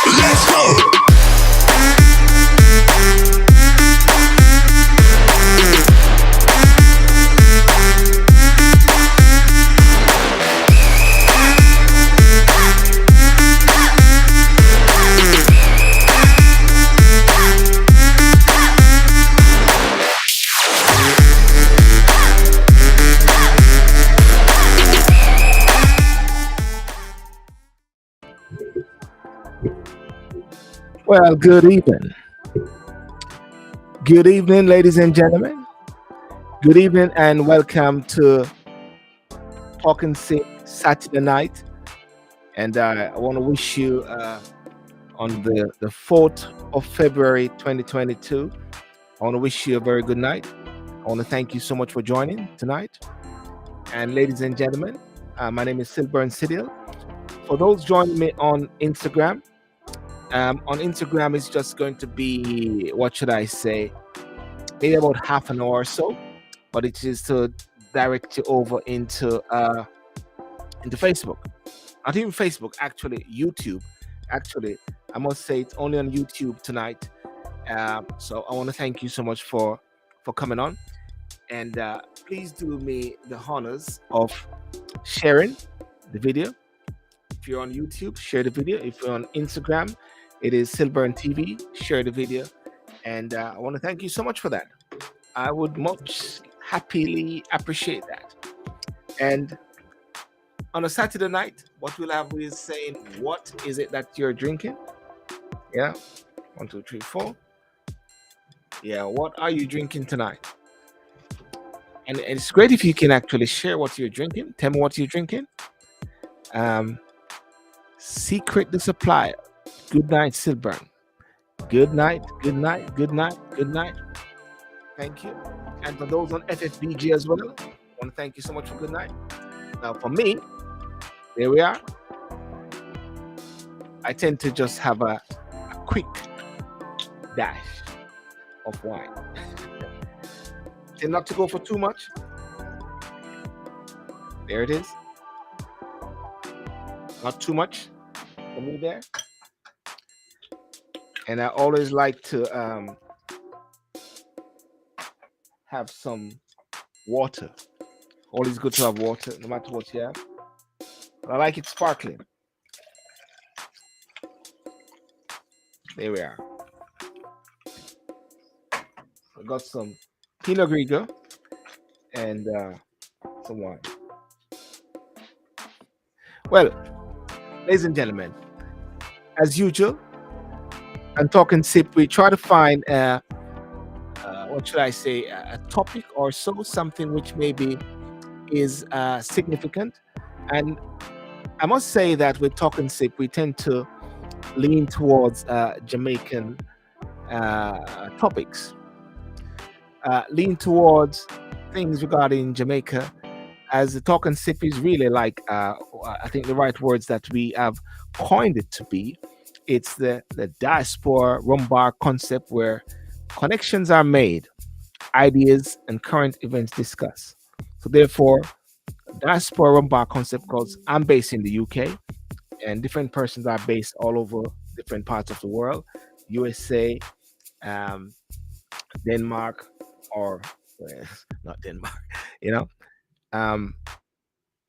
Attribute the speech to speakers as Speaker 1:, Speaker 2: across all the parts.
Speaker 1: Let's go.
Speaker 2: Well, good evening. Good evening, ladies and gentlemen. Good evening, and welcome to Talking Sick Saturday night. And I want to wish you on the 4th of February 2022. I want to wish you a very good night. I want to thank you so much for joining tonight. And ladies and gentlemen, my name is Sylbourne Sydial. For those joining me on Instagram, it's just going to be, what should I say, maybe about half an hour or so, but it is to direct you over into Facebook. Not even Facebook, actually YouTube. Actually, I must say it's only on YouTube tonight. So I want to thank you so much for coming on, and please do me the honors of sharing the video. If you're on YouTube, share the video. If you're on Instagram, it is Sylbourne TV. Share the video. And I want to thank you so much for that. I would much happily appreciate that. And on a Saturday night, what we'll have is saying, what is it that you're drinking? Yeah. 1, 2, 3, 4. Yeah. What are you drinking tonight? And it's great if you can actually share what you're drinking. Tell me what you're drinking. Secret the Supplier. Good night, Sylbourne. Good night, good night, good night, good night. Thank you. And for those on FFBG as well, I want to thank you so much for good night. Now, for me, there we are. I tend to just have a quick dash of wine. Tend not to go for too much. There it is. Not too much for me there. And I always like to have some water. Always good to have water, no matter what you have. But I like it sparkling. There we are. I got some Pinot Grigio and some wine. Well, ladies and gentlemen, as usual, and Talking Sip, we try to find what should I say, a topic or so, something which maybe is significant. And I must say that with Talking Sip, we tend to lean towards Jamaican topics, lean towards things regarding Jamaica, as the Talking Sip is really like, I think the right words that we have coined it to be. It's the Diaspora rum bar concept, where connections are made, ideas and current events discussed. So therefore, Diaspora rum bar concept, because I'm based in the UK and different persons are based all over different parts of the world, USA, Denmark, or not Denmark,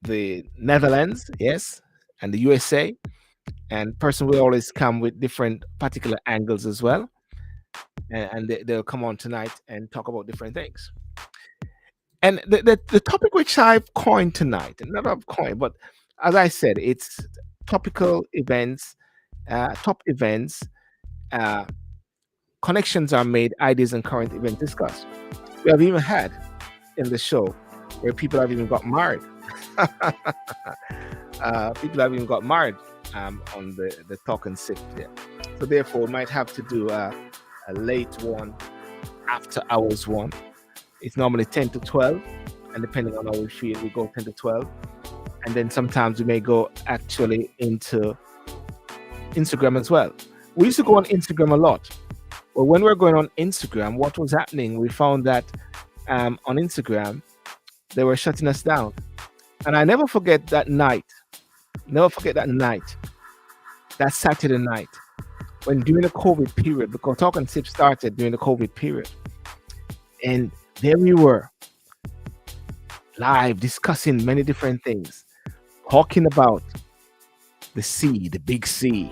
Speaker 2: the Netherlands, yes, and the USA. And person will always come with different particular angles as well. And they'll come on tonight and talk about different things. And the topic which I've coined tonight, and not I've coined, but as I said, it's topical events, top events, connections are made, ideas and current events discussed. We have even had in the show where people have even got married. People have even got married on the Talking Sip there. So therefore, we might have to do a late one, after hours one. It's normally 10 to 12, and depending on how we feel, we go 10 to 12. And then sometimes we may go actually into Instagram as well. We used to go on Instagram a lot. But when we're going on Instagram, what was happening, we found that on Instagram, they were shutting us down. And I never forget that night. Never forget that night, that Saturday night, when during the COVID period, because Talk and Sip started during the COVID period. And there we were, live discussing many different things, talking about the C, the big C.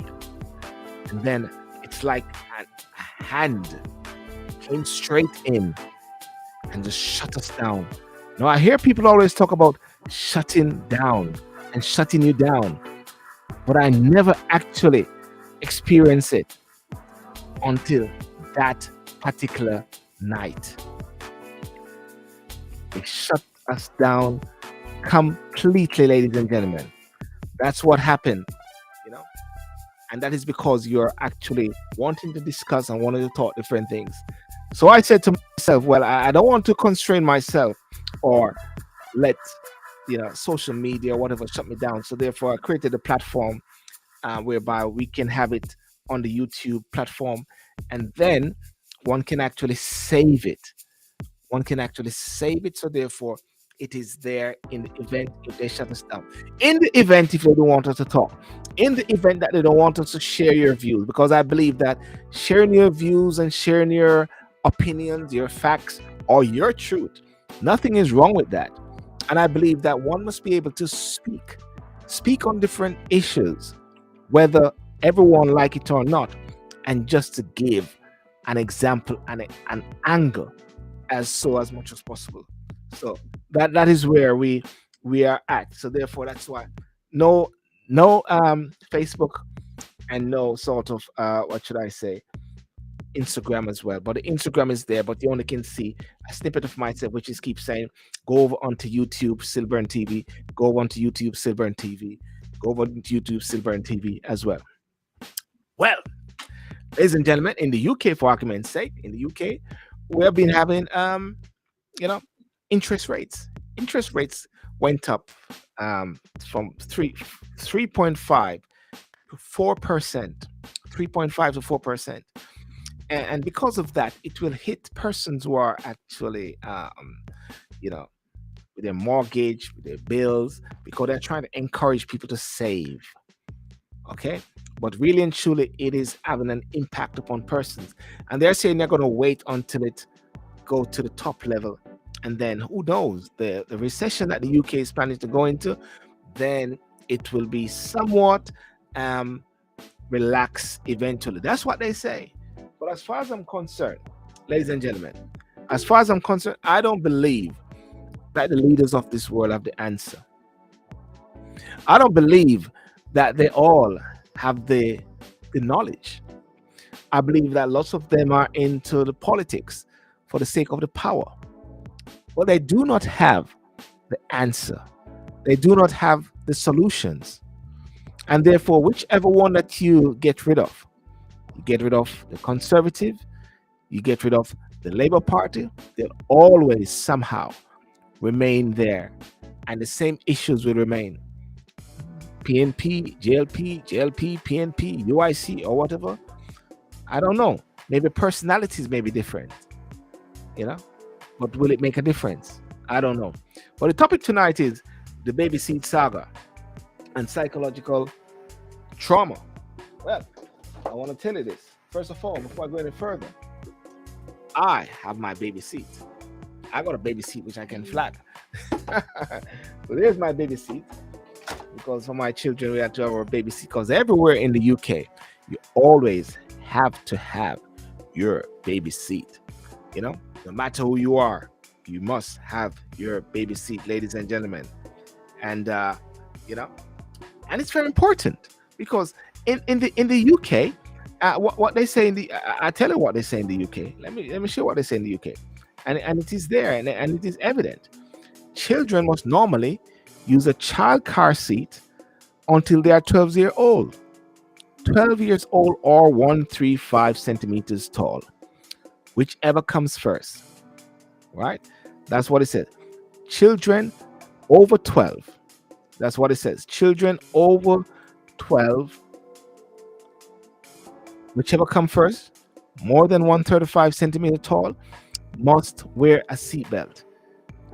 Speaker 2: And then it's like a hand came straight in and just shut us down. Now, I hear people always talk about shutting down and shutting you down, but I never actually experienced it until that particular night. They shut us down completely, ladies and gentlemen. That's what happened, you know, and that is because you're actually wanting to discuss and wanting to talk different things. So I said to myself, well, I don't want to constrain myself or let social media or whatever shut me down. So therefore, I created a platform whereby we can have it on the YouTube platform, and then one can actually save it. One can actually save it. So therefore, it is there in the event if they shut us down. In the event if they don't want us to talk. In the event that they don't want us to share your views, because I believe that sharing your views and sharing your opinions, your facts, or your truth, nothing is wrong with that. And I believe that one must be able to speak on different issues, whether everyone like it or not, and just to give an example and an angle as much as possible. So that is where we are at. So therefore, that's why no Facebook and no sort of what should I say, Instagram as well. But the Instagram is there, but you only can see a snippet of myself, which is keep saying, go over onto YouTube, Sylbourne TV, go over onto YouTube, Sylbourne TV, go over onto YouTube, Sylbourne TV as well. Well, ladies and gentlemen, in the UK, for argument's sake, in the UK, we have been having interest rates. Interest rates went up from 3.5 to 4%, 3.5 to 4%. And because of that, it will hit persons who are actually, with their mortgage, with their bills, because they're trying to encourage people to save. Okay? But really and truly, it is having an impact upon persons. And they're saying they're going to wait until it go to the top level. And then who knows, the recession that the UK is planning to go into, then it will be somewhat relaxed eventually. That's what they say. But as far as I'm concerned, ladies and gentlemen, as far as I'm concerned, I don't believe that the leaders of this world have the answer. I don't believe that they all have the knowledge. I believe that lots of them are into the politics for the sake of the power. But they do not have the answer. They do not have the solutions. And therefore, whichever one that you get rid of, you get rid of the Conservative, you get rid of the Labour Party, they'll always somehow remain there. And the same issues will remain. PNP, JLP, PNP, UIC, or whatever. I don't know. Maybe personalities may be different. But will it make a difference? I don't know. But the topic tonight is the baby seat saga and psychological trauma. Well, I want to tell you this. First of all, before I go any further, I have my baby seat. I got a baby seat which I can flag. So there's my baby seat. Because for my children, we have to have our baby seat. Because everywhere in the UK, you always have to have your baby seat. No matter who you are, you must have your baby seat, ladies and gentlemen. And and it's very important because in the UK, what they say in the I tell you what they say in the UK. Let me show what they say in the UK, and it is there and it is evident. Children must normally use a child car seat until they are 12 years old. 12 years old or 135 centimeters tall, whichever comes first. Right? That's what it says. Children over 12. That's what it says. Children over 12, whichever come first, more than 135 centimeters tall, must wear a seatbelt.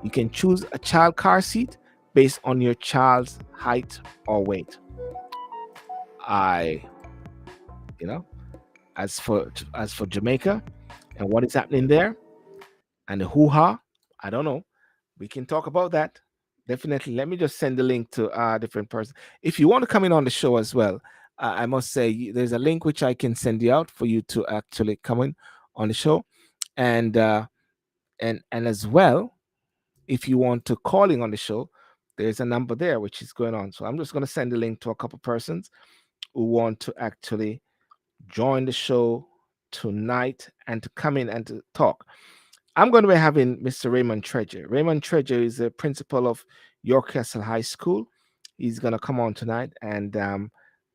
Speaker 2: You can choose a child car seat based on your child's height or weight. I, you know, as for Jamaica and what is happening there and the hoo-ha, I don't know. We can talk about that. Definitely. Let me just send the link to different person. If you want to come in on the show as well, I must say there's a link which I can send you out for you to actually come in on the show, and and as well, if you want to calling on the show, there's a number there which is going on. So I'm just going to send the link to a couple persons who want to actually join the show tonight and to come in and to talk. I'm going to be having Mr. Raymond Treasure. Raymond Treasure is the principal of York Castle High School. He's going to come on tonight, and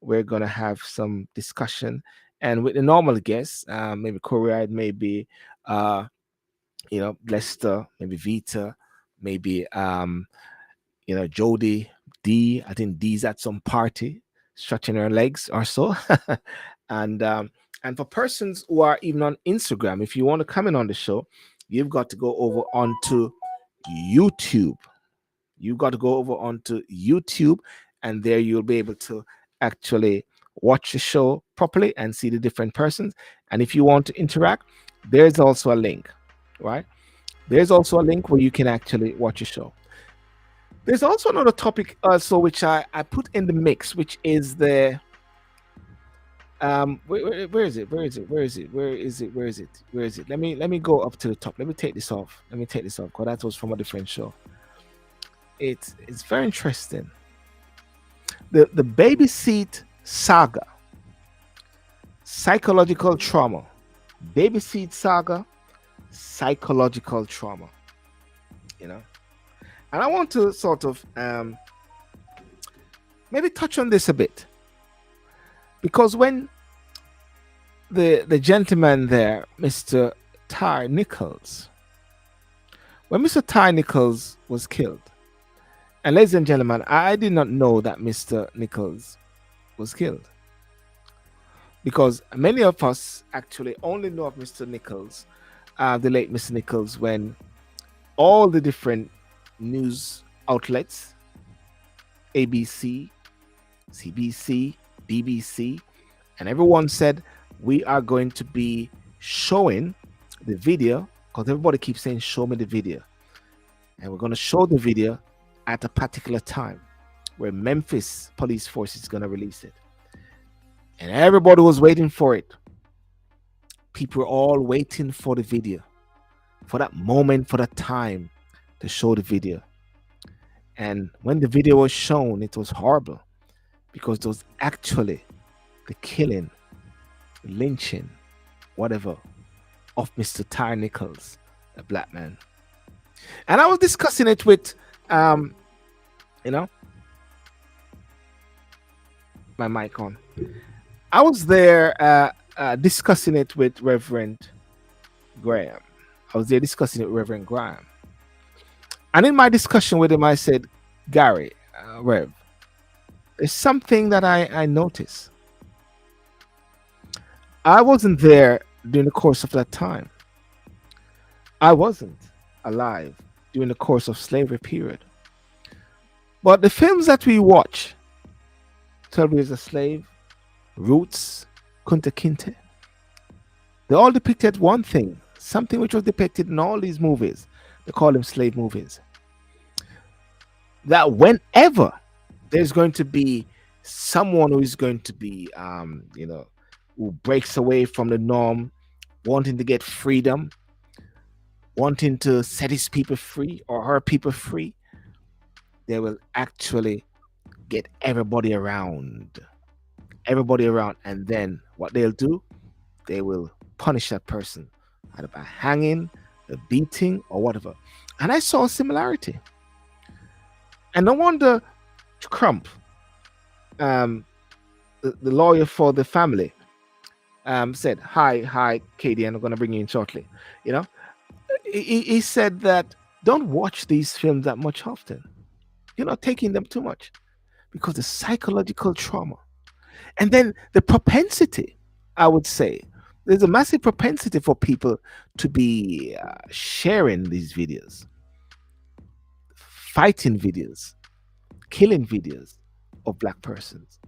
Speaker 2: we're going to have some discussion. And with the normal guests, maybe Corey, maybe uh, Lester, maybe Vita, maybe Jody D. I think D's at some party, stretching her legs or so. and and for persons who are even on Instagram, if you want to come in on the show, you've got to go over onto YouTube. You've got to go over onto YouTube, and there you'll be able to actually watch the show properly and see the different persons. And if you want to interact, there's also a link, right? There's also a link where you can actually watch a show. There's also another topic also which I put in the mix, which is the where is it? Where is it? Where is it? Where is it? Where is it? Where is it? Let me go up to the top. Let me take this off. Let me take this off because that was from a different show. It's very interesting. The baby seat saga, psychological trauma, baby seat saga, psychological trauma. And I want to sort of maybe touch on this a bit, because when the gentleman there, Mr. Ty Nichols, when Mr. Ty Nichols was killed, and ladies and gentlemen, I did not know that Mr. Nichols was killed, because many of us actually only know of Mr. Nichols, the late Mr. Nichols, when all the different news outlets, ABC, CBC, BBC, and everyone said we are going to be showing the video, because everybody keeps saying show me the video, and we're going to show the video at a particular time where Memphis police force is going to release it, and everybody was waiting for it. People were all waiting for the video, for that moment, for that time to show the video. And when the video was shown, it was horrible, because it was actually the killing, the lynching, whatever, of Mr. Ty Nichols, a black man. And I was discussing it with my mic on. I was there discussing it with Reverend Graham. And in my discussion with him, I said, Gary, Rev, there's something that I noticed. I wasn't there during the course of that time. I wasn't alive during the course of slavery period. But the films that we watch, 12 Years a Slave, Roots, Kunta Kinte, they all depicted one thing, something which was depicted in all these movies. They call them slave movies. That whenever there's going to be someone who is going to be, who breaks away from the norm, wanting to get freedom, wanting to set his people free or her people free, they will actually get everybody around. And then what they'll do, they will punish that person either by hanging, the beating, or whatever. And I saw a similarity. And no wonder Crump, the lawyer for the family, said, hi, Katie, and I'm going to bring you in shortly. He said that don't watch these films that much often. You're not taking them too much, because the psychological trauma. And then the propensity, I would say, there's a massive propensity for people to be sharing these videos, fighting videos, killing videos of black persons.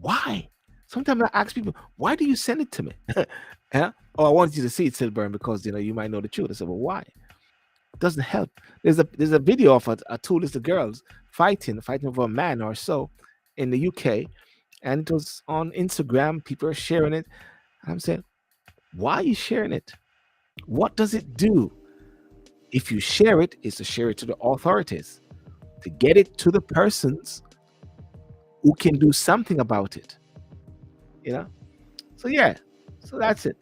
Speaker 2: Why? Sometimes I ask people, why do you send it to me? Yeah? Oh, I want you to see it, Sylbourne, because you might know the truth. I said, well, why? It doesn't help. There's a video of two little girls fighting over a man or so in the UK, and it was on Instagram. People are sharing it. And I'm saying, why are you sharing it? What does it do? If you share it, is to share it to the authorities, to get it to the persons who can do something about it. You know? So yeah, so that's it.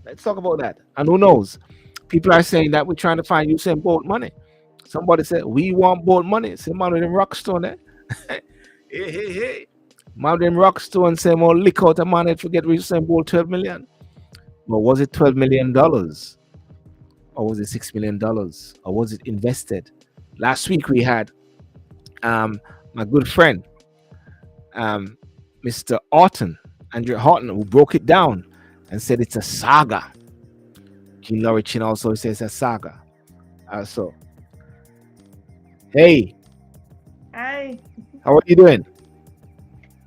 Speaker 2: Let's talk about that. And who knows? People are saying that we're trying to find Usain Bolt money. Somebody said we want Bolt money. Say man with them rockstone there. Hey, hey, hey. Man with them rockstone say more lick out a man and forget Usain Bolt 12 million. But was it $12 million? Or was it $6 million? Or was it invested? Last week we had my good friend, um, Mr. Orton, Andrew Horton, who broke it down and said it's a saga. King Lorichin also says a saga. So, hey,
Speaker 3: Hi,
Speaker 2: how are you doing?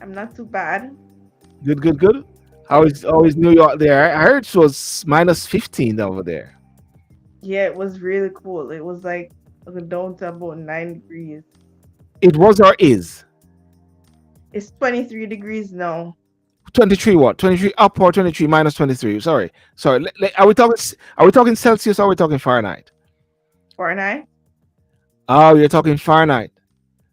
Speaker 3: I'm not too bad.
Speaker 2: Good, good, good. How is New York there? I heard it was minus 15 over there.
Speaker 3: Yeah, it was really cool. It was like down to about 9 degrees.
Speaker 2: It was or is
Speaker 3: It's 23 degrees now.
Speaker 2: 23 what? 23 up or 23 minus 23? Sorry, sorry. Are we talking Celsius or are we talking Fahrenheit?
Speaker 3: Fahrenheit.
Speaker 2: Oh, you're talking Fahrenheit.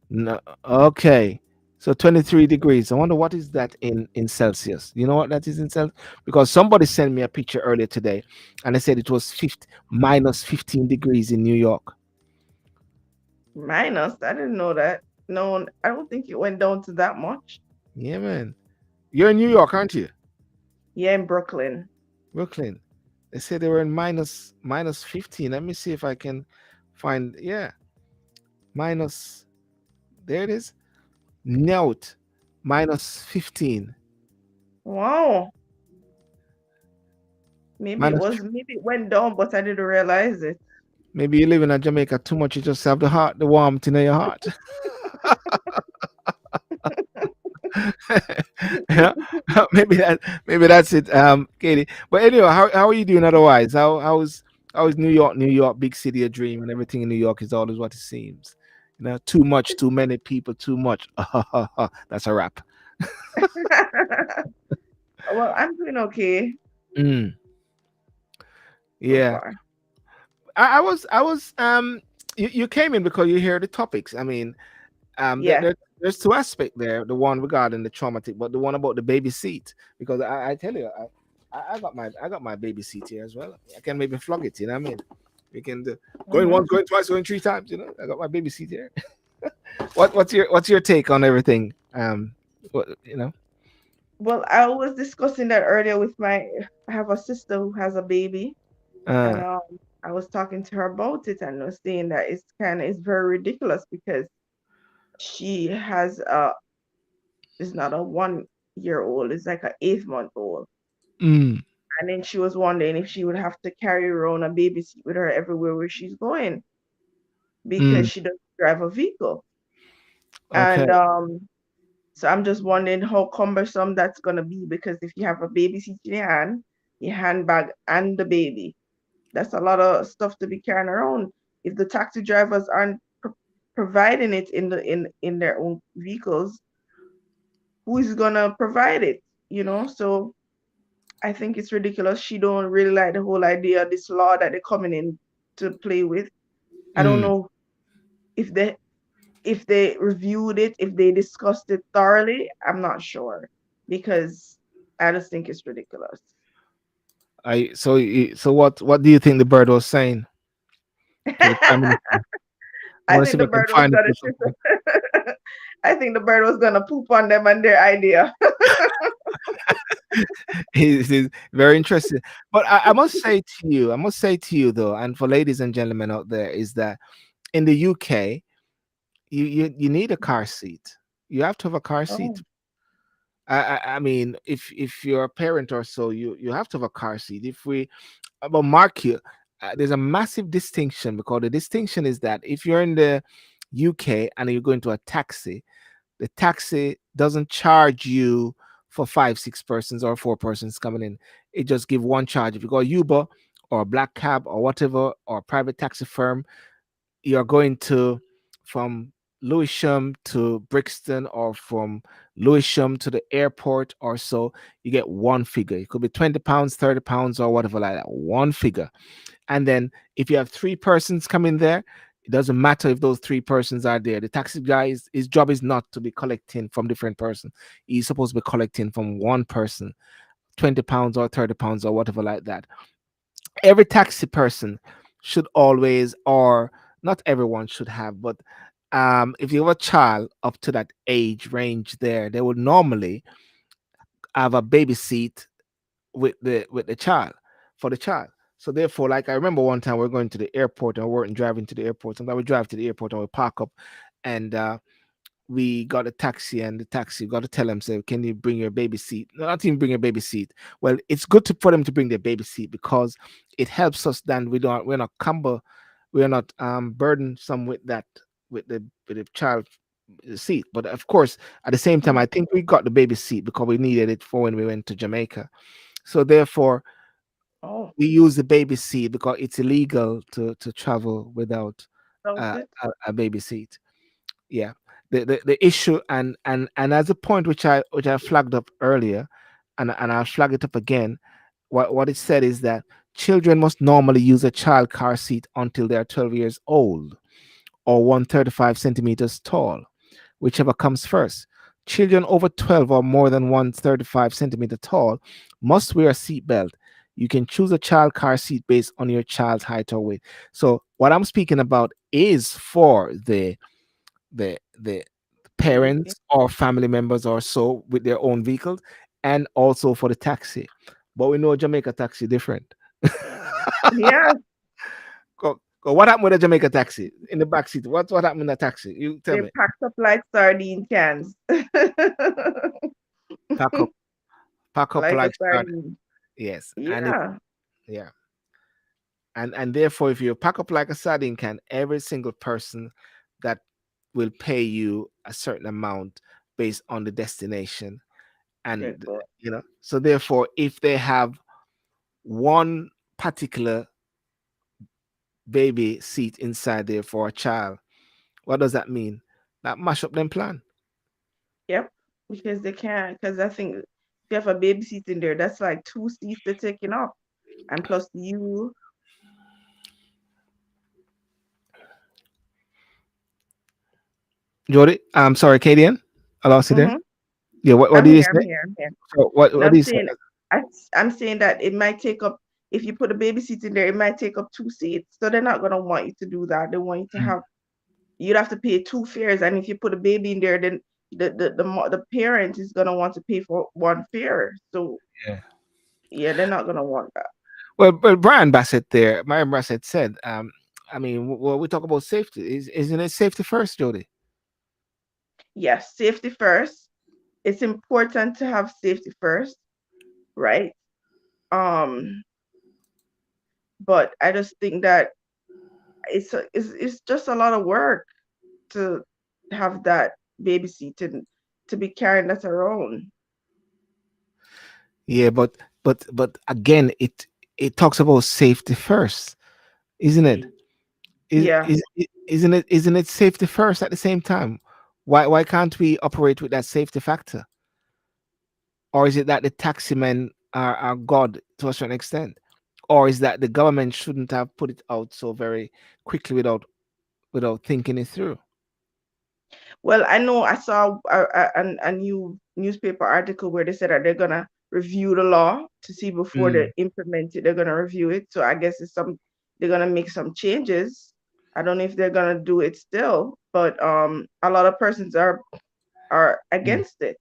Speaker 2: No, okay. So 23 degrees. I wonder what is that in Celsius. You know what that is in Celsius? Because somebody sent me a picture earlier today, and they said it was minus 15 degrees in New York.
Speaker 3: Minus. I didn't know that. No, I don't think it went down to that much.
Speaker 2: Yeah, man. You're in New York, aren't you?
Speaker 3: Yeah, in Brooklyn.
Speaker 2: Brooklyn. They said they were in minus 15. Let me see if I can find. Yeah, minus. There it is. Note minus 15.
Speaker 3: Wow.
Speaker 2: Minus.
Speaker 3: Maybe it went down, but I didn't realize it.
Speaker 2: Maybe you live in Jamaica too much. You just have the warmth in your heart. Yeah, maybe that's it, Katie. But anyway, how are you doing otherwise? How's New York, big city of dream, and everything in New York is always what it seems. Too much, too many people, too much. That's a wrap.
Speaker 3: Well, I'm doing okay
Speaker 2: Mm,
Speaker 3: so
Speaker 2: yeah,
Speaker 3: far.
Speaker 2: I was. You came in because you hear the topics. I mean,
Speaker 3: Yeah.
Speaker 2: there's two aspects there. The one regarding the traumatic, but the one about the baby seat, because I tell you, I got my baby seat here as well. I can maybe flog it. You know what I mean? We can do going
Speaker 3: Hmm.
Speaker 2: once, going twice, going three times. I got my baby seat here. What's your take on everything? What you know?
Speaker 3: Well, I was discussing that earlier with I have a sister who has a baby, and
Speaker 2: Uh,
Speaker 3: I was talking to her about it and was saying that it's very ridiculous because she has it's not a 1 year old, it's like a 8 month old.
Speaker 2: mm,
Speaker 3: And then she was wondering if she would have to carry around a baby seat with her everywhere where she's going because
Speaker 2: mm,
Speaker 3: she doesn't drive a vehicle.
Speaker 2: okay.
Speaker 3: And so I'm just wondering how cumbersome that's gonna be because if you have a baby seat in your handbag and the baby, that's a lot of stuff to be carrying around. If the taxi drivers aren't providing it in their own vehicles, who is gonna provide it? So I think it's ridiculous. She don't really like the whole idea of this law that they're coming in to play with. I don't
Speaker 2: Mm.
Speaker 3: know if they reviewed it, if they discussed it thoroughly. I'm not sure because I just think it's ridiculous.
Speaker 2: So what do you think the bird was saying to the prime minister? I
Speaker 3: I
Speaker 2: want to see
Speaker 3: think
Speaker 2: if
Speaker 3: the
Speaker 2: I can
Speaker 3: bird was
Speaker 2: find it
Speaker 3: gonna
Speaker 2: or something.
Speaker 3: I think the bird was gonna poop on them and their idea.
Speaker 2: It is very interesting. But I must say to you though, and for ladies and gentlemen out there, is that in the UK, you need a car seat. You have to have a car
Speaker 3: Oh,
Speaker 2: seat. I mean, if you're a parent or so, you have to have a car seat. If we But mark you, there's a massive distinction, because the distinction is that if you're in the UK and you're going to a taxi, the taxi doesn't charge you for five, six persons or four persons coming in. It just give one charge. If you go Uber or a black cab or whatever, or a private taxi firm, you're going to from Lewisham to Brixton, or from Lewisham to the airport or so, you get one figure. It could be £20, £30, or whatever like that. One figure. And then if you have three persons coming there, it doesn't matter if those three persons are there. The taxi guy his job is not to be collecting from different person. He's supposed to be collecting from one person, £20 or £30 or whatever like that. Every taxi person should always, or not everyone should have, but if you have a child up to that age range there, they would normally have a baby seat with the child, for the child. So therefore, like I remember one time we are going to the airport and we weren't driving to the airport. Sometimes we drive to the airport and we park up, and we got a taxi, and the taxi got to tell them, say, can you bring your baby seat? No, not even bring your baby seat. Well, it's good for them to bring their baby seat, because it helps us. Then we're not we're not burdensome with that, with the child seat. But of course, at the same time,
Speaker 3: Mm.
Speaker 2: I think we got the baby seat because we needed it for when we went to Jamaica. So therefore,
Speaker 3: Oh,
Speaker 2: we use the baby seat because it's illegal to travel without
Speaker 3: without it.
Speaker 2: a baby seat. Yeah, the issue, and as a point which I flagged up earlier, and I'll flag it up again. What it said is that children must normally use a child car seat until they are 12 years old or 135 centimeters tall, whichever comes first. Children over 12 or more than 135 centimeter tall must wear a seatbelt. You can choose a child car seat based on your child's height or weight. So what I'm speaking about is for the
Speaker 3: Baby.
Speaker 2: parents or family members or so with their own vehicles, and also for the taxi. But we know Jamaica taxi different.
Speaker 3: Yeah,
Speaker 2: What happened with the Jamaica taxi in the back seat? What happened in the taxi? You tell
Speaker 3: they
Speaker 2: me.
Speaker 3: packed up like sardine cans.
Speaker 2: Pack up, pack up
Speaker 3: Like a
Speaker 2: like start.
Speaker 3: sardine.
Speaker 2: Yes, and if
Speaker 3: Yeah,
Speaker 2: yeah, and therefore, if you pack up like a sardine can, every single person that will pay you a certain amount based on the destination,
Speaker 3: good
Speaker 2: and
Speaker 3: boy.
Speaker 2: so therefore, if they have one particular baby seat inside there for a child, what does that mean? That mash up them plan.
Speaker 3: Yep, because they can't. Because I think if you have a baby seat in there, that's like two seats they're taking up, and plus you.
Speaker 2: Jody, I'm sorry, Kadian, I lost you there.
Speaker 3: Mm-hmm.
Speaker 2: Yeah, what
Speaker 3: I'm
Speaker 2: did you
Speaker 3: here. I'm
Speaker 2: say?
Speaker 3: here. I'm here.
Speaker 2: So what
Speaker 3: And
Speaker 2: what
Speaker 3: I'm
Speaker 2: did you say?
Speaker 3: saying, I, I'm saying that it might take up. If you put a baby seat in there, it might take up two seats. So they're not gonna want you to do that. They want you to
Speaker 2: Mm,
Speaker 3: have. You'd have to pay two fares, and if you put a baby in there, then the parent is gonna want to pay for one fare. So
Speaker 2: yeah.
Speaker 3: yeah, they're not gonna want that.
Speaker 2: Well, Brian Bassett said, I mean, well, we talk about safety. Isn't it safety first, Jody?
Speaker 3: Yes, safety first. It's important to have safety first, right? Um, but I just think that it's just a lot of work to have that baby seat and to be carrying that around.
Speaker 2: Yeah, but again, it talks about safety first, isn't it?
Speaker 3: Yeah.
Speaker 2: Isn't it safety first at the same time? Why can't we operate with that safety factor? Or is it that the taxi men are God to a certain extent? Or is that the government shouldn't have put it out so very quickly without thinking it through?
Speaker 3: Well, I know I saw a new newspaper article where they said that they're gonna review the law to see before they
Speaker 2: Mm.
Speaker 3: implement it. They're gonna review it. So I guess they're gonna make some changes. I don't know if they're gonna do it still, but a lot of persons are
Speaker 2: Mm.
Speaker 3: against it.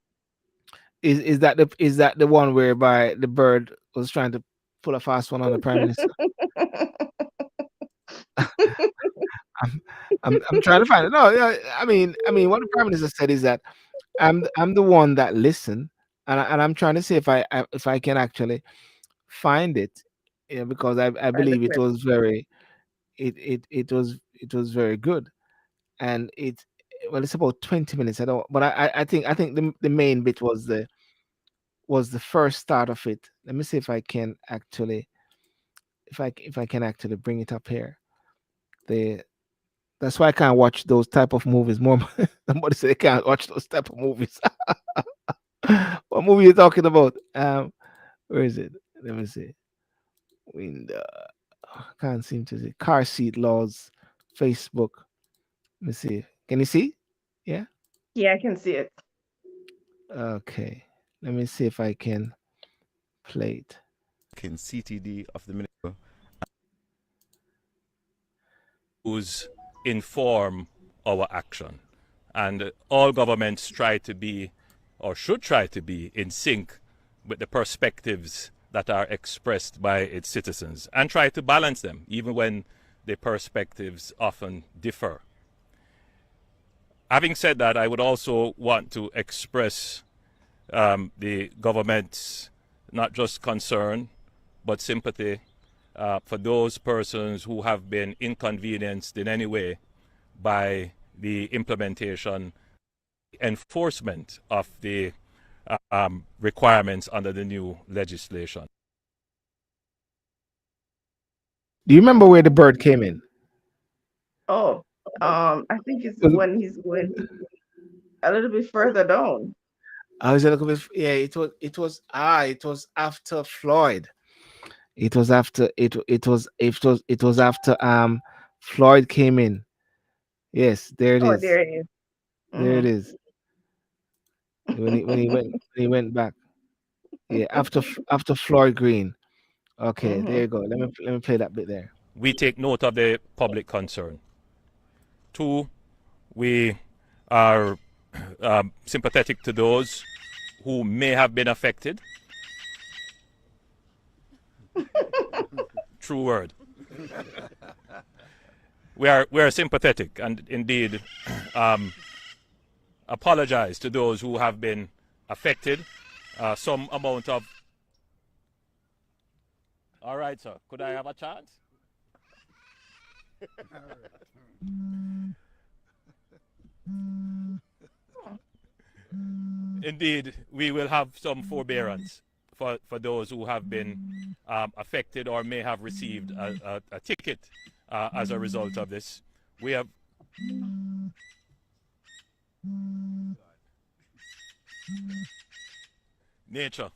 Speaker 2: Is that the one whereby the bird was trying to pull a fast one on the prime minister? I'm I'm trying to find it. No, yeah, I mean what the prime minister said is that I'm the one that listen. and I'm trying to see if I can actually find it, yeah, because I
Speaker 3: Find the
Speaker 2: believe it
Speaker 3: clip.
Speaker 2: was very it was very good, and it's about 20 minutes. I don't, but I think the main bit was the first start of it. Let me see if I can actually if I can actually bring it up here. The That's why I can't watch those type of movies. More somebody say they can't watch those type of movies. What movie are you talking about? Where is it? Let me see. Window. Can't seem to see. Car seat laws. Facebook. Let me see. Can you see? Yeah.
Speaker 3: Yeah, I can see it.
Speaker 2: Okay. Let me see if I can play it.
Speaker 1: In CTD of the minister
Speaker 4: who's inform our action. And all governments try to be, or should try to be, in sync with the perspectives that are expressed by its citizens and try to balance them, even when the perspectives often differ. Having said that, I would also want to express the government's not just concern, but sympathy for those persons who have been inconvenienced in any way by the implementation, enforcement of the requirements under the new legislation.
Speaker 2: Do you remember where the bird came in?
Speaker 3: Oh, I think it's
Speaker 2: Was-
Speaker 3: when he's going a little bit further down.
Speaker 2: I was a little bit. Yeah, it was after Floyd. It was after it was after Floyd came in. Yes, there it
Speaker 3: Oh,
Speaker 2: is.
Speaker 3: there it is.
Speaker 2: There it
Speaker 3: Mm-hmm.
Speaker 2: is. When he went back. Yeah, after Floyd Green. Okay, there
Speaker 3: Mm-hmm.
Speaker 2: you go. Let me play that bit there.
Speaker 4: We take note of the public concern. Two, we are sympathetic to those who may have been affected. True word. We are sympathetic and indeed apologize to those who have been affected. Some amount of. All right, sir. Could I have a chance? Indeed, we will have some forbearance for those who have been affected or may have received a ticket as a result of this. We have. Nature.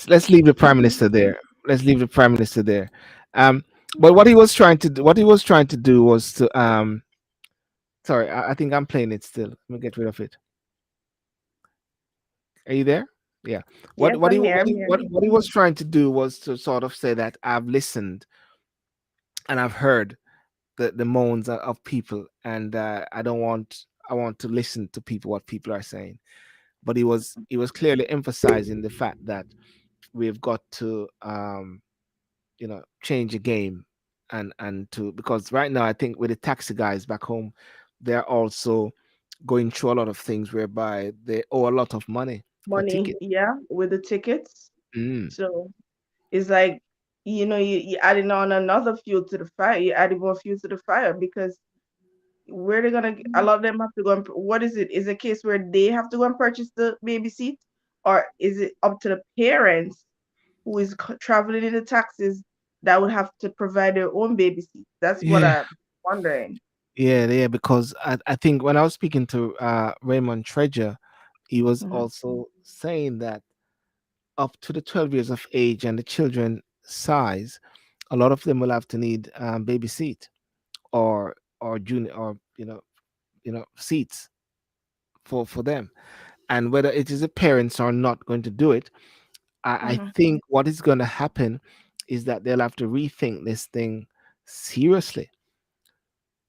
Speaker 2: Let's leave the prime minister there. Let's leave the prime minister there. Um, but what he was trying to do, was to Sorry, I think I'm playing it still. Let me get rid of it. Are you there? Yeah.
Speaker 3: Yes, I'm here. I'm here.
Speaker 2: What he was trying to do was to sort of say that I've listened and I've heard the moans of people, and I want to listen to people what people are saying. But he was clearly emphasizing the fact that we've got to change the game, and to because right now I think with the taxi guys back home, they're also going through a lot of things whereby they owe a lot of money for
Speaker 3: Money,
Speaker 2: tickets.
Speaker 3: yeah, with the tickets.
Speaker 2: Mm.
Speaker 3: So it's like, you adding on another fuel to the fire. You adding more fuel to the fire because where they gonna a lot of them have to go and what is it? Is it a case where they have to go and purchase the baby seat, or is it up to the parents who is traveling in the taxis that would have to provide their own baby seat? That's what
Speaker 2: Yeah,
Speaker 3: I'm wondering.
Speaker 2: yeah, because I think when I was speaking to Raymond Treasure, he was
Speaker 3: Mhm.
Speaker 2: also saying that up to the 12 years of age and the children size, a lot of them will have to need baby seat or junior or seats for them. And whether it is the parents are not going to do it, I
Speaker 3: Mhm.
Speaker 2: think what is going to happen is that they'll have to rethink this thing seriously,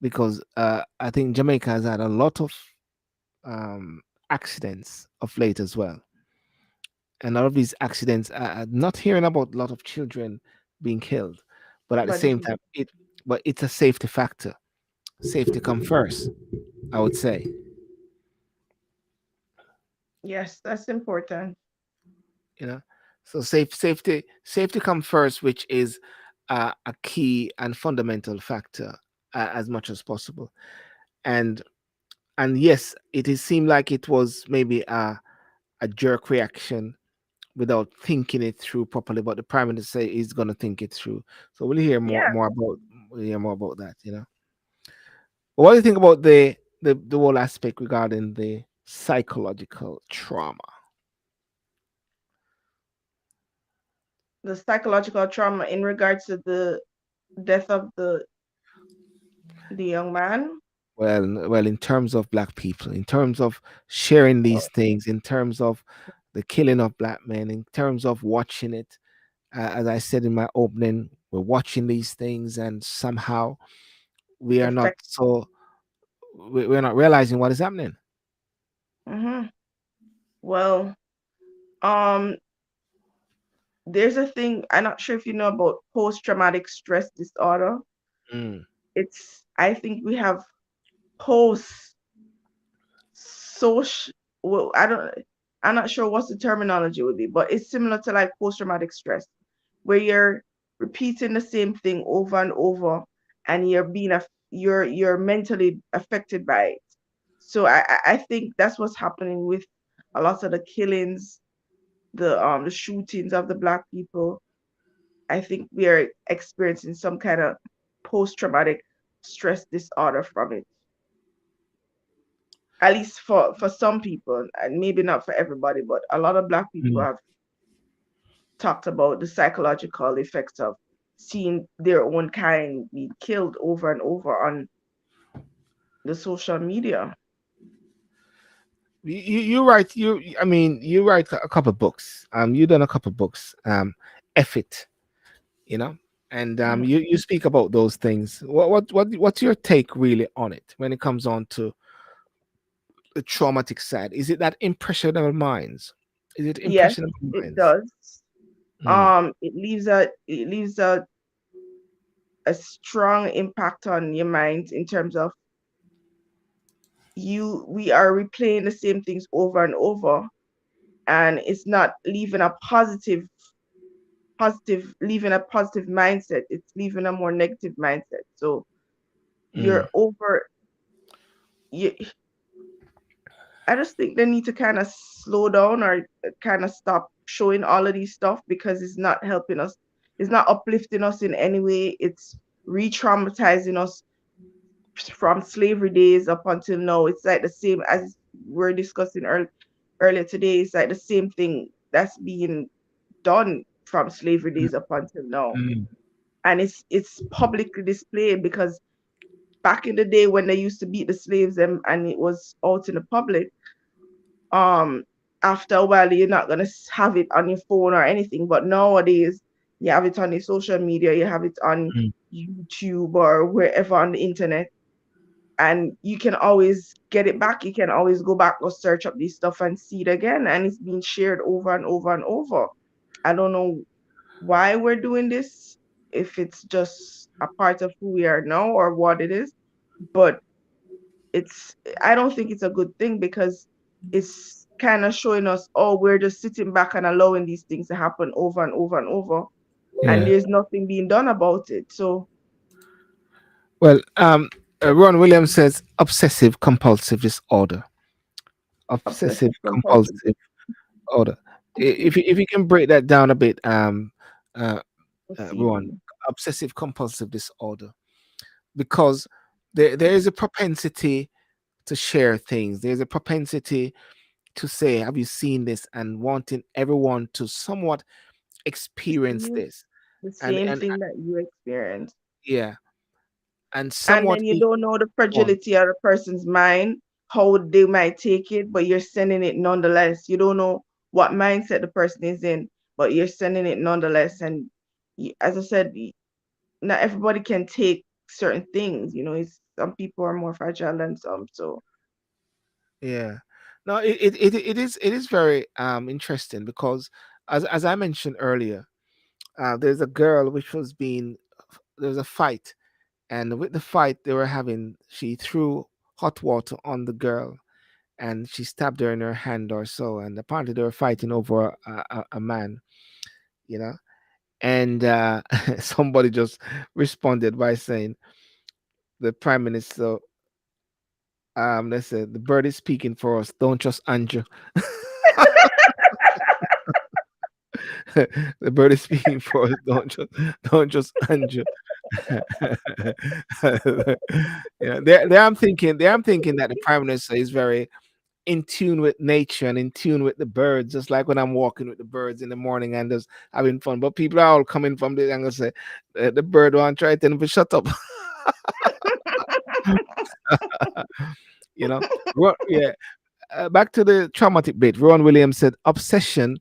Speaker 2: because I think Jamaica has had a lot of accidents of late as well, and a lot of these accidents are not hearing about a lot of children being killed, but at the
Speaker 3: But this
Speaker 2: same
Speaker 3: is
Speaker 2: time, it's a safety factor. safety come first, I would say.
Speaker 3: Yes, that's important.
Speaker 2: You know, so safety come first, which is a key and fundamental factor, as much as possible. And yes, it is seemed like it was maybe a jerk reaction without thinking it through properly. But the prime minister is going to think it through. So we'll hear
Speaker 3: Yeah.
Speaker 2: more about that. But what do you think about the whole aspect regarding the psychological trauma?
Speaker 3: The psychological trauma in regards to the death of the young man.
Speaker 2: Well, in terms of black people, in terms of sharing
Speaker 3: Oh,
Speaker 2: these things, in terms of the killing of black men, in terms of watching it, as I said in my opening, we're watching these things, and somehow we are not
Speaker 3: effect.
Speaker 2: so we're not realizing what is happening.
Speaker 3: Hmm. Well, um, there's a thing, I'm not sure if you know about post-traumatic stress disorder.
Speaker 2: Mm,
Speaker 3: I think we have post social, well, I'm not sure what's the terminology would be, but it's similar to like post-traumatic stress, where you're repeating the same thing over and over, and you're mentally affected by it. So I think that's what's happening with a lot of the killings, the shootings of the black people. I think we are experiencing some kind of post-traumatic stress disorder from it. At least for some people, and maybe not for everybody, but a lot of black people
Speaker 2: mm.
Speaker 3: have talked about the psychological effects of seeing their own kind be killed over and over on the social media.
Speaker 2: You write I mean you write a couple books. You done a couple books. Effort, you know, and
Speaker 3: Mhm.
Speaker 2: you speak about those things. What's your take really on it when it comes on to the traumatic side? Is it that impressionable minds? Is it
Speaker 3: Yes,
Speaker 2: impressionable
Speaker 3: it
Speaker 2: minds?
Speaker 3: does.
Speaker 2: Mm,
Speaker 3: It leaves a strong impact on your mind in terms of we are replaying the same things over and over, and it's not leaving a positive mindset. It's leaving a more negative mindset. So
Speaker 2: mm,
Speaker 3: you're over you I just think they need to kind of slow down, or kind of stop showing all of these stuff, because it's not helping us. It's not uplifting us in any way. It's re-traumatizing us from slavery days up until now. It's like the same as we're discussing earlier today. It's like the same thing that's being done from slavery
Speaker 2: mm,
Speaker 3: days up until now.
Speaker 2: mm,
Speaker 3: And it's publicly displayed, because back in the day when they used to beat the slaves, and it was out in the public, um after a while you're not gonna have it on your phone or anything. But nowadays you have it on your social media, you have it on
Speaker 2: mm.
Speaker 3: YouTube or wherever on the internet, and you can always get it back. You can always go back or search up this stuff and see it again, and it's being shared over and over and over. I don't know why we're doing this, if it's just a part of who we are now or what it is, but it's I don't think it's a good thing, because it's kind of showing us, oh, we're just sitting back and allowing these things to happen over and over and over, and
Speaker 2: Yeah.
Speaker 3: there's nothing being done about it. So
Speaker 2: Well, Ron Williams says obsessive compulsive disorder. Obsessive
Speaker 3: obsessive compulsive.
Speaker 2: compulsive order. If you can break that down a bit, uh, Ron,
Speaker 3: OCD.
Speaker 2: obsessive compulsive disorder, because there is a propensity to share things. There's a propensity to say, "Have you seen this?" and wanting everyone to somewhat experience
Speaker 3: See
Speaker 2: this,
Speaker 3: the
Speaker 2: and
Speaker 3: same thing that you experience.
Speaker 2: yeah, and
Speaker 3: And
Speaker 2: somewhat
Speaker 3: then you don't know the
Speaker 2: one.
Speaker 3: fragility of a person's mind, how they might take it, but you're sending it nonetheless. You don't know what mindset the person is in, but you're sending it nonetheless. And as I said, not everybody can take certain things. Some people are more fragile than some. So
Speaker 2: Yeah. No, it is very interesting because as I mentioned earlier, there's a girl which was being there's a fight, And with the fight they were having, she threw hot water on the girl and she stabbed her in her hand or so. And apparently they were fighting over a man, you know. And somebody just responded by saying, the prime minister, they said, the bird is speaking for us. Don't just Andrew. The bird is speaking for us. Don't just Andrew. Yeah, there I'm thinking that the prime minister is very in tune with nature and in tune with the birds, just like when I'm walking with the birds in the morning and just having fun. But people are all coming from the angle say, the bird want try to tell him to shut up. You know, yeah. Back to the traumatic bit. Ron Williams said, obsession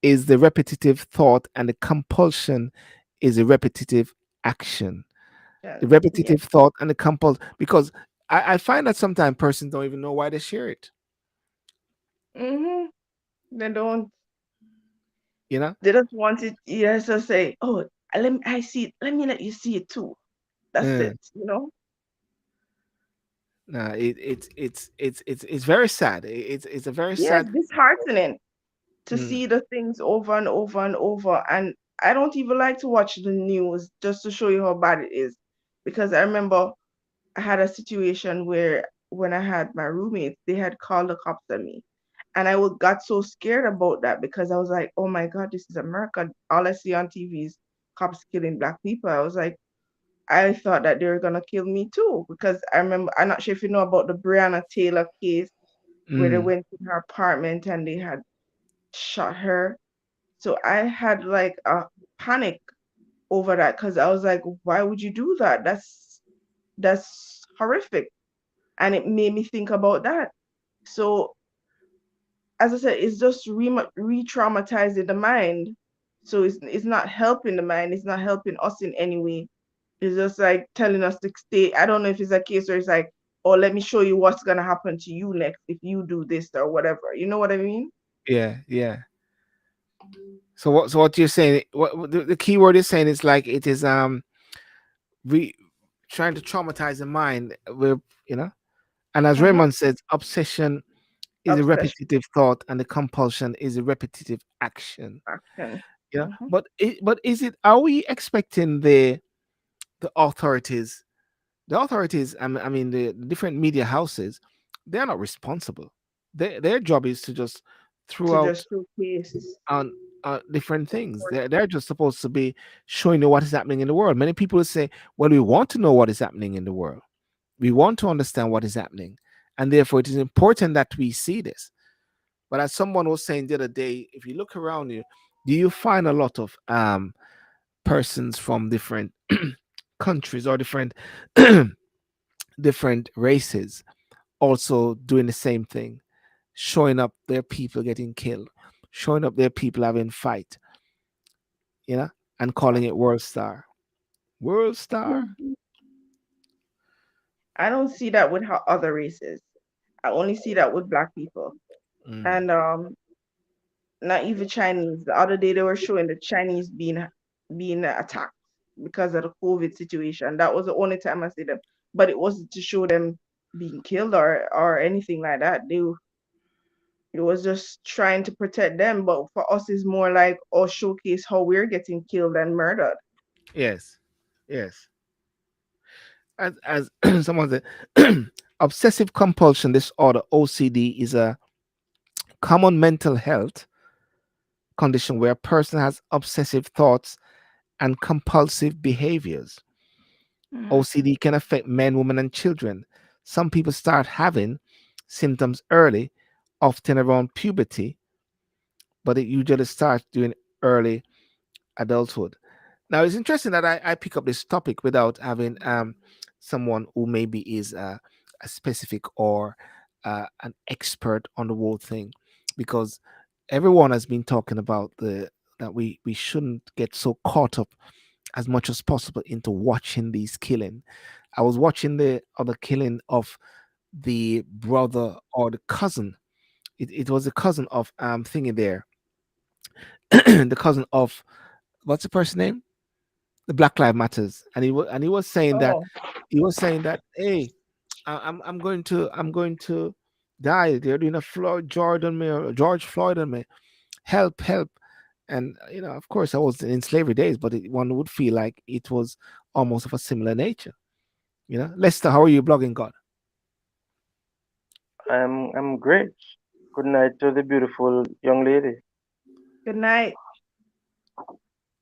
Speaker 2: is the repetitive thought, and the compulsion is a repetitive action. The
Speaker 3: Yeah.
Speaker 2: repetitive thought and the compulsion, because I find that sometimes persons don't even know why they share it.
Speaker 3: Mm-hmm. They don't.
Speaker 2: You know,
Speaker 3: They just want it. Yes, to say, "Oh, I see it. Let me let you see it too." That's
Speaker 2: uh,
Speaker 3: it. You know.
Speaker 2: nah, it's very sad. It's a very
Speaker 3: Yeah,
Speaker 2: sad.
Speaker 3: it's disheartening to
Speaker 2: Mm,
Speaker 3: see the things over and over and over. And I don't even like to watch the news just to show you how bad it is, because I remember I had a situation where when I had my roommates, they had called the cops on me. And got so scared about that because I was like, oh my God, this is America. All I see on TV is cops killing black people. I was like, I thought that they were gonna kill me too. Because I remember, I'm not sure if you know about the Breonna Taylor case where they
Speaker 2: mm,
Speaker 3: went to her apartment and they had shot her. So I had like a panic over that because I was like, why would you do that? That's horrific. And it made me think about that. So as I said, it's just re-traumatizing the mind. So it's not helping the mind. It's not helping us in any way. It's just like telling us to stay. I don't know if it's a case where it's like, oh, let me show you what's gonna happen to you next if you do this or whatever. You know what I mean?
Speaker 2: yeah, yeah. So what you're saying? What the key word is saying is like it is re trying to traumatize the mind. With you know, and as
Speaker 3: Mm-hmm.
Speaker 2: Raymond says, obsession is a
Speaker 3: Obsession,
Speaker 2: repetitive thought, and the compulsion is a repetitive action.
Speaker 3: action.
Speaker 2: Yeah,
Speaker 3: Mm-hmm.
Speaker 2: but is it? Are we expecting the authorities? The authorities, I mean, the different media houses, they're not responsible. Their job is to just throw
Speaker 3: To
Speaker 2: out
Speaker 3: just showcase.
Speaker 2: on different things. They're just supposed to be showing you what is happening in the world. Many people say, well, we want to know what is happening in the world. We want to understand what is happening. And therefore, it is important that we see this. But as someone was saying the other day, if you look around you, do you find a lot of persons from different countries or different different races also doing the same thing, showing up their people getting killed, showing up their people having fight, you know, and calling it world star. World star.
Speaker 3: I don't see that with other races. I only see that with black people.
Speaker 2: Mm.
Speaker 3: And not even Chinese. The other day they were showing the Chinese being attacked because of the COVID situation. That was the only time I see them. But it wasn't to show them being killed or anything like that. It was just trying to protect them. But for us, it's more like or showcase how we're getting killed and murdered.
Speaker 2: Yes, yes. As someone said, obsessive compulsion disorder (OCD) is a common mental health condition where a person has obsessive thoughts and compulsive behaviors.
Speaker 3: Mhm.
Speaker 2: OCD can affect men, women, and children. Some people start having symptoms early, often around puberty, but it usually starts during early adulthood. Now, it's interesting that I pick up this topic without having someone who maybe is a specific or an expert on the whole thing, because everyone has been talking about the that we shouldn't get so caught up as much as possible into watching these killing. I was watching the other killing of the brother or the cousin. It was the cousin of thingy there, the cousin of what's the person name? the Black Lives Matters, and he was saying that
Speaker 3: Oh,
Speaker 2: hey, I'm going to die. They're doing a Floyd Jordan me or George Floyd on me. Help. And of course, I was in slavery days, but one would feel like it was almost of a similar nature. Lester, how are you, blogging God?
Speaker 5: I'm great. Good night to the beautiful young lady.
Speaker 3: good night.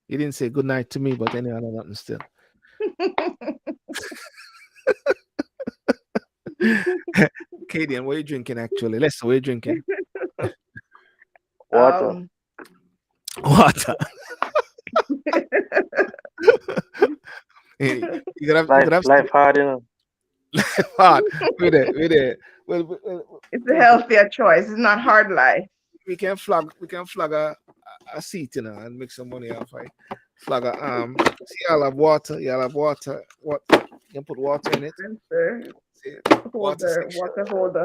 Speaker 2: You didn't say good night to me, but anyhow, nothing still. Kadian, what are you drinking actually? Lester, what are you drinking?
Speaker 5: Water.
Speaker 2: Water. you could have
Speaker 5: Life hard, you know.
Speaker 2: hard. Wait there. Well,
Speaker 3: It's a healthier choice. It's not hard life.
Speaker 2: we can flag a seat, and make some money off right. Flag a see, y'all have water. What you can put water in it.
Speaker 3: Sensor,
Speaker 2: See, water
Speaker 3: holder,
Speaker 2: section,
Speaker 3: water holder.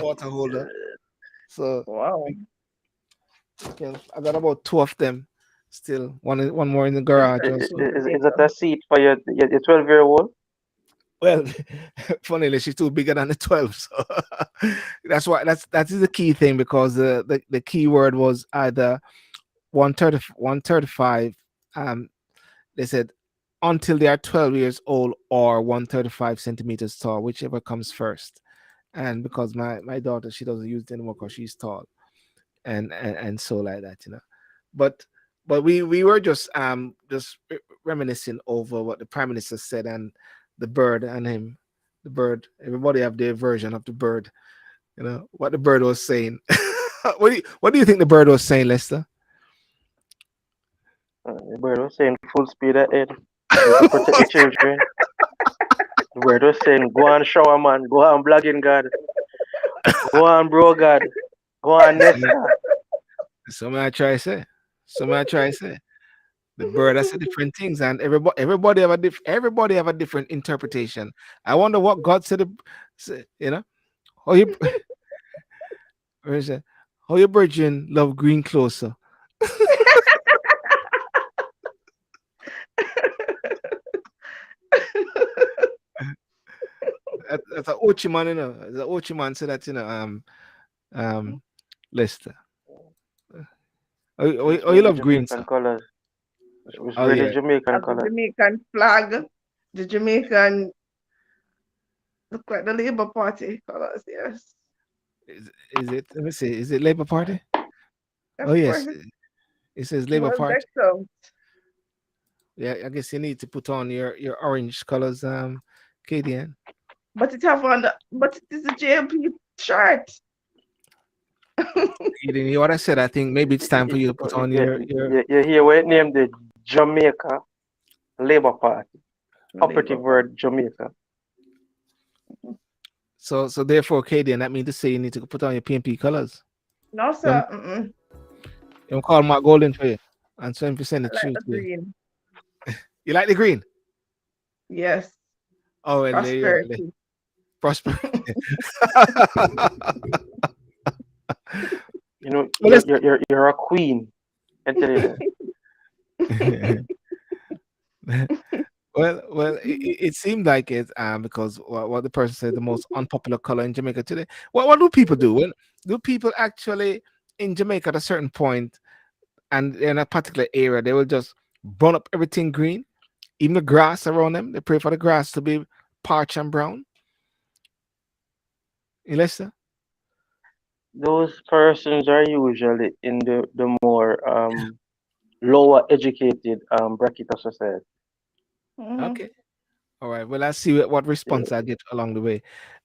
Speaker 2: water holder. So
Speaker 3: Wow.
Speaker 2: I got about two of them still. One more in the
Speaker 5: Is,
Speaker 2: garage
Speaker 5: is,
Speaker 2: also.
Speaker 5: is that a seat for your 12-year-old?
Speaker 2: Well, funnily, she's too bigger than the 12. So that's why that is the key thing, because the key word was either 135. They said until they are 12 years old, or 135 centimeters tall, whichever comes first. And because my daughter, she doesn't use it anymore because she's tall, and so like that. But we were just reminiscing over what the prime minister said, and the bird and him, the bird. Everybody have their version of the bird. What the bird was saying. What do you think the bird was saying, Lester?
Speaker 5: The bird was saying full speed ahead. Need to protect the children. The bird was saying, go on, shower man. Go on, blogging God. Go on, bro God. Go on, Nesta.
Speaker 2: Something I try to say. The bird has different things, and everybody have a different interpretation. I wonder what God said. How you where is it? How your virgin love green closer. That's a Ochi man, The Ochi man said that, Lester.
Speaker 5: It's
Speaker 2: You
Speaker 5: really
Speaker 2: love green,
Speaker 5: Jamaican
Speaker 2: sir.
Speaker 5: colors. It's
Speaker 2: Oh
Speaker 5: really
Speaker 2: yeah.
Speaker 5: Jamaican
Speaker 3: Have the
Speaker 5: colors.
Speaker 3: Jamaican flag, the Jamaican look like the Labour Party colors. Yes,
Speaker 2: Is it? Let me see. Is it Labour Party?
Speaker 3: of
Speaker 2: Oh
Speaker 3: course.
Speaker 2: yes. It says Labour
Speaker 3: Well,
Speaker 2: Party.
Speaker 3: Bexel.
Speaker 2: Yeah, I guess you need to put on your orange colors, KDN.
Speaker 3: But but it is a JLP shirt.
Speaker 2: You didn't hear what I said. I think maybe it's time for you to put on your.
Speaker 5: You hear what it named the Jamaica Labour Party. Operative word Jamaica.
Speaker 2: So therefore, KDN, that means to say you need to put on your PNP colors.
Speaker 3: No, sir.
Speaker 2: You call Mark Golden for you, and so him to send
Speaker 3: I
Speaker 2: it
Speaker 3: like
Speaker 2: through
Speaker 3: the
Speaker 2: to you.
Speaker 3: green.
Speaker 2: You like the green?
Speaker 3: Yes.
Speaker 2: Oh, well, there you are.
Speaker 3: Prosperity.
Speaker 2: Prosperity.
Speaker 5: You know,
Speaker 2: Well,
Speaker 5: you're a queen. I tell you that.
Speaker 2: well, it seemed like it, because what the person said, the most unpopular color in Jamaica today. What do people do? When do people actually in Jamaica at a certain point, and in a particular area, they will just burn up everything green, even the grass around them? They pray for the grass to be parched and brown. Lester?
Speaker 5: Those persons are usually in the more lower educated bracket of society.
Speaker 2: Okay. All right. Well, let's see what response
Speaker 5: Yeah.
Speaker 2: I get along the way.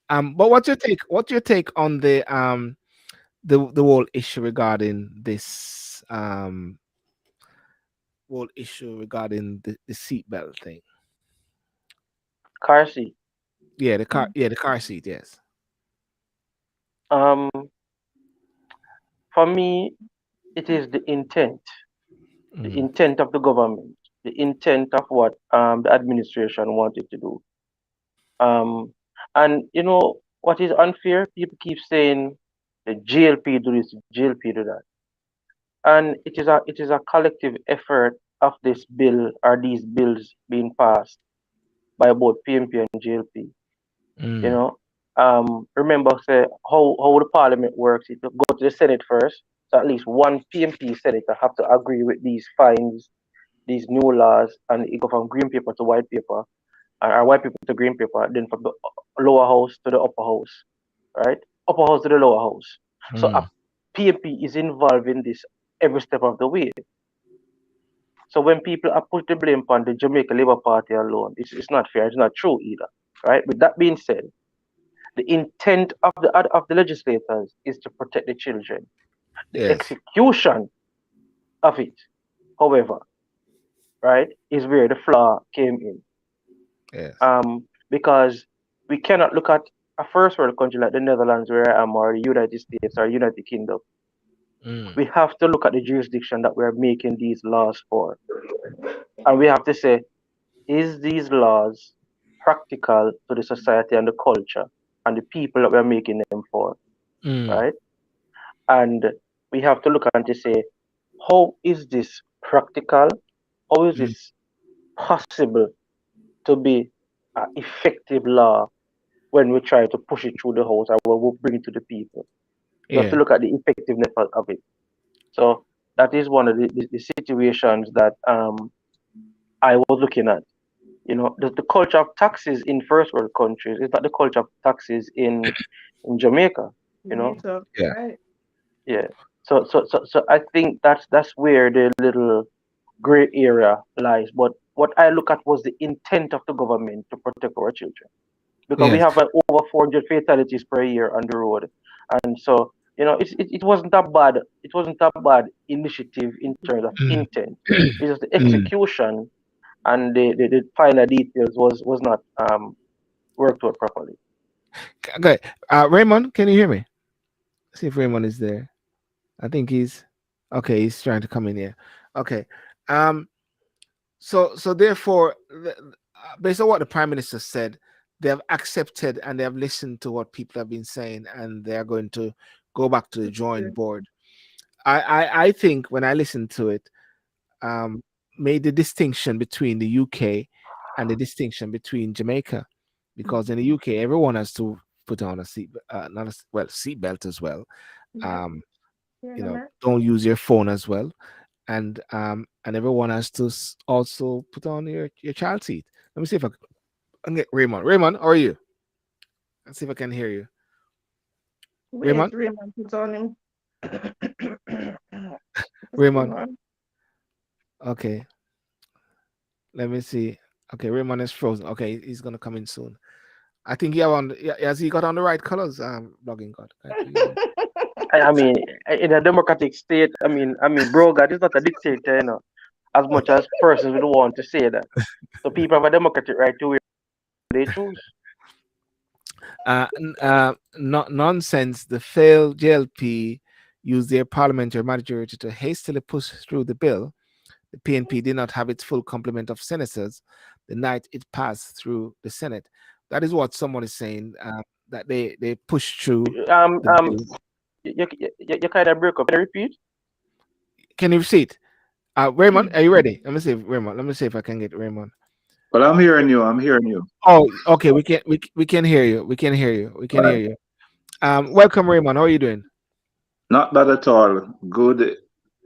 Speaker 2: But what's your take? What's your take on the whole issue regarding this whole issue regarding the seatbelt thing?
Speaker 5: Car seat.
Speaker 2: Yeah, the car seat. Yes.
Speaker 5: Um, for me, it is the intent of the government, the intent of what the administration wanted to do. Um, and you know what is unfair? People keep saying the GLP do this, GLP do that, and it is a collective effort of this bill or these bills being passed by both PMP and JLP. You know, remember say how the parliament works. It will go to the Senate first, so at least one PMP senator have to agree with these fines, these new laws, and it go from green paper to white paper, or white paper to green paper, then from the lower house to the upper house, right? Upper house to the lower house. So a PMP is involved in this every step of the way. So when people are put the blame on the Jamaica Labour Party alone, it's not fair. It's not true either, right? With that being said, the intent of the legislators is to protect the children. The
Speaker 2: Yes.
Speaker 5: execution of it, however, right, is where the flaw came in.
Speaker 2: Yes.
Speaker 5: Because we cannot look at a first world country like the Netherlands, where I am, or the United States or United Kingdom. We have to look at the jurisdiction that we're making these laws for. And we have to say, is these laws practical to the society and the culture and the people that we're making them for? Right? And we have to look and to say, how is this practical? How is this possible to be an effective law when we try to push it through the house and when we bring it to the people? We have to look at the effectiveness of it. So that is one of the situations that I was looking at. You know, the culture of taxes in first world countries is not the culture of taxes in Jamaica. You know,
Speaker 2: Yeah.
Speaker 3: Right.
Speaker 5: yeah. So I think that's where the little gray area lies. But what I look at was the intent of the government to protect our children, because we
Speaker 2: Yes.
Speaker 5: have over 400 fatalities per year on the road, and so you know it wasn't that bad. It wasn't that bad initiative in terms of intent. It's just the execution and the finer details was not worked out properly.
Speaker 2: Okay. Raymond, can you hear me? See if Raymond is there. I think he's okay. He's trying to come in here. Okay. So therefore, based on what the Prime Minister said, they have accepted and they have listened to what people have been saying, and they are going to go back to the drawing board. I think when I listened to it, made the distinction between the UK and the distinction between Jamaica, because in the UK everyone has to put on a seat, not a seat belt as well. You know, don't use your phone as well, and everyone has to also put on your child seat. Let me see if I can get Raymond. Raymond, how are you? Let's see if I can hear you. Raymond?
Speaker 3: Raymond puts on him.
Speaker 2: Raymond. Okay. Let me see. Okay, Raymond is frozen. Okay, he's gonna come in soon. I think has he got on the right colors? Blogging God.
Speaker 5: I mean, in a democratic state, I mean, bro, God is not a dictator, you know. As much as persons would want to say that, so people have a democratic right to wear they choose.
Speaker 2: Not nonsense. The failed JLP used their parliamentary majority to hastily push through the bill. The PNP did not have its full complement of senators the night it passed through the Senate. That is what someone is saying. That they pushed through.
Speaker 5: You kind of break up. Can you repeat?
Speaker 2: Can you see it? Raymond, are you ready? Let me see, Raymond. Let me see if I can get Raymond.
Speaker 6: Well, I'm hearing you. I'm hearing you.
Speaker 2: Oh, okay. We can hear you. We can hear you. We can hear you. Welcome, Raymond. How are you doing?
Speaker 6: Not bad at all. Good.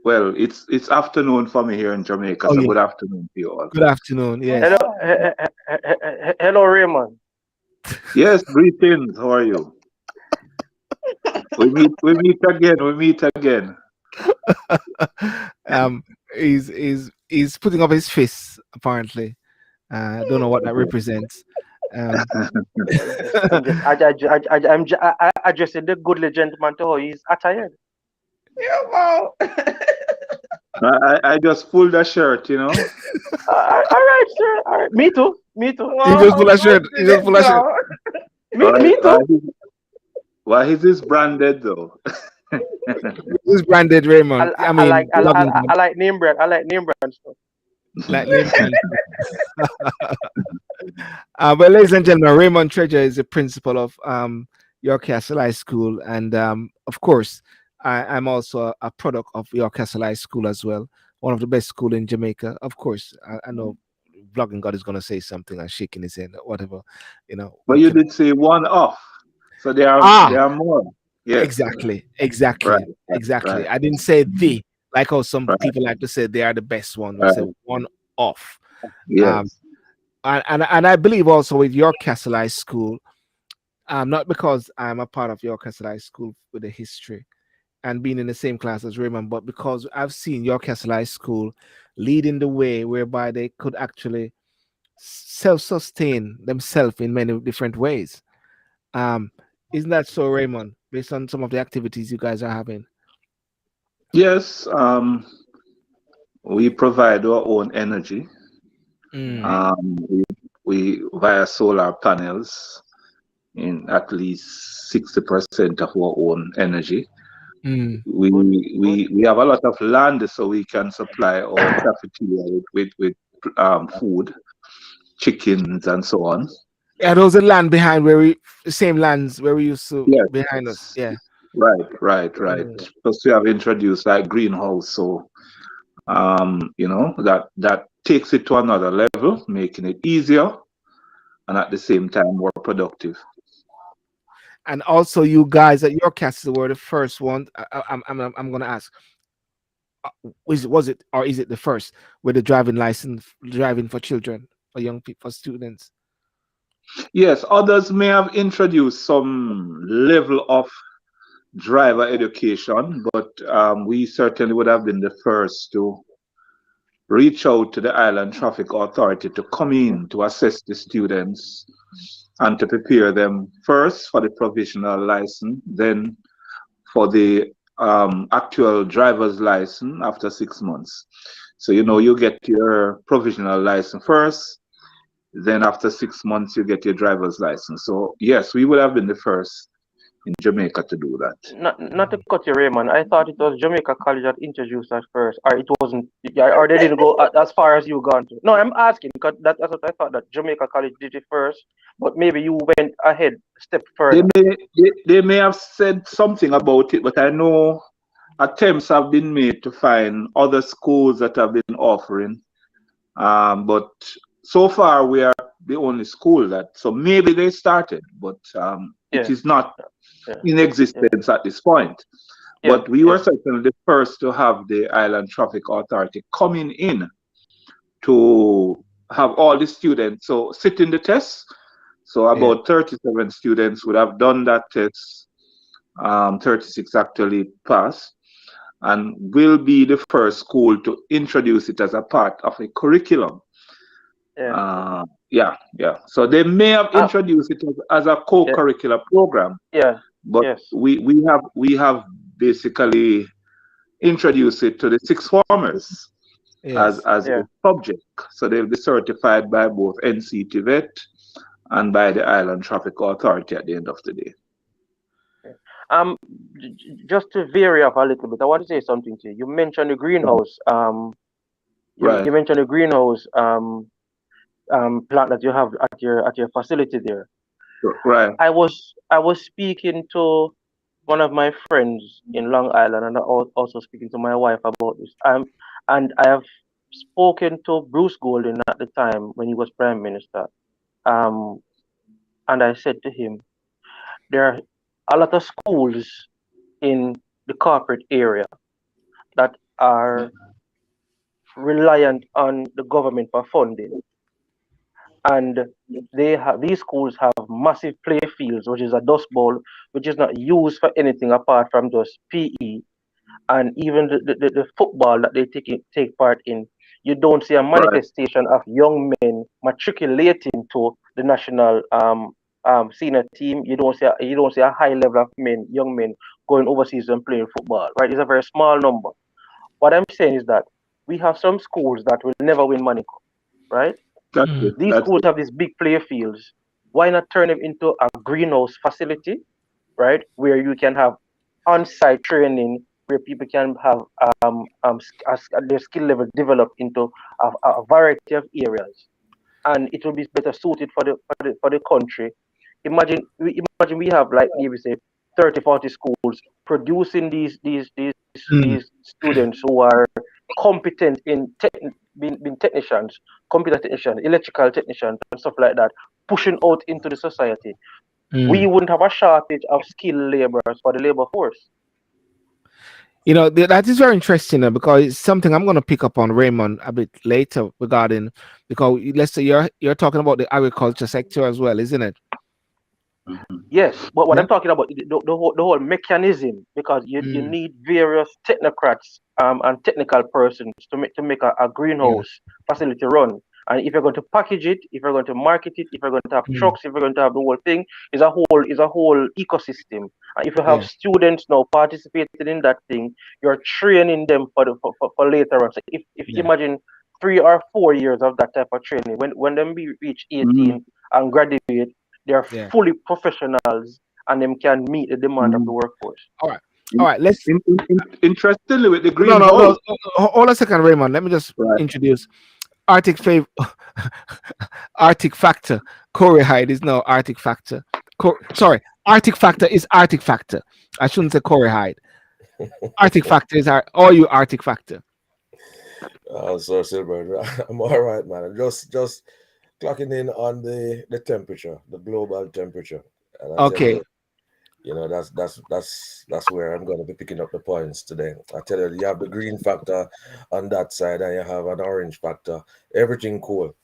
Speaker 6: Well, it's afternoon for me here in Jamaica, so good afternoon to you all.
Speaker 2: Good afternoon. Yes.
Speaker 5: Hello, Raymond.
Speaker 6: Yes, greetings. How are you? We meet again.
Speaker 2: He's putting up his fists apparently. I don't know what that represents.
Speaker 5: I'm addressing the goodly gentleman to how he's attired.
Speaker 3: Yeah, wow.
Speaker 6: I just pulled the shirt, you know.
Speaker 5: All right, sir. All right. Me too.
Speaker 2: He just pulled a shirt.
Speaker 5: Me too.
Speaker 6: Why is this branded though?
Speaker 2: Who's branded, Raymond?
Speaker 5: I like name brand. I like name brand stuff.
Speaker 2: Like name brand. But ladies and gentlemen, Raymond Treasure is the principal of York Castle High School, and of course, I'm also a product of York Castle High School as well, one of the best school in Jamaica. Of course, I know Vlogging God is gonna say something and shaking his head, or whatever, you know.
Speaker 6: But you did say one off, so there are more. Yes.
Speaker 2: Exactly,
Speaker 6: Right.
Speaker 2: exactly.
Speaker 6: Right.
Speaker 2: I didn't say the, like how some
Speaker 6: Right.
Speaker 2: people like to say they are the best one. We
Speaker 6: Right.
Speaker 2: say one off.
Speaker 6: Yes.
Speaker 2: And I believe also with your Castle High School, not because I'm a part of your Castle High School with the history and being in the same class as Raymond, but because I've seen your Castle High School leading the way whereby they could actually self-sustain themselves in many different ways. Isn't that so, Raymond? Based on some of the activities you guys are having.
Speaker 6: Yes. We provide our own energy. We via solar panels in at least 60% of our own energy. We have a lot of land, so we can supply our cafeteria with food, chickens, and so on.
Speaker 2: Yeah, those are land behind the same lands where we used to behind us. Yeah.
Speaker 6: Right. Plus we have introduced like greenhouse, so that takes it to another level, making it easier and at the same time more productive.
Speaker 2: And also, you guys at your castle were the first one. I'm gonna ask, was it or is it the first with the driving license, driving for children, for young people, for students?
Speaker 6: Yes, others may have introduced some level of driver education, but we certainly would have been the first to reach out to the Island Traffic Authority to come in to assess the students and to prepare them first for the provisional license, then for the actual driver's license after 6 months. So, you get your provisional license first, then after 6 months, you get your driver's license. So, yes, we would have been the first in Jamaica to do that.
Speaker 5: Not to cut you, Raymond. I thought it was Jamaica College that introduced that first, or it wasn't, or they didn't go as far as you gone to. No, I'm asking because that's what I thought, that Jamaica College did it first, but maybe you went ahead, step further.
Speaker 6: They may have said something about it, but I know attempts have been made to find other schools that have been offering. But so far we are the only school so maybe they started, but it is not in existence at this point. But we were certainly the first to have the Island Traffic Authority coming in to have all the students sit in the test. So about 37 students would have done that test. 36 actually passed, and will be the first school to introduce it as a part of a curriculum. So they may have introduced it as a co-curricular program. But we have basically introduced it to the sixth formers as a subject. So they'll be certified by both NCTVET and by the Island Traffic Authority at the end of the day.
Speaker 5: Just to vary off a little bit, I want to say something to you. You mentioned the greenhouse. You mentioned the greenhouse plant that you have at your facility there.
Speaker 6: Right.
Speaker 5: I was speaking to one of my friends in Long Island, and I also speaking to my wife about this. And I have spoken to Bruce Golding at the time when he was Prime Minister. And I said to him, there are a lot of schools in the corporate area that are reliant on the government for funding. And these schools have massive play fields, which is a dust bowl, which is not used for anything apart from just PE. And even the football that they take part in, you don't see a manifestation of young men matriculating to the national senior team. You don't see a high level of young men going overseas and playing football. Right? It's a very small number. What I'm saying is that we have some schools that will never win money, right? These schools have these big play fields. Why not turn them into a greenhouse facility, right? Where you can have on-site training, where people can have their skill level developed into a variety of areas, and it will be better suited for the country. Imagine we have, like we say, 30-40 schools producing these students who are competent in being technicians, computer technicians, electrical technicians, and stuff like that, pushing out into the society, we wouldn't have a shortage of skilled laborers for the labor force.
Speaker 2: That is very interesting because it's something I'm going to pick up on Raymond a bit later regarding, because let's say you're talking about the agriculture sector as well, isn't it?
Speaker 5: Yes, but what I'm talking about the whole mechanism, because you need various technocrats and technical persons to make a greenhouse facility run. And if you're going to package it, if you're going to market it, if you're going to have trucks, if you're going to have the whole thing, is a whole ecosystem. And if you have students now participating in that thing, you're training them for later on. So if you imagine 3 or 4 years of that type of training, when them reach 18 and graduate, they are fully professionals and them can meet the demand of the workforce.
Speaker 2: All right. Let's
Speaker 6: interestingly with the greenhouse.
Speaker 2: No. Hold a second, Raymond. Let me just introduce Arctic Factor. Corey Hyde is now Arctic Factor. Arctic Factor is Arctic Factor. I shouldn't say Corey Hyde. Arctic Factor is you Arctic Factor.
Speaker 7: So Sylbourne, I'm all right, man. I'm just clocking in on the temperature, the global temperature. And
Speaker 2: okay.
Speaker 7: That's where I'm going to be picking up the points today. I tell you, you have the green factor on that side and you have an orange factor. Everything cool.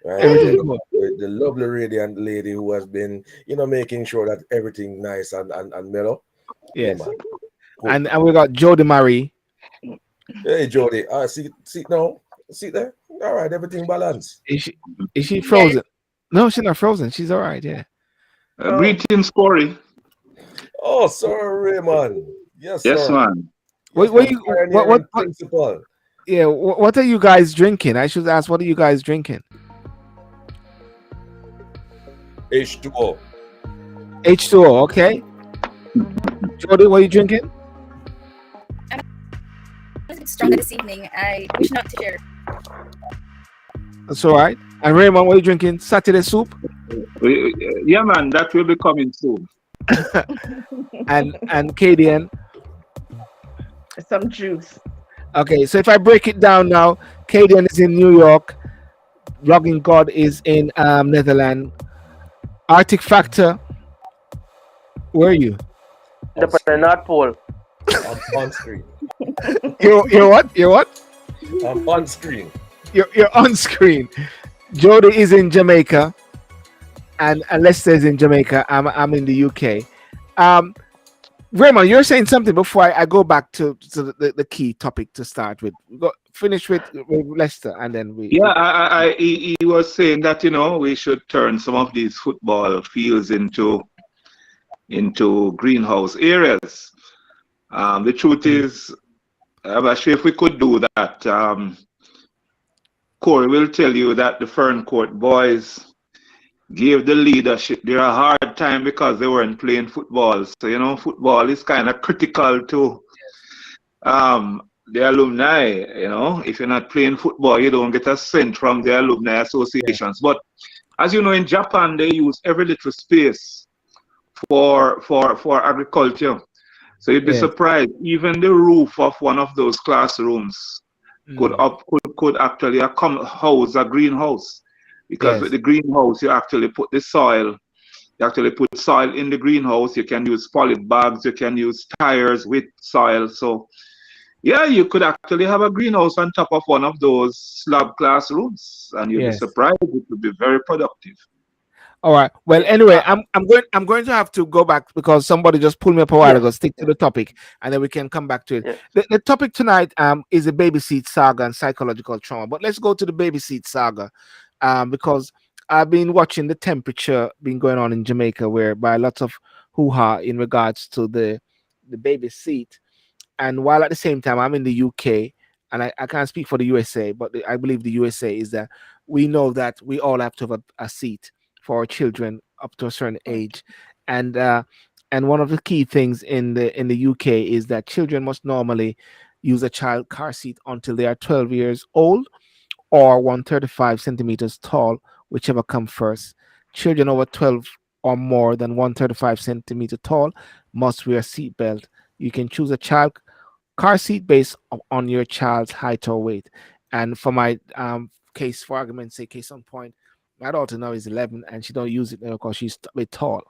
Speaker 7: Right?
Speaker 2: Everything cool.
Speaker 7: The lovely radiant lady who has been, making sure that everything nice and mellow.
Speaker 2: Yes.
Speaker 7: Yeah,
Speaker 2: cool. And we got Jody Marie.
Speaker 7: Hey Jody. See now. See there? All right, everything balanced.
Speaker 2: Is she frozen? No, she's not frozen. She's all right, yeah.
Speaker 6: Greetings, Corey.
Speaker 7: Oh, sir, Raymond. Yes,
Speaker 6: sir. Man.
Speaker 2: What principal? Yeah, what are you guys drinking? I should ask, what are you guys drinking?
Speaker 7: H2O.
Speaker 2: H2O, okay. Jody, what are you drinking?
Speaker 8: I'm a bit stronger this evening. I wish not to share.
Speaker 2: That's all right. And Raymond, what are you drinking? Saturday soup?
Speaker 6: Yeah, man, that will be coming soon.
Speaker 2: and Kadian?
Speaker 3: Some juice.
Speaker 2: Okay, so if I break it down now, Kadian is in New York. Logging God is in Netherlands. Arctic Factor, where are you?
Speaker 5: The North Pole.
Speaker 7: I'm on screen.
Speaker 2: You're what? You're what?
Speaker 7: I'm on screen.
Speaker 2: You're on screen. Jody is in Jamaica, and Lester is in Jamaica. I'm in the UK. Raymond, you're saying something before I go back to the key topic to start with. Finish with Lester, and then we.
Speaker 6: Yeah, he was saying that we should turn some of these football fields into greenhouse areas. The truth is, I'm not sure if we could do that. Corey will tell you that the Ferncourt boys gave the leadership there a hard time because they weren't playing football. So, football is kind of critical to the alumni. If you're not playing football, you don't get a cent from the alumni associations. But as you know, in Japan, they use every little space for agriculture. So you'd be surprised, even the roof of one of those classrooms could actually house a greenhouse, because with the greenhouse you actually put the soil. You actually put soil in the greenhouse. You can use poly bags. You can use tires with soil. So yeah, you could actually have a greenhouse on top of one of those slab classrooms, and you'd be surprised. It would be very productive.
Speaker 2: All right. Well, anyway, I'm going to have to go back because somebody just pulled me up a while ago. Stick to the topic, and then we can come back to it. The topic tonight is the baby seat saga and psychological trauma. But let's go to the baby seat saga, because I've been watching the temperature been going on in Jamaica, whereby lots of hoo-ha in regards to the baby seat. And while at the same time I'm in the UK, and I can't speak for the USA, but I believe the USA is that we know that we all have to have a seat for our children up to a certain age, and one of the key things in the UK is that children must normally use a child car seat until they are 12 years old or 135 centimeters tall, whichever comes first. Children over 12 or more than 135 centimeter tall must wear a seat belt. You can choose a child car seat based on your child's height or weight. And for my case, for argument's sake, case on point, my daughter now is 11 and she don't use it now because she's a bit tall,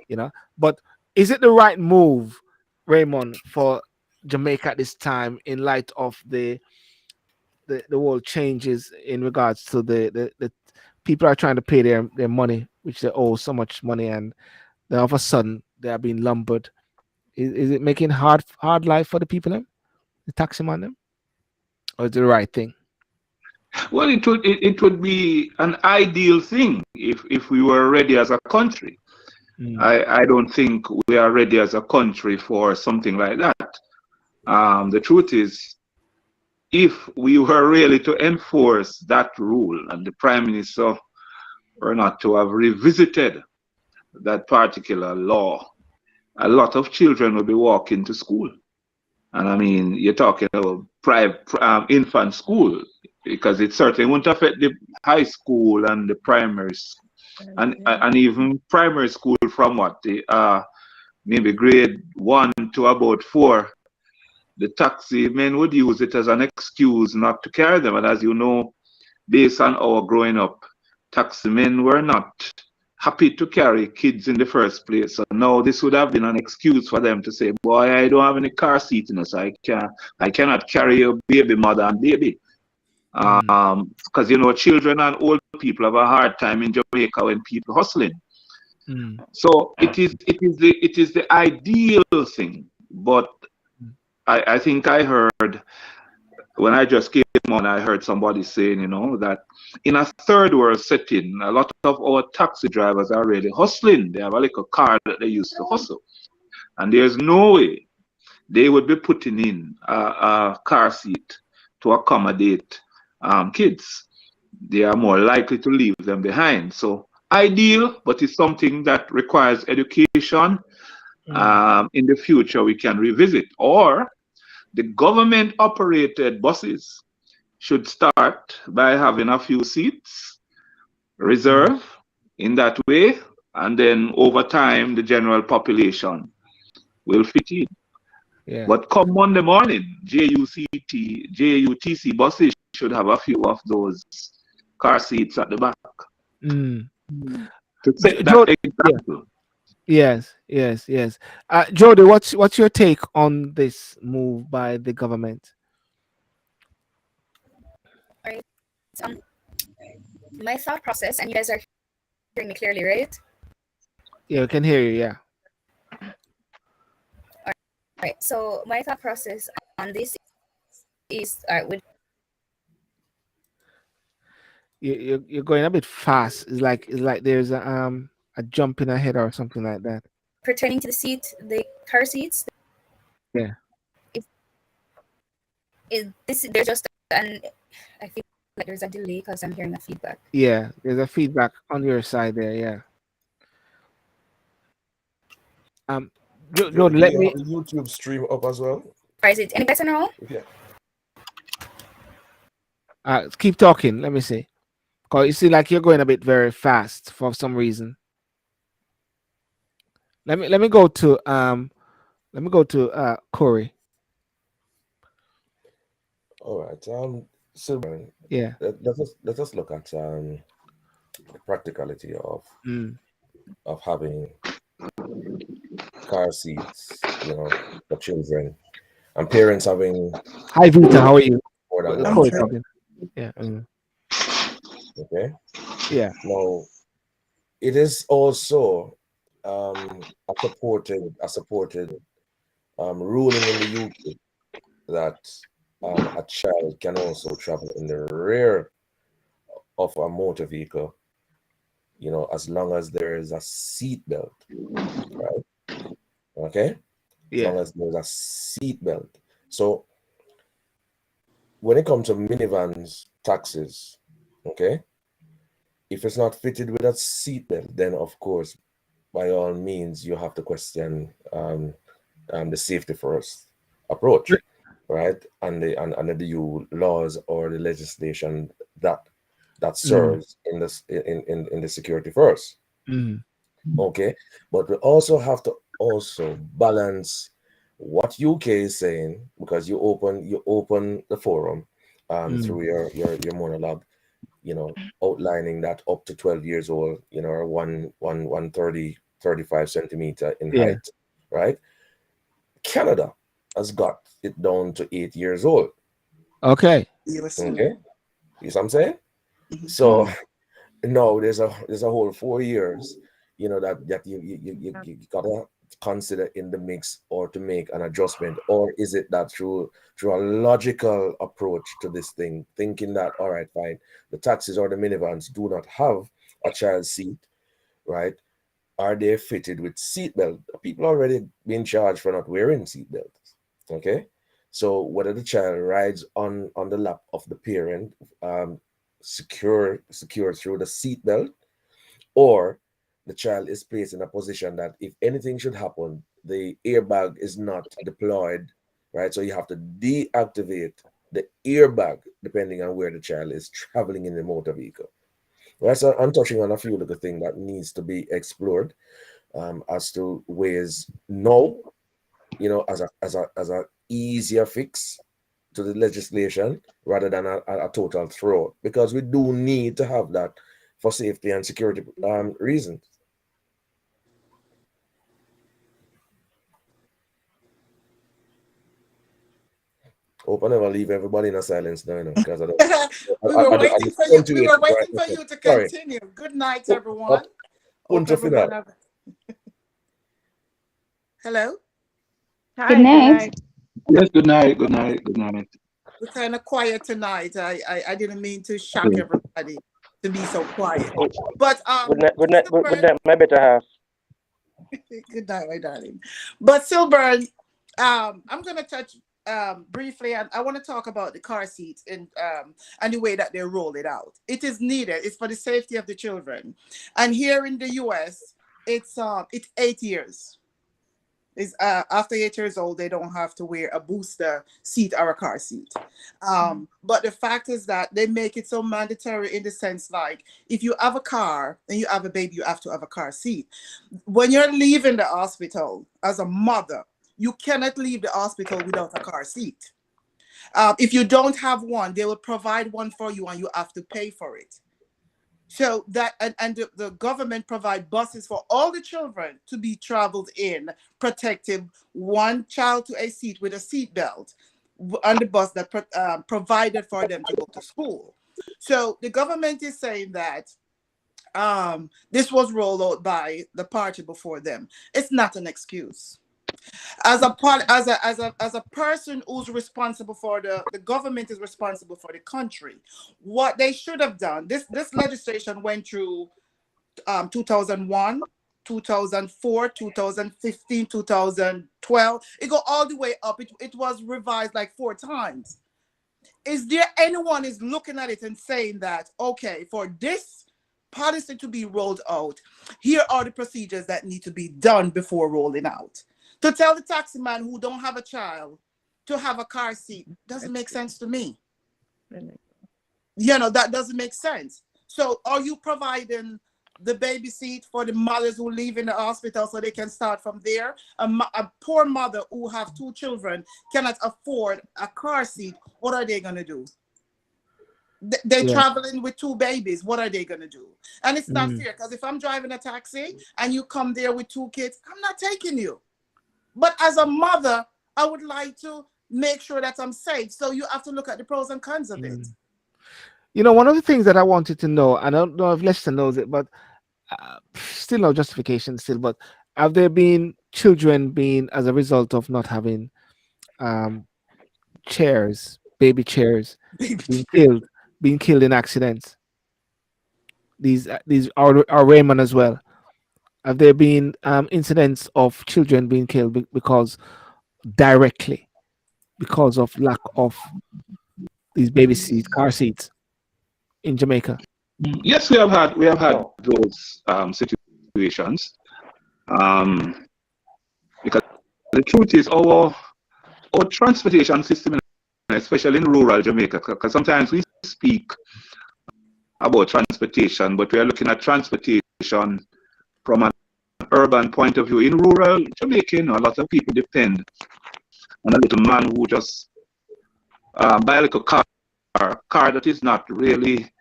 Speaker 2: you know. But is it the right move, Raymond, for Jamaica at this time in light of the world changes in regards to the people are trying to pay their money, which they owe so much money, and then all of a sudden they are being lumbered. Is it making hard life for the people them, the taxing on them, or is it the right thing?
Speaker 6: Well, it would be an ideal thing if we were ready as a country. I don't think we are ready as a country for something like that. The truth is, if we were really to enforce that rule, and the Prime Minister were not to have revisited that particular law, a lot of children would be walking to school. And I mean, you're talking about infant school, because it certainly won't affect the high school and the primary and even primary school from what the maybe grade 1 to about 4. The taxi men would use it as an excuse not to carry them. And as you know, based on our growing up, taxi men were not happy to carry kids in the first place. So now this would have been an excuse for them to say, boy, I don't have any car seat in us. I cannot carry your baby mother and baby. Because you know, children and old people have a hard time in Jamaica when people hustling. So it is the ideal thing, but I think I heard when I just came on, I heard somebody saying, you know, that in a third world setting, a lot of our taxi drivers are really hustling. They have a little car that they used to hustle, and there's no way they would be putting in a car seat to accommodate kids. They are more likely to leave them behind. So ideal, but it's something that requires education. In the future, we can revisit, or the government operated buses should start by having a few seats reserved in that way, and then over time the general population will fit in. But come Monday morning, JUTC buses should have a few of those car seats at the back. To set that example.
Speaker 2: Yes. Jody, what's your take on this move by the government?
Speaker 8: All right. My thought process, and you guys are hearing me clearly, right?
Speaker 2: Yeah, we can hear you. Yeah.
Speaker 8: All right. So my thought process on this is with.
Speaker 2: You're going a bit fast. It's like there's a jump in ahead or something like that.
Speaker 8: Pertaining to the car seats.
Speaker 2: Yeah.
Speaker 8: There's just I feel like there's a delay because I'm hearing a feedback.
Speaker 2: Yeah, there's a feedback on your side there. Yeah.
Speaker 7: Jody, let me have the YouTube stream up as well.
Speaker 8: Or is it any better now?
Speaker 7: Yeah.
Speaker 2: Keep talking. Let me see. Cause you see, like you're going a bit very fast for some reason. Let me go to Corey.
Speaker 7: All right. Sylbourne.
Speaker 2: Yeah.
Speaker 7: Let us look at the practicality of having car seats, you know, for children, and parents having.
Speaker 2: Hi Vita, how are you?
Speaker 7: Corey
Speaker 2: talking. Yeah.
Speaker 7: Okay.
Speaker 2: Yeah.
Speaker 7: Now, it is also a supported ruling in the UK that a child can also travel in the rear of a motor vehicle, you know, as long as there is a seat belt, right? Okay.
Speaker 2: Yeah.
Speaker 7: As long as there's a seat belt. So when it comes to minivans, taxis, okay, if it's not fitted with a seatbelt, then of course, by all means, you have to question the safety first approach, right? And the EU laws or the legislation that serves in the security first. Okay, but we also have to balance What UK is saying, because you open the forum through your monologue, you know, outlining that up to 12 years old, you know, or 135 centimeter in height, right? Canada has got it down to 8 years old.
Speaker 2: Okay.
Speaker 7: Okay. You see what I'm saying? So no, there's a whole 4 years, you know, that you gotta consider in the mix, or to make an adjustment. Or is it that through a logical approach to this thing, thinking that, all right, fine, the taxis or the minivans do not have a child seat, right? Are they fitted with seatbelt? People already being charged for not wearing seatbelts. Okay, so whether the child rides on the lap of the parent, secure through the seatbelt, or the child is placed in a position that if anything should happen, the airbag is not deployed, right? So you have to deactivate the airbag depending on where the child is traveling in the motor vehicle. Right, so I'm touching on a few little things that needs to be explored as to ways no, you know, as a easier fix to the legislation rather than a total throw, because we do need to have that for safety and security reasons. Hope I never leave everybody in a silence now, you know, because
Speaker 9: we were waiting for you. We were waiting for you to continue. Good night, everyone. Hope everyone Hello.
Speaker 3: Hi,
Speaker 10: Good night.
Speaker 6: Yes, good night, good night, good night.
Speaker 9: We're kind of quiet tonight. I didn't mean to shock everybody to be so quiet. But
Speaker 5: good night, my better half.
Speaker 9: Good night, my darling. But Sylbourne, I'm gonna touch briefly, and I want to talk about the car seats and the way that they roll it out. It is needed. It's for the safety of the children. And here in the US, it's 8 years. Is after 8 years old, they don't have to wear a booster seat or a car seat. But the fact is that they make it so mandatory in the sense, like, if you have a car and you have a baby, you have to have a car seat. When you're leaving the hospital as a mother, you cannot leave the hospital without a car seat. If you don't have one, they will provide one for you and you have to pay for it. So that, and the government provide buses for all the children to be traveled in, protective, one child to a seat with a seat belt on the bus that provided for them to go to school. So the government is saying that this was rolled out by the party before them. It's not an excuse. As a person who's responsible for the government is responsible for the country, what they should have done, this legislation went through 2001, 2004, 2015, 2012. It go all the way up. It was revised like 4 times. Is there anyone is looking at it and saying that, okay, for this policy to be rolled out, here are the procedures that need to be done before rolling out? To tell the taxi man who don't have a child to have a car seat doesn't make sense to me. You know, that doesn't make sense. So are you providing the baby seat for the mothers who live in the hospital so they can start from there? A poor mother who have 2 children cannot afford a car seat. What are they going to do? They're traveling with 2 babies. What are they going to do? And it's not fair, because if I'm driving a taxi and you come there with 2 kids, I'm not taking you. But as a mother, I would like to make sure that I'm safe. So you have to look at the pros and cons of it.
Speaker 2: You know, one of the things that I wanted to know, I don't know if Lester knows it, but still no justification still, but have there been children being, as a result of not having chairs, baby chairs, being killed in accidents? These are Raymond as well. Have there been incidents of children being killed directly because of lack of these baby seats, car seats in Jamaica?
Speaker 6: Yes, we have had those situations. Because the truth is, our transportation system, especially in rural Jamaica, because sometimes we speak about transportation, but we are looking at transportation from an urban point of view. In rural Jamaica, a lot of people depend and a little man who just buy a little car that is not really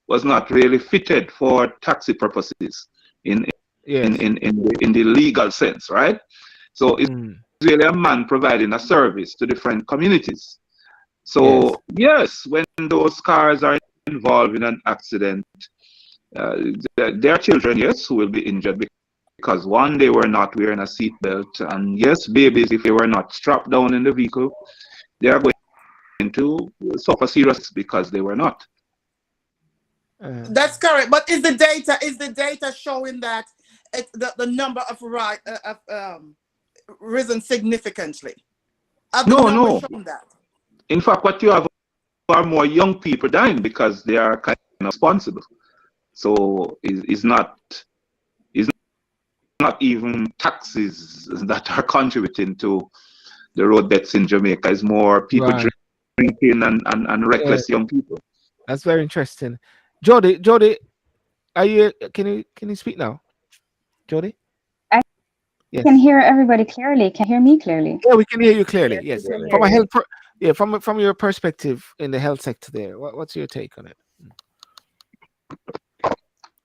Speaker 6: was not really fitted for taxi purposes in the legal sense, right? So it's really a man providing a service to different communities. So yes, when those cars are involved in an accident, there are children, yes, who will be injured because one, they were not wearing a seat belt, and yes, babies, if they were not strapped down in the vehicle, they are going to suffer serious because they were not.
Speaker 9: That's correct. But is the data showing that the number of risen significantly?
Speaker 6: No.
Speaker 9: That?
Speaker 6: In fact, what you have are more young people dying because they are kind of responsible. So it's not even taxes that are contributing to the road deaths in Jamaica. It's more people drinking and reckless young people.
Speaker 2: That's very interesting. Jody, are you? Can you speak now, Jody?
Speaker 10: I can hear everybody clearly. Can you hear me clearly?
Speaker 2: Yeah, we can hear you clearly. Yes, from a health, from your perspective in the health sector, there, what's your take on it?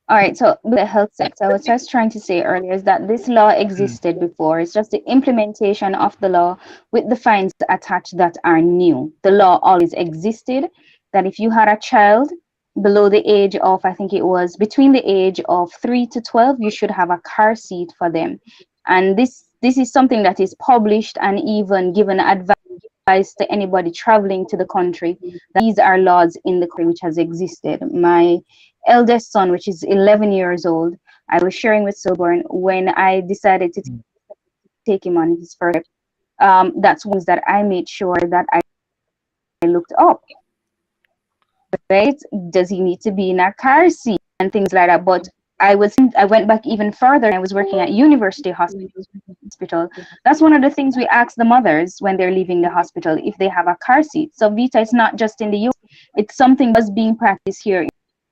Speaker 10: All right. So with the health sector, what I was trying to say earlier is that this law existed before. It's just the implementation of the law with the fines attached that are new. The law always existed. That if you had a child below the age of, I think it was between the age of 3 to 12, you should have a car seat for them. And this is something that is published and even given advice to anybody traveling to the country. These are laws in the country which has existed. My eldest son, which is 11 years old, I was sharing with Sylbourne when I decided to take him on his first trip. That's ones that I made sure that I looked up. Right? Does he need to be in a car seat and things like that? But I went back even further. I was working at University Hospital. That's one of the things we ask the mothers when they're leaving the hospital if they have a car seat. So Vita is not just in the US. It's something that's being practiced here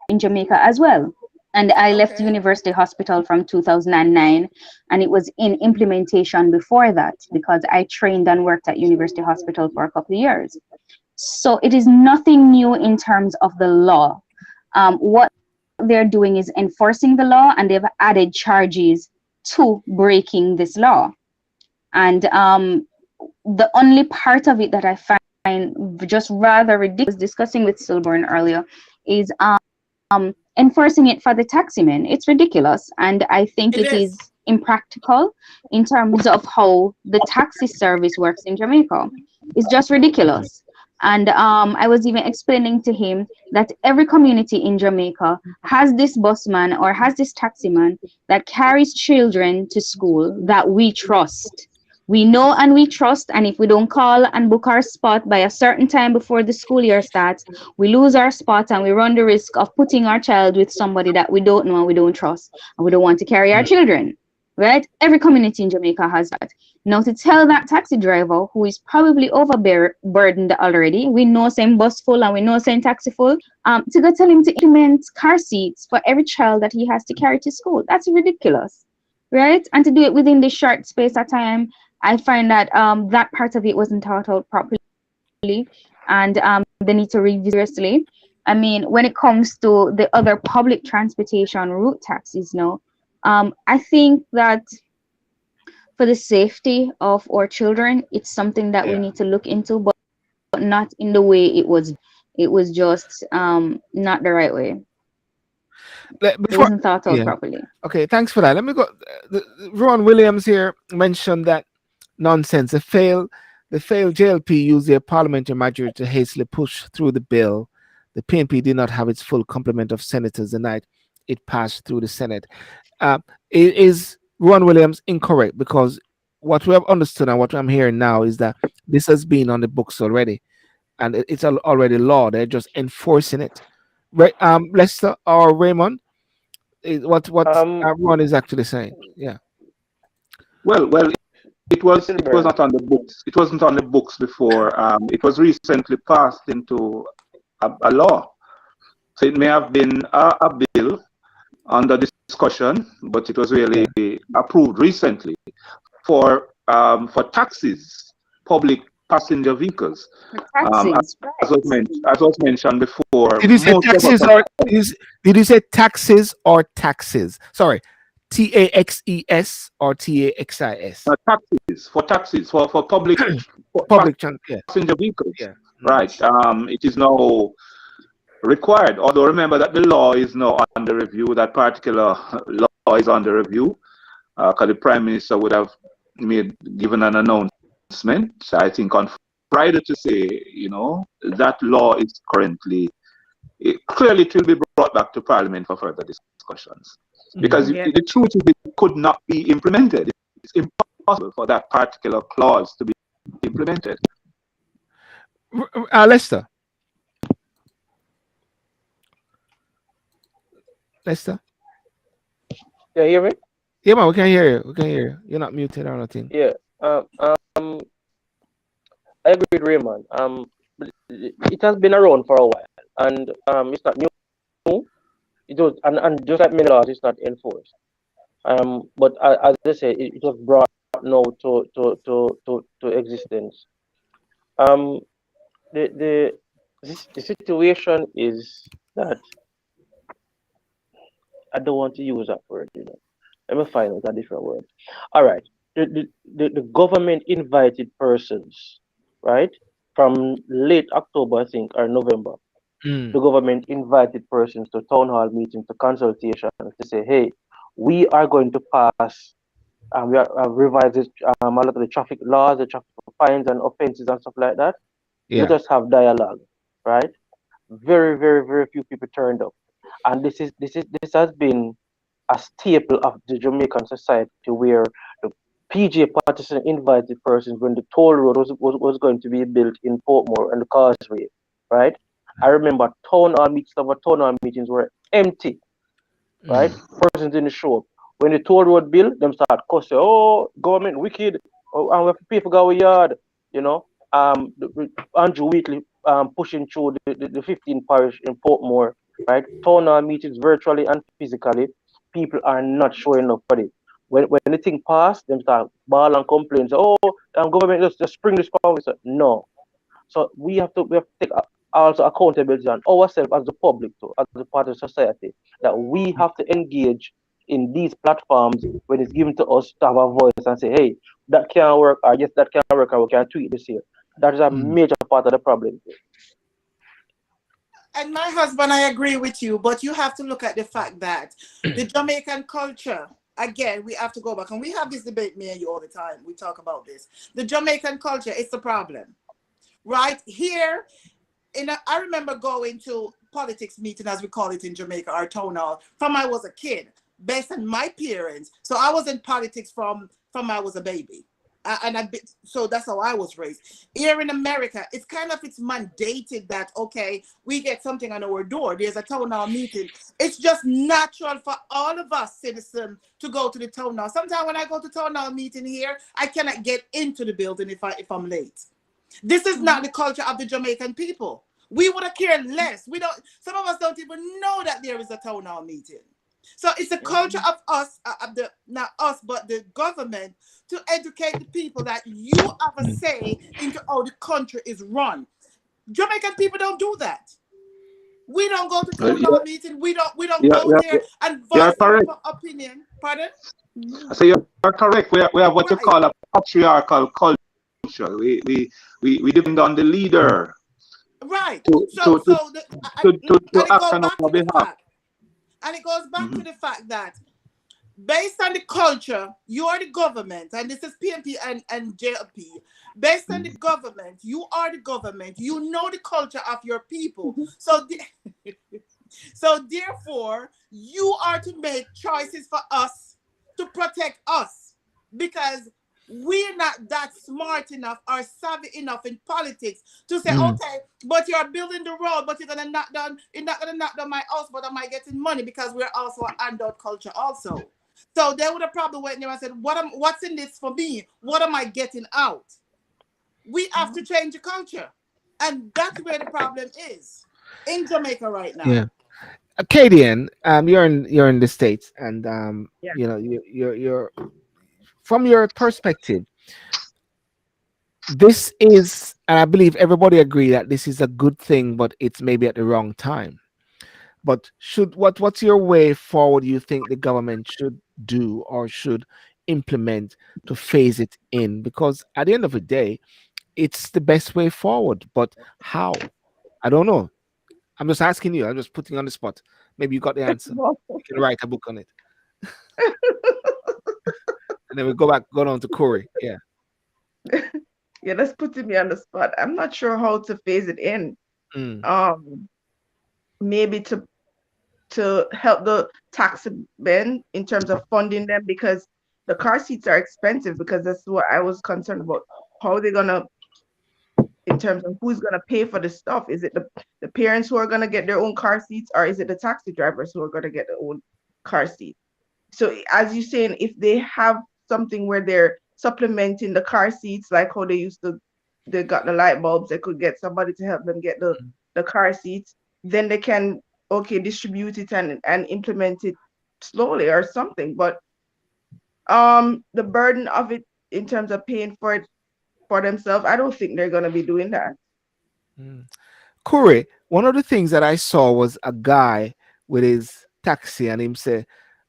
Speaker 10: in Jamaica as well. And I left University Hospital from 2009, and it was in implementation before that because I trained and worked at University Hospital for a couple of years. So it is nothing new in terms of the law. What they're doing is enforcing the law, and they've added charges to breaking this law. And the only part of it that I find just rather ridiculous, discussing with Sylbourne earlier, is enforcing it for the taximen. It's ridiculous, and I think it is impractical in terms of how the taxi service works in Jamaica. It's just ridiculous. And I was even explaining to him that every community in Jamaica has this busman or has this taximan that carries children to school that we trust. We know and we trust, and if we don't call and book our spot by a certain time before the school year starts, we lose our spot and we run the risk of putting our child with somebody that we don't know and we don't trust, and we don't want to carry our children. Right? Every community in Jamaica has that. Now, to tell that taxi driver who is probably overburdened already, we know same bus full and we know same taxi full, to go tell him to implement car seats for every child that he has to carry to school. That's ridiculous, right? And to do it within this short space of time, I find that that part of it wasn't thought out properly, and they need to review seriously. I mean, when it comes to the other public transportation route taxis now, I think that for the safety of our children, it's something that we need to look into, but not in the way it was. It was just not the right way. It wasn't thought out properly.
Speaker 2: Okay, thanks for that. Let me go. Ron Williams here mentioned that nonsense. The failed JLP used their parliamentary majority to hastily push through the bill. The PNP did not have its full complement of senators the night it passed through the Senate. Is Ron Williams incorrect? Because what we have understood and what I'm hearing now is that this has been on the books already, and it's already law. They're just enforcing it. Right, Lester or Raymond, what Ron is actually saying? Yeah.
Speaker 6: Well, it was not on the books. It wasn't on the books before. It was recently passed into a law. So it may have been a bill under discussion, but it was really approved recently for taxis public passenger vehicles.
Speaker 10: Taxis,
Speaker 6: As was mentioned before,
Speaker 2: Did you say
Speaker 6: most
Speaker 2: taxes
Speaker 6: government
Speaker 2: or did you say taxes or taxes? Sorry, TAXES or TAXIS?
Speaker 6: taxis for public
Speaker 2: Public yeah.
Speaker 6: passenger vehicles.
Speaker 2: Yeah.
Speaker 6: Right. It is now required. Although remember that the law is now under review. That particular law is under review because the Prime Minister would have given an announcement, I think, on Friday to say, that law is currently clearly it will be brought back to Parliament for further discussions. Because the truth is, it could not be implemented. It's impossible for that particular clause to be implemented.
Speaker 2: Lester.
Speaker 5: Yeah, hear me?
Speaker 2: Yeah, man, we can hear you. We can hear you. You're not muted or nothing.
Speaker 5: Yeah. I agree with Raymond. It has been around for a while, and it's not new. It was, and just like many laws, it's not enforced. But as I say, it was brought now to existence. The situation is that I don't want to use that word. Let me find out a different word. All right. The government invited persons, right? From late October, I think, or November. The government invited persons to town hall meetings, to consultations, to say, hey, we are going to pass, we are revise a lot of the traffic laws, the traffic fines and offenses and stuff like that.
Speaker 2: Yeah.
Speaker 5: Let us have dialogue, right? Very, very, very few people turned up, and this has been a staple of the Jamaican society, where the PJ participants invited persons when the toll road was going to be built in Portmore and the Causeway, right? I remember town hall meetings were empty, right? Persons didn't show up. When the toll road built, them start cussing, oh, government wicked, oh, and we have to pay for our yard, Andrew Wheatley pushing through the 15 parish in Portmore, right? Town hall meetings virtually and physically. People are not showing up for it. When the thing passed, them start bawl and complain. Say, oh, government just spring this power. No. So we have to take also accountability on ourselves as the public, too, as the part of society, that we have to engage in these platforms when it's given to us to have a voice and say, hey, that can't work, or yes, that can't work, or we can tweet this here. That is a major part of the problem.
Speaker 9: And my husband, I agree with you, but you have to look at the fact that the Jamaican culture, again, we have to go back, and we have this debate, me and you, all the time. We talk about this. The Jamaican culture is the problem. Right here, I remember going to politics meeting, as we call it in Jamaica, our town hall, from I was a kid, based on my parents. So I was in politics from I was a baby. So that's how I was raised. Here in America, it's mandated that, okay, we get something on our door. There's a town hall meeting. It's just natural for all of us citizens to go to the town hall. Sometimes when I go to town hall meeting here, I cannot get into the building if I'm late. This is not the culture of the Jamaican people. We would have cared less. Some of us don't even know that there is a town hall meeting. So it's a culture of us, not us, but the government, to educate the people that you have a say into how the country is run. Jamaican people don't do that. We don't go to town hall meeting. We don't go there and voice our opinion. Pardon?
Speaker 6: So you're correct. We have what you call a patriarchal culture. We depend on the leader.
Speaker 9: Right.
Speaker 6: To act on our behalf.
Speaker 9: And it goes back to the fact that based on the culture, you are the government, and this is PNP and JLP. Based on the government, you are the government. You know the culture of your people. So therefore, you are to make choices for us to protect us, because we're not that smart enough or savvy enough in politics to say, okay, but you're building the road, but you're not gonna knock down my house, but am I getting money? Because we're also an handout culture also. So they would have probably went there and said, what's in this for me? What am I getting out? We have to change the culture. And that's where the problem is in Jamaica right now.
Speaker 2: Yeah. Acadian, you're in the States, and
Speaker 3: Yeah.
Speaker 2: you know, you're from your perspective, this is, and I believe everybody agree that this is a good thing, but it's maybe at the wrong time. But what's your way forward? You think the government should do or should implement to phase it in? Because at the end of the day, it's the best way forward. But how? I don't know. I'm just asking you. I'm just putting you on the spot. Maybe you got the answer. You can write a book on it, and then we go down to Corey. Yeah.
Speaker 3: Yeah, that's putting me on the spot. I'm not sure how to phase it in.
Speaker 2: Mm.
Speaker 3: Maybe to help the tax men in terms of funding them, because the car seats are expensive, because that's what I was concerned about. How are they gonna, in terms of who's gonna pay for the stuff? Is it the parents who are gonna get their own car seats, or is it the taxi drivers who are gonna get their own car seats? So as you're saying, if they have something where they're supplementing the car seats, like how they got the light bulbs, they could get somebody to help them get the car seats, then they can, okay, distribute it and implement it slowly or something. But the burden of it in terms of paying for it for themselves, I don't think they're gonna be doing that.
Speaker 2: Mm. Corey, one of the things that I saw was a guy with his taxi, and him say,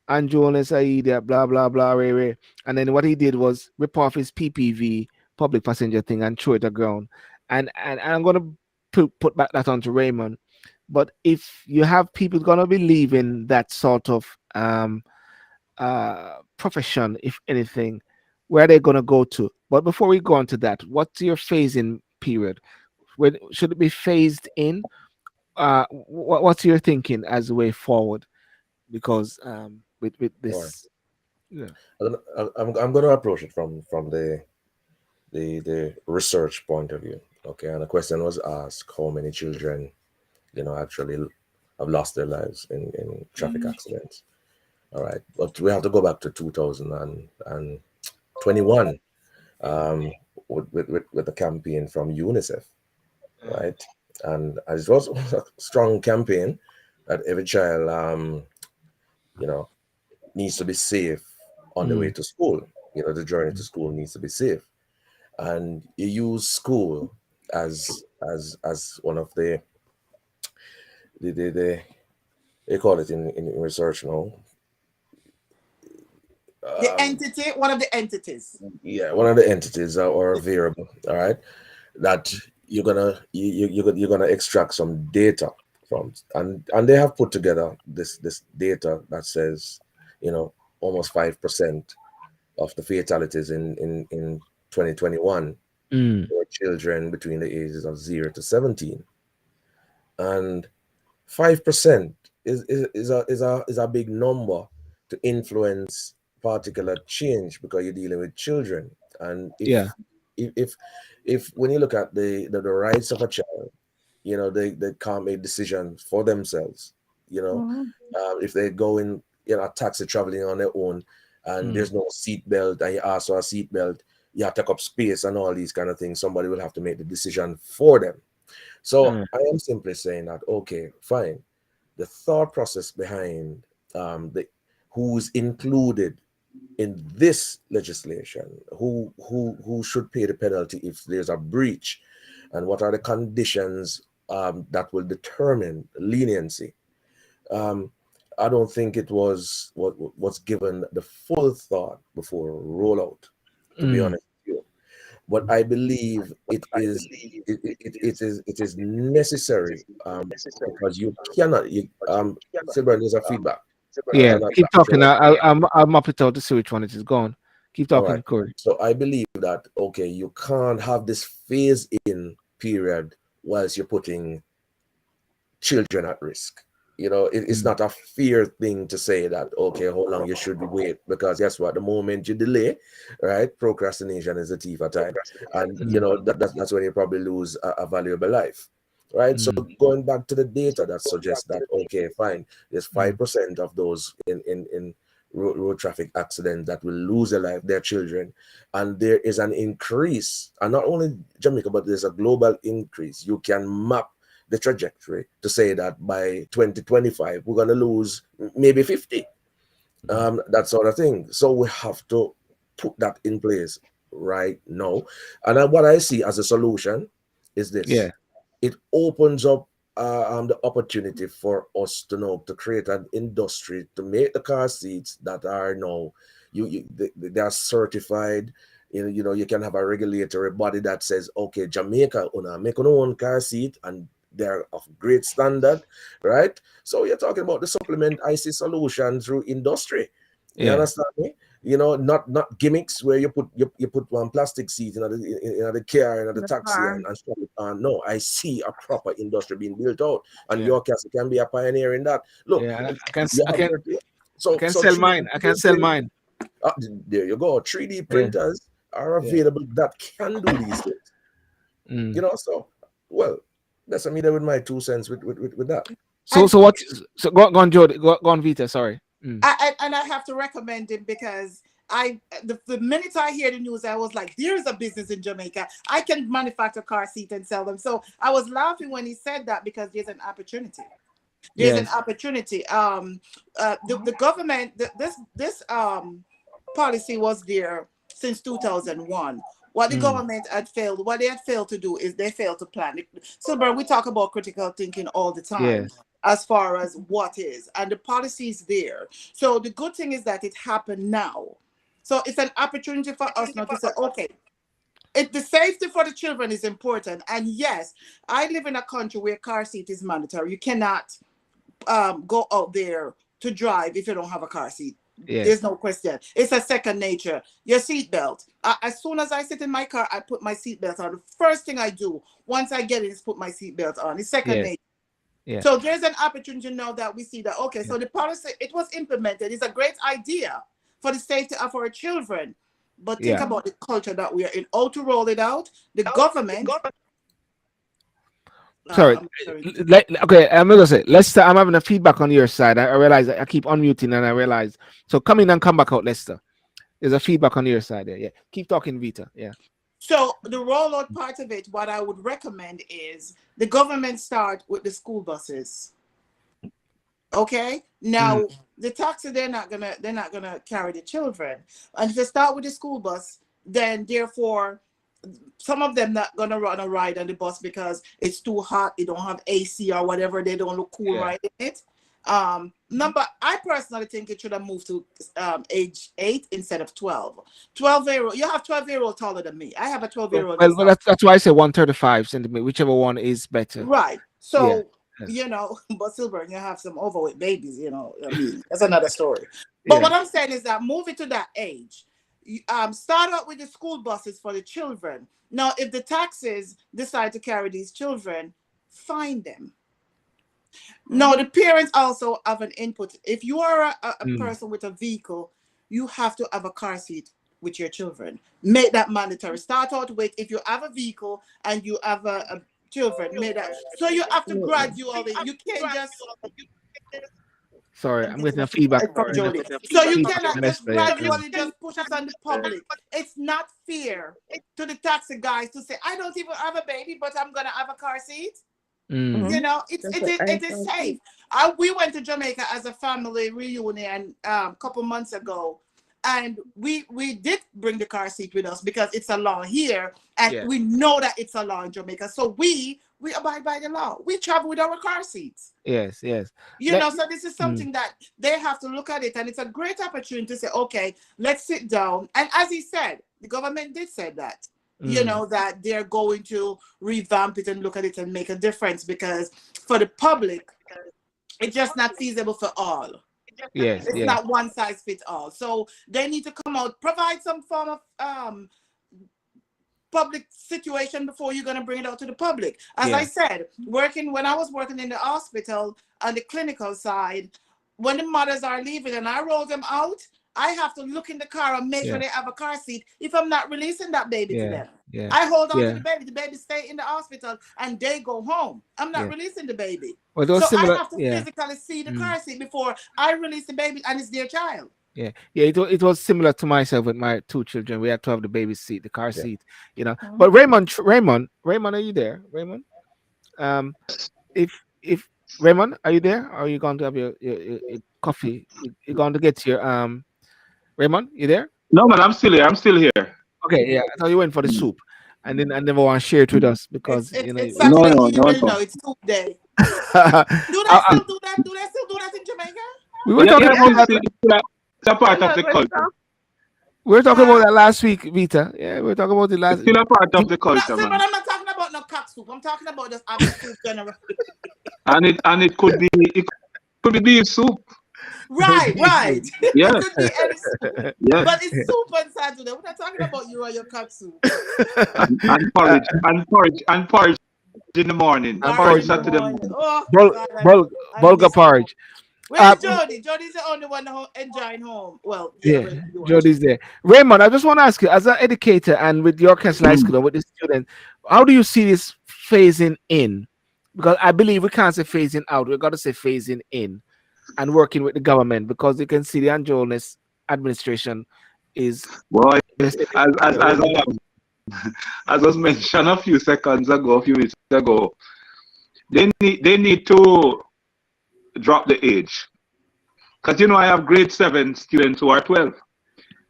Speaker 2: Andrew is a idiot, blah blah blah, ray, ray. And then what he did was rip off his PPV, public passenger thing, and throw it aground. And I'm gonna put back that onto Raymond. But if you have people gonna be leaving that sort of profession, if anything, where are they gonna go to? But before we go on to that, what's your phasing period? When should it be phased in? What's your thinking as a way forward? Because with
Speaker 7: Right.
Speaker 2: this, yeah.
Speaker 7: I'm going to approach it from the research point of view. Okay, and the question was asked: how many children, actually have lost their lives in traffic accidents? All right, but we have to go back to 2021 with the campaign from UNICEF, right? And as it was a strong campaign that every child, needs to be safe on the way to school. The journey to school needs to be safe, and you use school as one of the they call it in research now.
Speaker 9: The entity, one of the entities.
Speaker 7: Yeah, one of the entities or a variable. All right, that you're gonna extract some data from, and they have put together this data that says, almost 5% of the fatalities in 2021 were children between the ages of 0 to 17, and 5% is a big number to influence particular change, because you're dealing with children. And if when you look at the rights of a child, they can't make decisions for themselves. If they go in a taxi traveling on their own, and there's no seat belt, and you ask for a seat belt, you have to take up space and all these kind of things. Somebody will have to make the decision for them. So I am simply saying that, okay, fine. The thought process behind who's included in this legislation, who should pay the penalty if there's a breach, and what are the conditions that will determine leniency. I don't think it was given the full thought before rollout, to be honest with you. But I believe it is necessary, because you cannot. Sylbourne, there's a feedback.
Speaker 2: Yeah, keep talking.
Speaker 7: Sure.
Speaker 2: I'll map it out to see which one it is. Go on. Keep talking,
Speaker 7: Right.
Speaker 2: Corey.
Speaker 7: So I believe that, okay, you can't have this phase-in period whilst you're putting children at risk. It's not a fair thing to say that, okay, how long you should wait, because guess what? The moment you delay, right, procrastination is a thief of time, and that's when you probably lose a valuable life, right? So going back to the data that suggests that, okay, fine, there's 5% of those in road traffic accidents that will lose their life, their children, and there is an increase, and not only Jamaica, but there's a global increase. You can map the trajectory to say that by 2025 we're going to lose maybe 50, that sort of thing. So we have to put that in place right now. And what I see as a solution is this.
Speaker 2: Yeah.
Speaker 7: It opens up the opportunity for us to know to create an industry to make the car seats that are now they are certified. You can have a regulatory body that says, okay, Jamaica make your own car seat and they're of great standard, right? So you're talking about the supplement IC solution through industry. You understand me? Not gimmicks where you put one plastic seat in the car, in the taxi, and strap it on. No, I see a proper industry being built out, and your castle can be a pioneer in that. Look,
Speaker 2: I can sell
Speaker 7: 3D
Speaker 2: mine. I can sell mine.
Speaker 7: There you go. 3D printers are available that can do these things. So well, that's me there with my 2 cents with that.
Speaker 2: So what? So go on, Jody. Go on, Vita. Sorry.
Speaker 9: I have to recommend him because the minute I hear the news, I was like, there's a business in Jamaica. I can manufacture car seats and sell them. So I was laughing when he said that because there's an opportunity. There's an opportunity. The government, this policy was there since 2001. What the government had failed, what they had failed to do is they failed to plan. Sylbourne, we talk about critical thinking all the time. As far as what is, and the policy is there. So the good thing is that it happened now. So it's an opportunity for us now to say, okay, the safety for the children is important. And yes, I live in a country where car seat is mandatory. You cannot go out there to drive if you don't have a car seat. There's no question. It's a second nature. Your seatbelt. As soon as I sit in my car, I put my seatbelt on. The first thing I do once I get in is put my seatbelt on. It's second nature. So there's an opportunity now that we see that, okay, so the policy, it was implemented. It's a great idea for the safety of our children. But think about the culture that we are in. How to roll it out? The government.
Speaker 2: Sorry. Okay, I'm going to say, Lester, I'm having a feedback on your side. I realize I keep unmuting and I realize. So come in and come back out, Lester. There's a feedback on your side there. Yeah. Keep talking, Vita. Yeah.
Speaker 9: So the rollout part of it, what I would recommend is the government start with the school buses. Okay. Now the taxi, they're not gonna carry the children. And if they start with the school bus, then therefore some of them not gonna run a ride on the bus because it's too hot, they don't have AC or whatever, they don't look cool right in it. I personally think it should have moved to age 8 instead of 12. 12-year-old, you have 12-year-old taller than me. I have a 12-year-old.
Speaker 2: Well, that's why I say 135 centimeters, whichever one is better.
Speaker 9: Right. So but Sylbourne, you have some overweight babies, I mean, that's another story. But what I'm saying is that move it to that age. Start out with the school buses for the children. Now, if the taxis decide to carry these children, find them. No, the parents also have an input. If you are a person with a vehicle, you have to have a car seat with your children. Make that mandatory. Start out with, if you have a vehicle and you have a children, make that. So you have to gradually. You can't just.
Speaker 2: Sorry, I'm getting a feedback.
Speaker 9: So you cannot just gradually just push us on the public. It's not fair to the taxi guys to say, I don't even have a baby, but I'm gonna have a car seat. It is safe. We went to Jamaica as a family reunion a couple months ago, and we did bring the car seat with us because it's a law here, and we know that it's a law in Jamaica. So we abide by the law. We travel with our car seats.
Speaker 2: Yes.
Speaker 9: So this is something that they have to look at it, and it's a great opportunity to say, okay, let's sit down. And as he said, the government did say that. That they're going to revamp it and look at it and make a difference, because for the public, it's just not feasible for all. It's not one size fits all. So they need to come out, provide some form of public situation before you're going to bring it out to the public. As I said, when I was working in the hospital on the clinical side, when the mothers are leaving and I roll them out, I have to look in the car and make sure they have a car seat if I'm not releasing that baby to them. I hold on to the baby stay in the hospital and they go home. I'm not releasing the baby.
Speaker 2: Well,
Speaker 9: so I have to physically see the car seat before I release the baby and it's their child.
Speaker 2: It was similar to myself with my 2 children. We had to have the baby seat, the car seat, But Raymond, are you there? Raymond? If Raymond, are you there? Or are you going to have your coffee? You're going to get your Raymond, you there?
Speaker 6: No, man, I'm still here.
Speaker 2: Okay, yeah. I thought you went for the soup, and then I never want to share it with us because
Speaker 9: It's
Speaker 2: you know.
Speaker 9: it's
Speaker 6: No,
Speaker 9: Saturday
Speaker 6: no, no,
Speaker 9: evening
Speaker 6: no.
Speaker 9: now. It's soup day.
Speaker 2: I-
Speaker 9: Do they
Speaker 2: I-
Speaker 9: still do that? Do they still do that in Jamaica?
Speaker 2: we were
Speaker 6: Yeah,
Speaker 2: talking
Speaker 6: yes,
Speaker 2: about
Speaker 6: it's,
Speaker 2: that.
Speaker 6: it's a part
Speaker 3: Yeah,
Speaker 6: of the
Speaker 3: good
Speaker 6: culture.
Speaker 3: stuff.
Speaker 2: We were talking
Speaker 9: Huh?
Speaker 2: about that last week, Vita. Yeah, we were talking about it
Speaker 6: It's
Speaker 2: last.
Speaker 6: still a part of the
Speaker 9: No,
Speaker 6: culture,
Speaker 9: see, but
Speaker 6: man.
Speaker 9: I'm not talking about no cock soup. I'm talking about just having soup general.
Speaker 6: And it could be beef soup.
Speaker 9: Right, right.
Speaker 6: Yes,
Speaker 9: It could be any soup.
Speaker 6: yes.
Speaker 9: But it's soup on Saturday. We're not talking about you or your cock soup.
Speaker 6: And porridge in the morning.
Speaker 2: And
Speaker 9: Porridge
Speaker 6: Porridge
Speaker 2: porridge,
Speaker 9: in the
Speaker 6: Saturday
Speaker 9: morning.
Speaker 6: morning.
Speaker 9: Oh,
Speaker 2: bul,
Speaker 9: God,
Speaker 2: bul,
Speaker 9: I
Speaker 2: bulgur
Speaker 9: miss home.
Speaker 2: porridge.
Speaker 9: Where's Jody? Jody's the only one enjoying home. Well, yeah,
Speaker 2: Yeah,
Speaker 9: well, yours.
Speaker 2: Jody's there. Raymond, I just want to ask you, as an educator and with your Castle High School and with the students, how do you see this phasing in? Because I believe we can't say phasing out. We've got to say phasing in and working with the government because you can see the Anjones administration is.
Speaker 6: Boy,
Speaker 2: Yes,
Speaker 6: as was mentioned a few minutes ago, they need to drop the age. Because I have grade 7 students who are 12.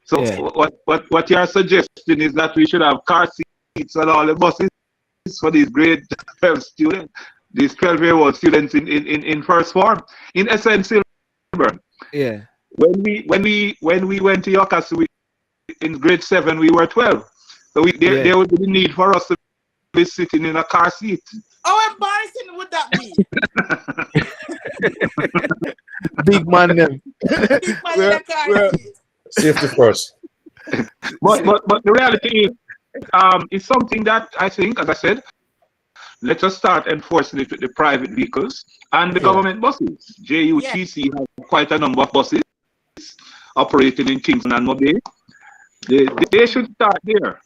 Speaker 6: So
Speaker 2: Yeah.
Speaker 6: what you are suggesting is that we should have car seats on all the buses for these grade 12 students, these 12-year-old students in first form. In essence, Sylbourne,
Speaker 2: Yeah.
Speaker 6: when we went to Yokas in grade 7, we were 12. So there would be the need for us to be sitting in a car seat.
Speaker 9: How embarrassing would that be?
Speaker 2: Big man them.
Speaker 9: Big man in a car seat.
Speaker 7: Safety first.
Speaker 6: But the reality is, it's something that I think, as I said, let us start enforcing it with the private vehicles and the government buses. JUTC have quite a number of buses operating in Kingston and Mobay. They should start there.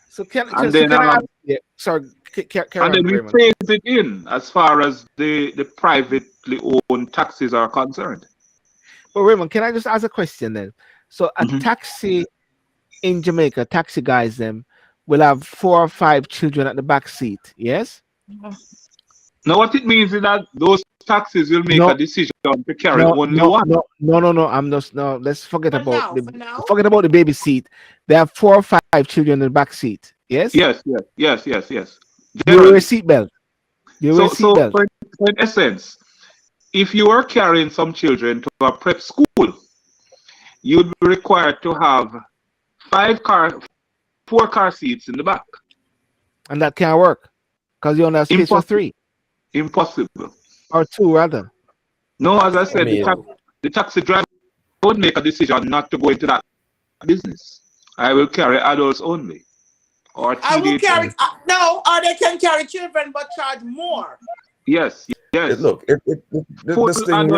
Speaker 2: So can
Speaker 6: And
Speaker 2: so
Speaker 6: then,
Speaker 2: can I ask, yeah, sorry, carry
Speaker 6: and
Speaker 2: on,
Speaker 6: then we
Speaker 2: Raymond.
Speaker 6: phase it in as far as the privately owned taxis are concerned.
Speaker 2: Well, Raymond, can I just ask a question then? So a taxi in Jamaica, taxi guys them will have 4 or 5 children at the back seat, yes?
Speaker 6: Now, what it means is that those taxis will make a decision to carry only
Speaker 2: no,
Speaker 6: one.
Speaker 2: no. I'm just no. Let's forget
Speaker 9: For
Speaker 2: about
Speaker 9: now.
Speaker 2: forget about the baby seat. They have 4 or 5 children in the back seat. Yes.
Speaker 6: Yes.
Speaker 2: You
Speaker 6: Generally.
Speaker 2: wear a seatbelt.
Speaker 6: So in essence, if you are carrying some children to a prep school, you'd be required to have 4 car seats in the back.
Speaker 2: And that can't work because you only have space for 3.
Speaker 6: Impossible.
Speaker 2: Or 2 rather.
Speaker 6: No, as I said, the taxi driver would make a decision not to go into that business. I will carry adults only. Or
Speaker 9: I will
Speaker 6: teenagers.
Speaker 9: carry no, or they can carry children but charge more.
Speaker 6: Yes.
Speaker 7: Look, this thing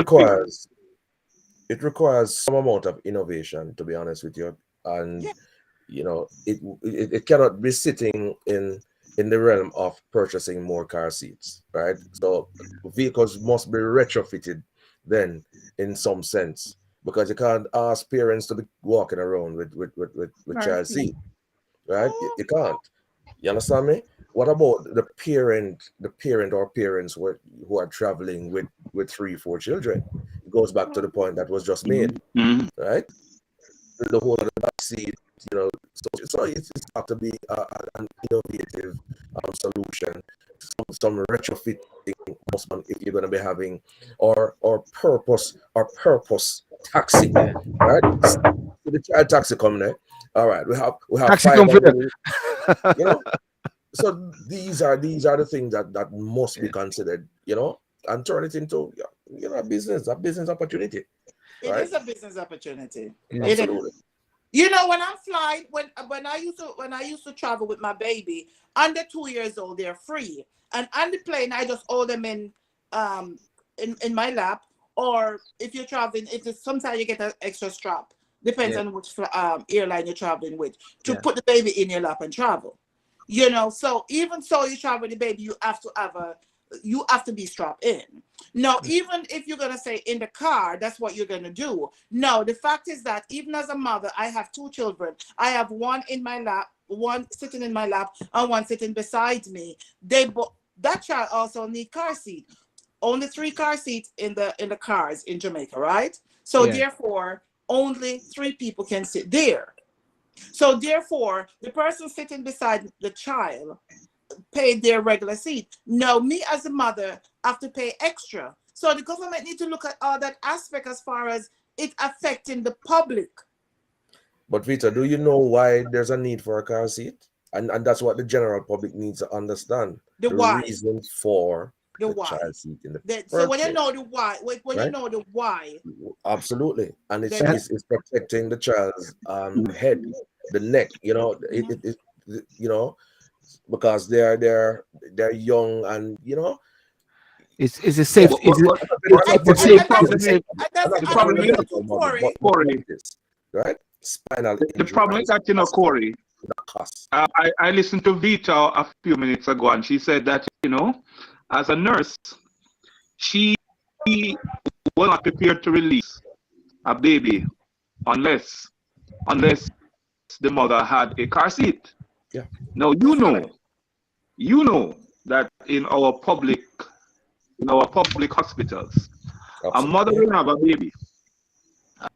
Speaker 7: requires some amount of innovation, to be honest with you, and it cannot be sitting in the realm of purchasing more car seats, right? So vehicles must be retrofitted then in some sense, because you can't ask parents to be walking around with child seat, right? You can't. You understand me? What about the parent or parents who are traveling with 3, 4 children? It goes back to the point that was just made, right? The whole of the back seat, so it's got to be an innovative solution, some retrofitting if you're going to be having or purpose taxi, right? So the child taxi coming there. All right, we have
Speaker 2: Taxi
Speaker 7: 500, so these are the things that must be considered, and turn it into a business opportunity.
Speaker 9: It
Speaker 7: right?
Speaker 9: is a business opportunity.
Speaker 7: Absolutely.
Speaker 9: When I'm flying, when I used to travel with my baby under 2 years old, they're free. And on the plane, I just hold them in my lap. Or if you're traveling, sometimes you get an extra strap. Depends on which airline you're traveling with, to put the baby in your lap and travel. So even so you travel with the baby, you have to be strapped in. No, even if you're gonna say in the car, that's what you're gonna do. No, the fact is that even as a mother, I have 2 children. I have one in my lap, one sitting in my lap, and one sitting beside me. That child also need car seat. Only 3 car seats in the cars in Jamaica, right? So therefore, only 3 people can sit there. So therefore, the person sitting beside the child paid their regular seat. Now, me as a mother have to pay extra. So the government need to look at all that aspect as far as it affecting the public.
Speaker 7: But Vita, do you know why there's a need for a car seat? And that's what the general public needs to understand.
Speaker 9: The
Speaker 7: The
Speaker 9: why.
Speaker 7: reason for
Speaker 9: The
Speaker 7: the
Speaker 9: why.
Speaker 7: child seat in the
Speaker 9: So
Speaker 7: first
Speaker 9: when you
Speaker 7: place,
Speaker 9: know the why, when you
Speaker 7: right?
Speaker 9: know the why,
Speaker 7: Absolutely. And it's,
Speaker 9: then
Speaker 7: it's protecting the child's head, the neck, you know, you know, because they're young and, you know,
Speaker 2: It's a safe.
Speaker 6: But,
Speaker 2: It's
Speaker 6: but,
Speaker 2: a,
Speaker 6: but,
Speaker 2: it's,
Speaker 6: but,
Speaker 2: it's
Speaker 6: but
Speaker 2: a
Speaker 6: the
Speaker 2: safe.
Speaker 6: problem
Speaker 2: It's a
Speaker 6: is,
Speaker 2: safe.
Speaker 6: the problem is,
Speaker 9: Corey,
Speaker 6: Corey,
Speaker 7: right? Spinal
Speaker 6: the
Speaker 7: injury.
Speaker 6: problem is that, you know, Corey, I listened to Vita a few minutes ago, and she said that, you know, as a nurse, she was not prepared to release a baby unless the mother had a car seat.
Speaker 7: Yeah.
Speaker 6: Now you know that in our public hospitals, a mother will have a baby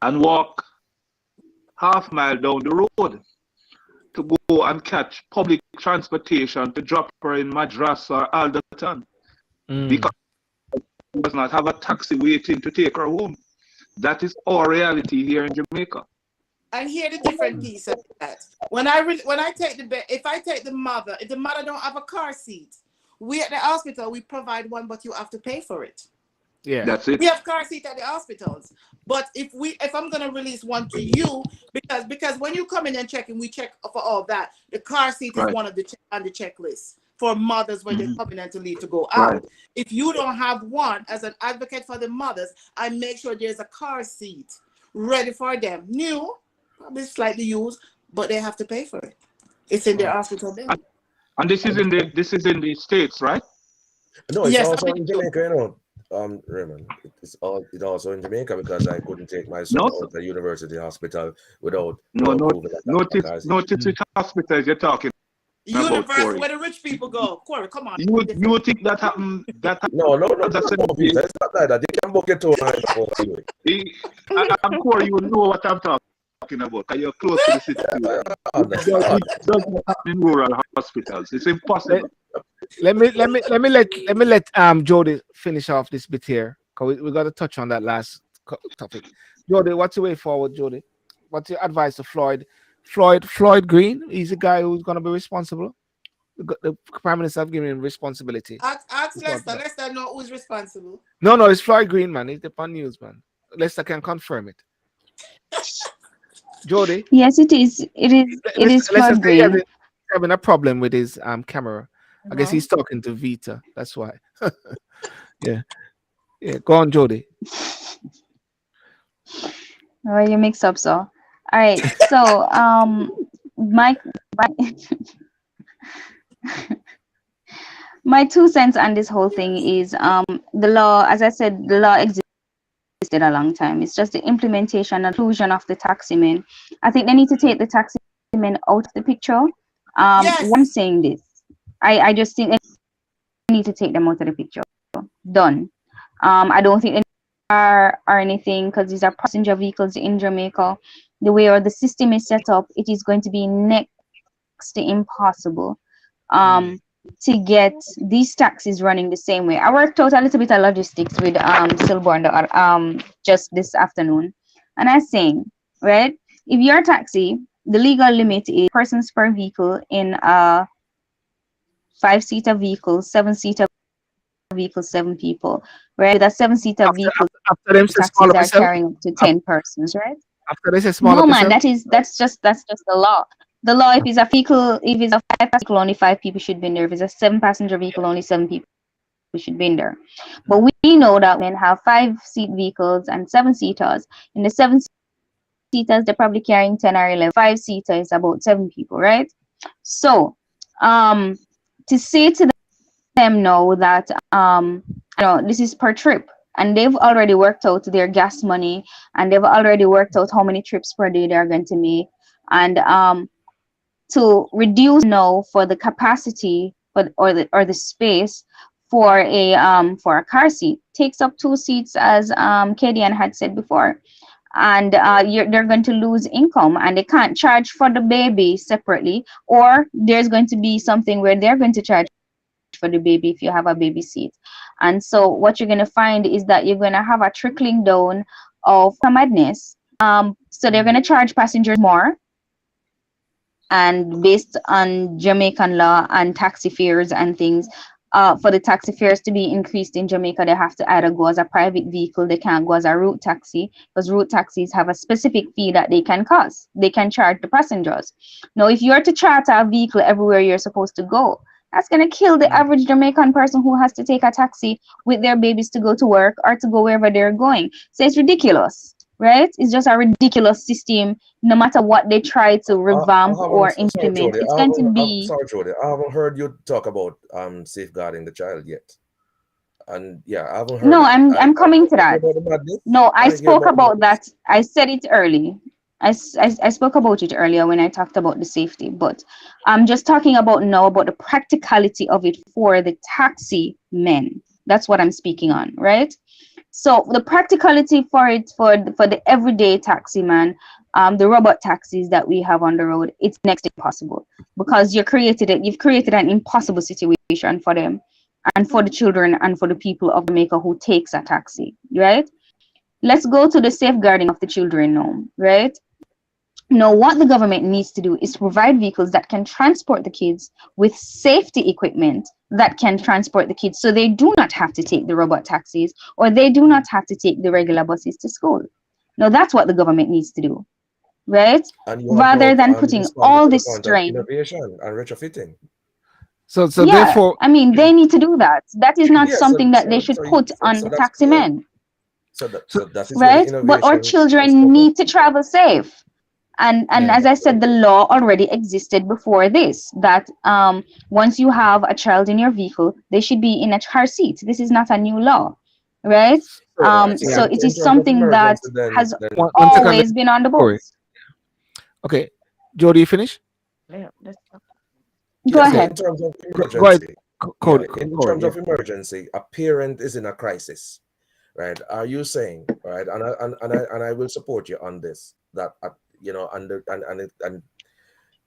Speaker 6: and walk half-mile down the road to go and catch public transportation to drop her in Madras or Alderton because she does not have a taxi waiting to take her home. That is our reality here in Jamaica.
Speaker 9: and hear the different piece of that. When I take if I take the mother, if the mother don't have a car seat, we at the hospital we provide one, but you have to pay for it.
Speaker 2: Yeah,
Speaker 6: that's it.
Speaker 9: We have car seat at the hospitals, but if I'm gonna release one to you, because when you come in and check, and we check for all that, the car seat is one of the on the checklist for mothers when they're coming in to leave to go out.
Speaker 6: Right.
Speaker 9: If you don't have one, as an advocate for the mothers, I make sure there's a car seat ready for them, new, probably slightly used, but they have to pay for it. It's in their hospital bill.
Speaker 6: And this is in the States, right?
Speaker 7: No, it's
Speaker 9: Yes,
Speaker 7: also in Jamaica, you know. Raymond, it's also in Jamaica because I couldn't take my son out of university hospital without
Speaker 6: notice which hospitals you're talking about,
Speaker 9: University
Speaker 6: Corey.
Speaker 9: where the rich people go. Corey, come on.
Speaker 6: You think that happened?
Speaker 7: No, that's not like that. You can book it to
Speaker 6: I'm Corey, you know what I'm talking about. You're close to the city. It doesn't happen in rural hospitals. It's impossible.
Speaker 2: Let me let Jody finish off this bit here, because we got to touch on that last topic. Jody, what's your way forward, Jody? What's your advice to Floyd Green? He's a guy who's going to be responsible. The Prime Minister have given him responsibility.
Speaker 9: Ask Lester. Lester know who's responsible.
Speaker 2: No, it's Floyd Green, man. He's the pan news man. Lester can confirm it. Jody.
Speaker 10: Yes, it is. It is Floyd Green.
Speaker 2: Having a problem with his camera. I guess he's talking to Vita. That's why. Yeah. Go on, Jody.
Speaker 10: Oh, you mix up, so. All right. So, my 2 cents on this whole thing is the law. As I said, the law existed a long time. It's just the implementation and inclusion of the taximen. I think they need to take the taximen out of the picture.
Speaker 9: Yes.
Speaker 10: Why I'm saying this, I just think they need to take them out of the picture. Done. I don't think they are or anything, because these are passenger vehicles in Jamaica. The way or the system is set up, it is going to be next to impossible to get these taxis running the same way. I worked out a little bit of logistics with Sylbourne just this afternoon, and I'm saying, right, if you're a taxi, the legal limit is persons per vehicle in a 5-seater vehicle, 7-seater vehicle, 7 people, right? With a 7-seater vehicle,
Speaker 2: after them
Speaker 10: taxis are carrying up to 10 persons, right?
Speaker 2: After this is smaller.
Speaker 10: No, man, that's just the law. The law, if it's a vehicle, if it's a 5-passenger vehicle, only 5 people should be in there. If it's a 7-passenger vehicle, only 7 people should be in there. But we know that men have 5-seat vehicles and 7-seaters. In the 7-seaters, they're probably carrying 10 or 11. 5-seater is about 7 people, right? So, to say to them now that this is per trip, and they've already worked out their gas money, and they've already worked out how many trips per day they're going to make, and to reduce now for the capacity or the space for a car seat takes up 2 seats, as Kadian had said before. and they're going to lose income, and they can't charge for the baby separately, or there's going to be something where they're going to charge for the baby if you have a baby seat. And so what you're going to find is that you're going to have a trickling down of madness. So they're going to charge passengers more, and based on Jamaican law and taxi fares and things, for the taxi fares to be increased in Jamaica, they have to either go as a private vehicle. They can't go as a route taxi, because route taxis have a specific fee that they can cost. They can charge the passengers. Now, if you're to charter a vehicle everywhere you're supposed to go, that's going to kill the average Jamaican person who has to take a taxi with their babies to go to work or to go wherever they're going. So it's ridiculous, right? It's just a ridiculous system. No matter what they try to revamp or implement, it's going to be.
Speaker 7: Sorry, Jody. I haven't heard you talk about safeguarding the child yet. And yeah, I haven't heard.
Speaker 10: No, I'm coming to that. No, I spoke about that. I said it early. I spoke about it earlier when I talked about the safety, but I'm just talking about now about the practicality of it for the taxi men. That's what I'm speaking on, right? So the practicality for it for the everyday taxi man, the robot taxis that we have on the road, it's next to impossible, because you've created an impossible situation for them and for the children and for the people of Jamaica who takes a taxi, right? Let's go to the safeguarding of the children now, right? Now, what the government needs to do is provide vehicles that can transport the kids with safety equipment that can transport the kids, so they do not have to take the robot taxis, or they do not have to take the regular buses to school. Now, that's what the government needs to do, right? Rather than putting all this strain.
Speaker 7: Innovation and retrofitting.
Speaker 2: So
Speaker 10: yeah,
Speaker 2: therefore,
Speaker 10: I mean, they need to do that. That is not something that they should put on the taxi men.
Speaker 7: So that is
Speaker 10: right? But our children need to travel safe. And as I said, the law already existed before this, that once you have a child in your vehicle, they should be in a car seat. This is not a new law, right? So it is something that has always been on the books.
Speaker 2: Okay, Jody, you finish?
Speaker 3: Yeah, let's talk.
Speaker 10: Go ahead.
Speaker 7: In terms of emergency, in terms of emergency, a parent is in a crisis, right? Are you saying, right? And I will support you on this, that and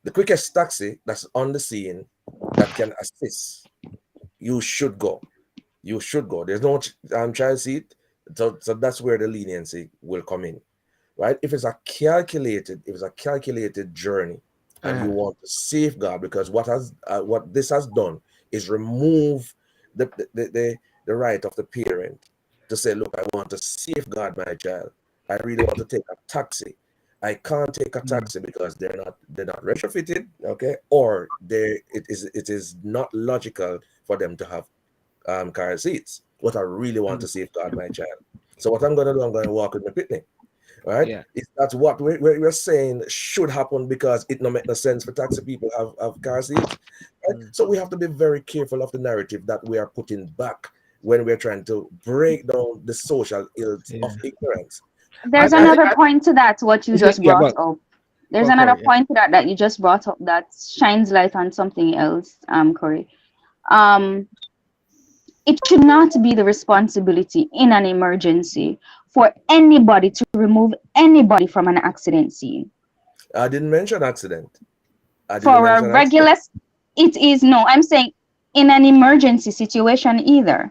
Speaker 7: the quickest taxi that's on the scene that can assist, you should go. You should go. There's no child seat, so that's where the leniency will come in, right? If it's a calculated journey, and you want to safeguard, because what this has done is remove the right of the parent to say, look, I want to safeguard my child. I really want to take a taxi. I can't take a taxi because they're not retrofitted, okay, or it is not logical for them to have car seats. What I really want to safeguard my child. So what I'm going to do, I'm going to walk with my picnic, right? Yeah. That's what we're saying should happen, because it don't make no sense for taxi people have car seats. Right? So we have to be very careful of the narrative that we are putting back when we're trying to break down the social ills of ignorance.
Speaker 10: There's another point to that, what you just brought up. There's another point to that you just brought up that shines light on something else, Corey. It should not be the responsibility in an emergency for anybody to remove anybody from an accident scene.
Speaker 7: I didn't mention accident.
Speaker 10: For a regular, it is no. I'm saying in an emergency situation either.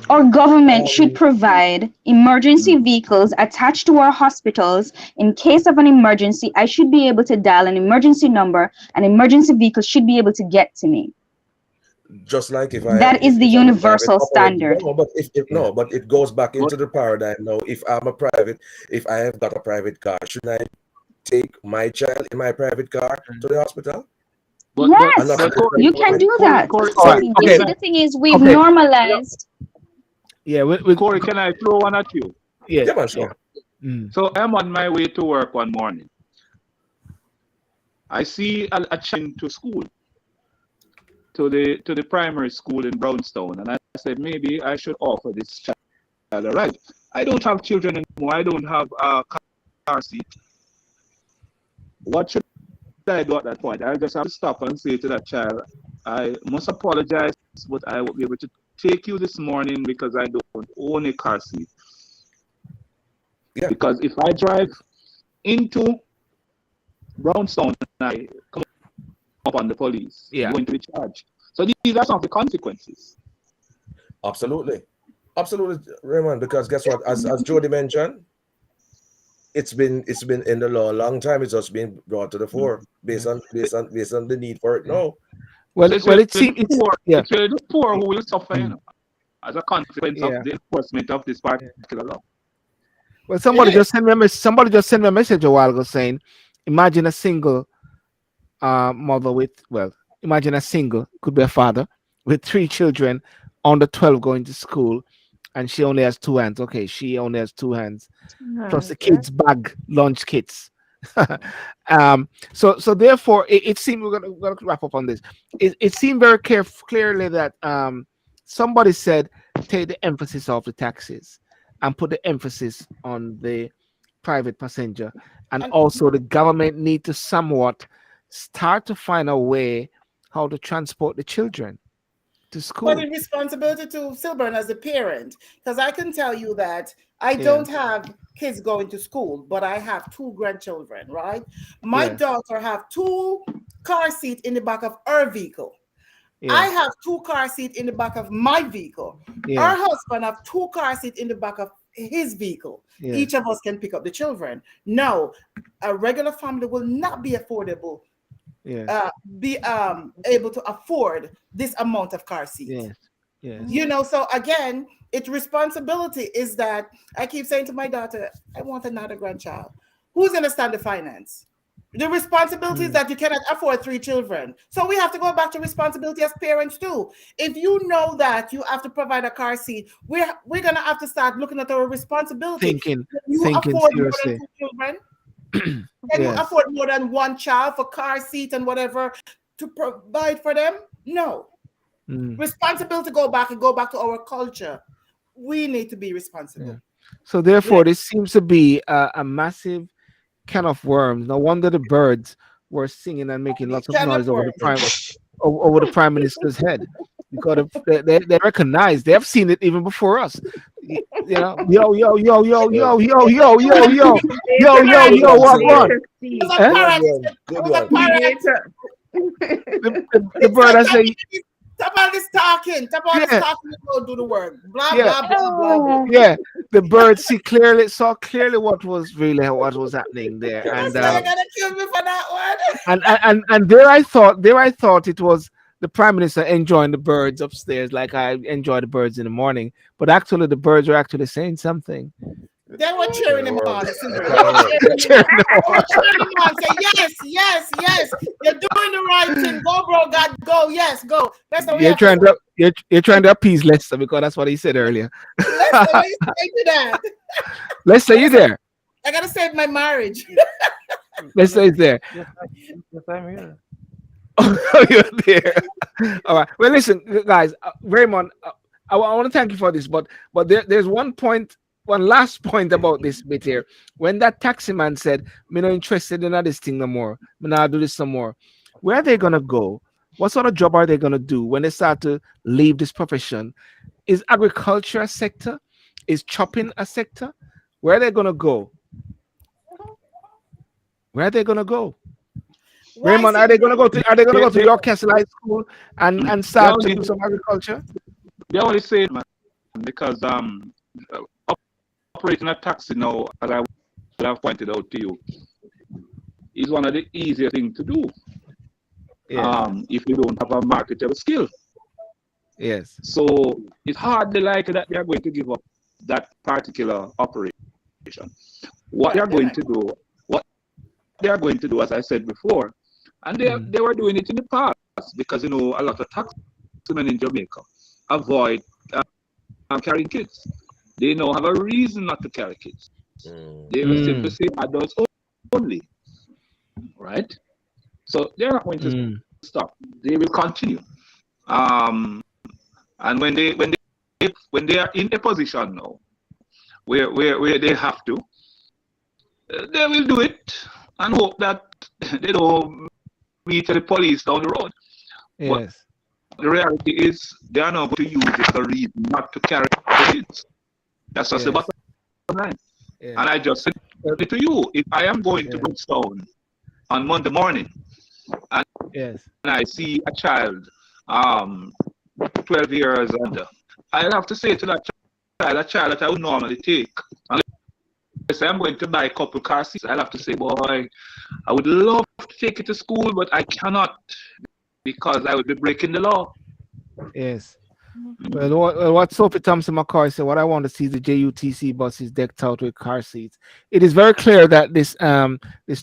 Speaker 10: Our government should provide emergency vehicles attached to our hospitals. In case of an emergency, I should be able to dial an emergency number. An emergency vehicle should be able to get to me.
Speaker 7: Just like if
Speaker 10: that is the universal standard.
Speaker 7: No, but but it goes back into the paradigm now. If I have got a private car, should I take my child in my private car to the hospital?
Speaker 10: Yes, you can do that. The thing is, we've normalized.
Speaker 6: Yeah, Corey, can I throw one at you?
Speaker 7: Yeah, sure.
Speaker 6: So I'm on my way to work one morning. I see a child to school, to the primary school in Brownstown, and I said maybe I should offer this child a ride. I don't have children anymore. I don't have a car seat. What should I do at that point? I just have to stop and say to that child, I must apologize, but I won't be able to take you this morning because I don't own a car seat.
Speaker 7: Yeah.
Speaker 6: Because if I drive into Brownstown and I come up on the police,
Speaker 2: Yeah.
Speaker 6: I'm going to be charged. So these are some of the consequences.
Speaker 7: Absolutely. Absolutely, Raymond, because guess what? As Jody mentioned, it's been in the law a long time. It's just been brought to the fore based on the need for it now.
Speaker 2: Well,
Speaker 6: So it's
Speaker 2: well,
Speaker 6: really
Speaker 2: it seems
Speaker 6: the poor,
Speaker 2: yeah.
Speaker 6: it's really the poor who will suffer, you know, as a consequence
Speaker 2: Yeah.
Speaker 6: of the enforcement of this particular law.
Speaker 2: Well, somebody just sent me a message a while ago saying, imagine a single mother with, well, imagine a single, could be a father with 3 children under 12 going to school, and she only has 2 hands. Okay, she only has 2 hands plus the kids' bag lunch kits. So therefore, it seemed we're gonna wrap up on this. It seemed very clearly that somebody said take the emphasis off the taxes and put the emphasis on the private passenger, and also the government need to somewhat start to find a way how to transport the children to school.
Speaker 9: But in responsibility to Sylbourne as a parent, because I can tell you that I don't have kids going to school, but I have 2 grandchildren, right? My daughter have 2 car seats in the back of her vehicle. I have 2 car seats in the back of my vehicle. Our husband have 2 car seats in the back of his vehicle. Each of us can pick up the children. No, a regular family will not be affordable. Be able to afford this amount of car seats. You know, so again, its responsibility is that I keep saying to my daughter, I want another grandchild. Who's going to stand the finance? The responsibility is that you cannot afford 3 children. So we have to go back to responsibility as parents too. If you know that you have to provide a car seat, we're going to have to start looking at our responsibility.
Speaker 2: Thinking
Speaker 9: afford
Speaker 2: seriously.
Speaker 9: more than 2 children? Can you afford more than 1 child for car seat and whatever to provide for them? No. Responsibility go back to our culture. We need to be responsible.
Speaker 2: So therefore, this seems to be a massive can of worms. No wonder the birds were singing and making lots of noise over the prime minister's head, because they recognize, they have seen it even before us. You know, yo, what one? The bird I say.
Speaker 9: Somebody's talking. Go do the work. Blah blah blah blah.
Speaker 2: Yeah, the bird saw clearly what was happening there, and
Speaker 9: you're gonna kill me for that one.
Speaker 2: and there I thought it was the prime minister enjoying the birds upstairs, like I enjoy the birds in the morning, but actually the birds were actually saying something.
Speaker 9: They were cheering him on. They were cheering him on. Say yes. You're doing the right thing. Go, bro. God, go. Yes, go. That's what
Speaker 2: you're trying to appease Lester, because that's what he said earlier.
Speaker 9: Lester, what you say to that?
Speaker 2: Lester, you there?
Speaker 9: I gotta save my marriage.
Speaker 2: Lester is there.
Speaker 5: Yes, I'm here.
Speaker 2: Oh, you're there. All right. Well, listen, guys. Raymond, I want to thank you for this, but there's one last point about this bit here. When that taxi man said, "Me not interested in this thing no more. Me not do this no more." Where are they gonna go? What sort of job are they gonna do when they start to leave this profession? Is agriculture a sector? Is chopping a sector? Where are they gonna go? Where are they gonna go? Raymond, are they gonna go to York Castle High School and start to do some agriculture?
Speaker 6: They only say it, man, because operating a taxi now, as I would have pointed out to you, is one of the easiest things to do. If you don't have a marketable skill.
Speaker 2: Yes.
Speaker 6: So it's hardly likely that they are going to give up that particular operation. What they are going to do, as I said before, and they were doing it in the past, because a lot of taxismen in Jamaica avoid carrying kids. They now have a reason not to carry kids. They will simply say adults only, right? So they're not going to stop. They will continue. And when they are in a position now where they have to, they will do it and hope that they don't meet the police down the road.
Speaker 2: Yes.
Speaker 6: But the reality is they are not going to use it as a reason not to carry kids. That's just the bottom line.
Speaker 2: Yeah.
Speaker 6: And I just said it to you. If I am going to
Speaker 2: Yeah.
Speaker 6: Bridgestone on Monday morning and
Speaker 2: Yes.
Speaker 6: I see a child, 12 years under, I'll have to say to that child, a child that I would normally take. Unless I'm going to buy a couple car seats, I'll have to say, boy, I would love to take it to school, but I cannot because I would be breaking the law.
Speaker 2: Yes. Well, what Sophie Thompson McCoy said, what I want to see is the JUTC buses decked out with car seats. It is very clear that this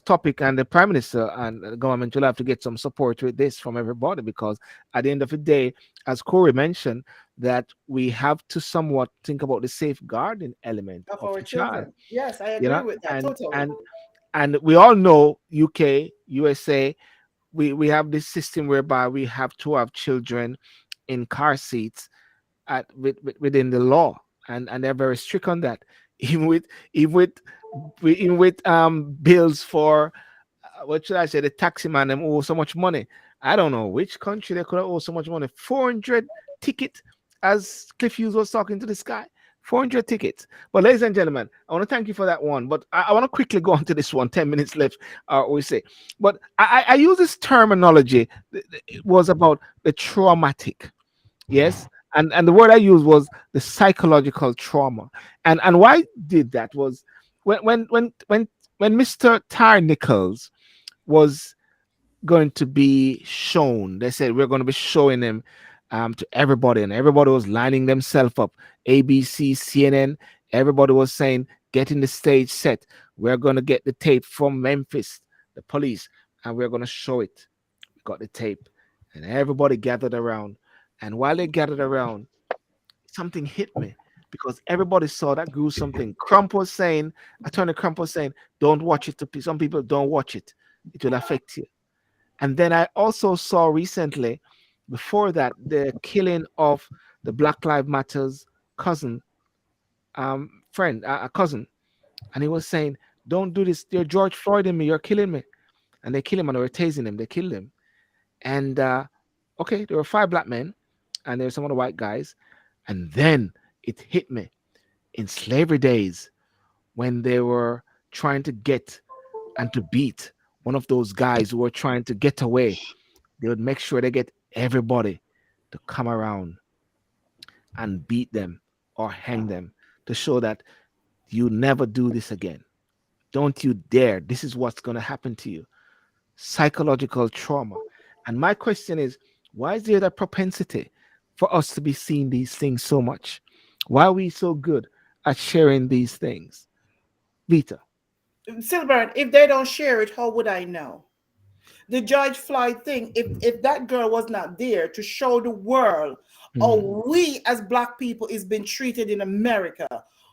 Speaker 2: topic and the Prime Minister and the government will have to get some support with this from everybody, because at the end of the day, as Corey mentioned, that we have to somewhat think about the safeguarding element
Speaker 9: Of
Speaker 2: of
Speaker 9: our
Speaker 2: the child.
Speaker 9: children. Yes, I
Speaker 2: You
Speaker 9: agree
Speaker 2: know,
Speaker 9: with that totally.
Speaker 2: and we all know UK, USA, we have this system whereby we have to have children in car seats within the law, and they're very strict on that. even with even with even with bills for what should I say, the taxi man them owe so much money. I don't know which country they could have owe so much money. 400 ticket, as Cliff Hughes was talking to this guy. 400 tickets. But ladies and gentlemen, I want to thank you for that one. But I want to quickly go on to this one. 10 minutes left, we say. But I use this terminology. It was about the traumatic. Yes. And the word I used was the psychological trauma. And why I did that was when Mr. Tyre Nichols was going to be shown, they said we're going to be showing him to everybody, and everybody was lining themselves up. ABC, CNN, everybody was saying, getting the stage set. We're going to get the tape from Memphis, the police, and we're going to show it. We got the tape, and everybody gathered around. And while they gathered around, something hit me, because everybody saw that gruesome thing. Crump was saying, Attorney Crump was saying, don't watch it. Some people don't watch it. It will affect you. And then I also saw recently, before that, the killing of the Black Lives Matters cousin, friend, a cousin. And he was saying, don't do this. You're George Floyd in me. You're killing me. And they kill him, and they were tasing him. They killed him. And okay, there were 5 black men, and there were some other white guys. And then it hit me in slavery days, when they were trying to get and to beat one of those guys who were trying to get away. They would make sure they get everybody to come around and beat them or hang them, to show that you never do this again. Don't you dare. This is what's going to happen to you. Psychological trauma. And my question is, why is there that propensity for us to be seeing these things so much? Why are we so good at sharing these things? Vita.
Speaker 9: Sylbourne, if they don't share it, how would I know? The George Floyd thing, if that girl was not there to show the world how we as black people is being treated in America,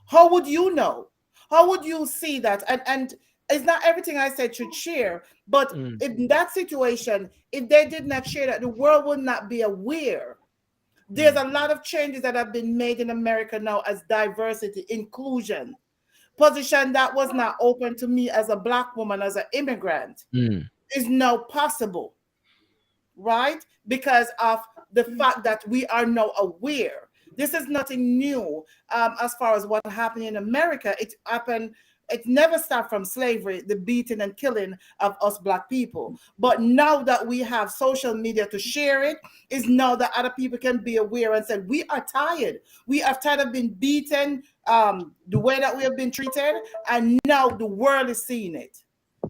Speaker 9: how would you know? How would you see that? And it's not everything I said should share, but in that situation, if they did not share that, the world would not be aware. There's a lot of changes that have been made in America now as diversity, inclusion, position that was not open to me as a black woman, as an immigrant, is now possible, right? Because of the fact that we are now aware. This is nothing new as far as what happened in America. It happened. It never stopped from slavery, the beating and killing of us black people. But now that we have social media to share it, is now that other people can be aware and say, we are tired. We are tired of being beaten the way that we have been treated. And now the world is seeing it.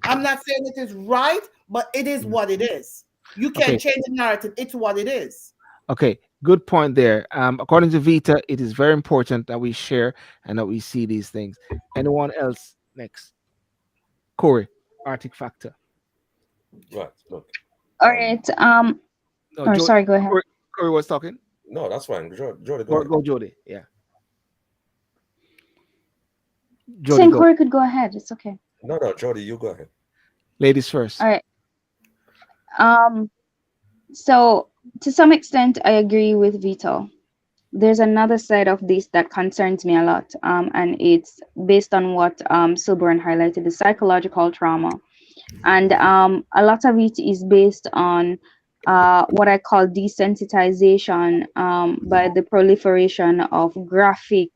Speaker 9: I'm not saying it is right, but it is what it is. You can't change the narrative. It's what it is.
Speaker 2: Okay, good point there. According to Vita, it is very important that we share and that we see these things. Anyone else next? Corey, Arctic Factor.
Speaker 7: Right. Look.
Speaker 10: All right.
Speaker 2: No,
Speaker 10: sorry. Go ahead.
Speaker 2: Corey was talking.
Speaker 7: No, that's fine. Jody,
Speaker 2: go Jody. Yeah.
Speaker 10: Jody, saying Corey could go ahead. It's okay.
Speaker 7: No, Jody, you go ahead.
Speaker 2: Ladies first.
Speaker 10: All right. So to some extent, I agree with Vito. There's another side of this that concerns me a lot, and it's based on what Sylbourne highlighted, the psychological trauma. And a lot of it is based on what I call desensitization by the proliferation of graphic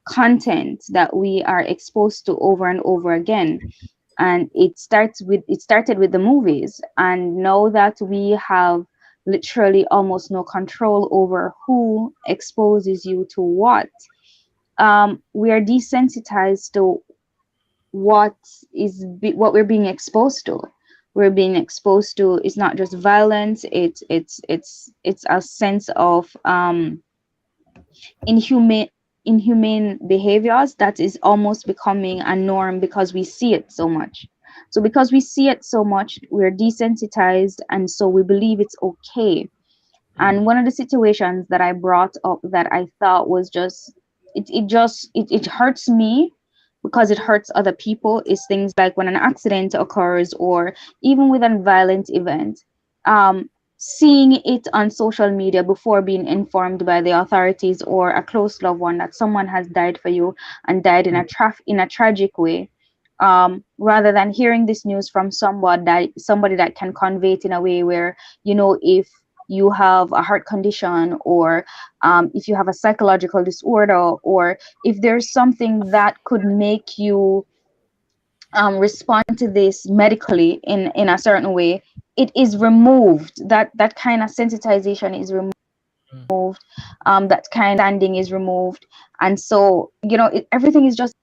Speaker 10: content that we are exposed to over and over again. And it started with the movies, and now that we have literally almost no control over who exposes you to what, we are desensitized to what we're being exposed to. We're being exposed to, it's not just violence, it's a sense of inhumane behaviors that is almost becoming a norm because we see it so much. So because we see it so much, we're desensitized, and so we believe it's okay. And one of the situations that I brought up that I thought was just it hurts me because it hurts other people is things like when an accident occurs, or even with a violent event, seeing it on social media before being informed by the authorities or a close loved one that someone has died for you and died in a tragic way, rather than hearing this news from somebody that can convey it in a way where, if you have a heart condition, or if you have a psychological disorder, or if there's something that could make you respond to this medically in a certain way, it is removed. That kind of sensitization is removed. That kind of standing is removed, and so everything is just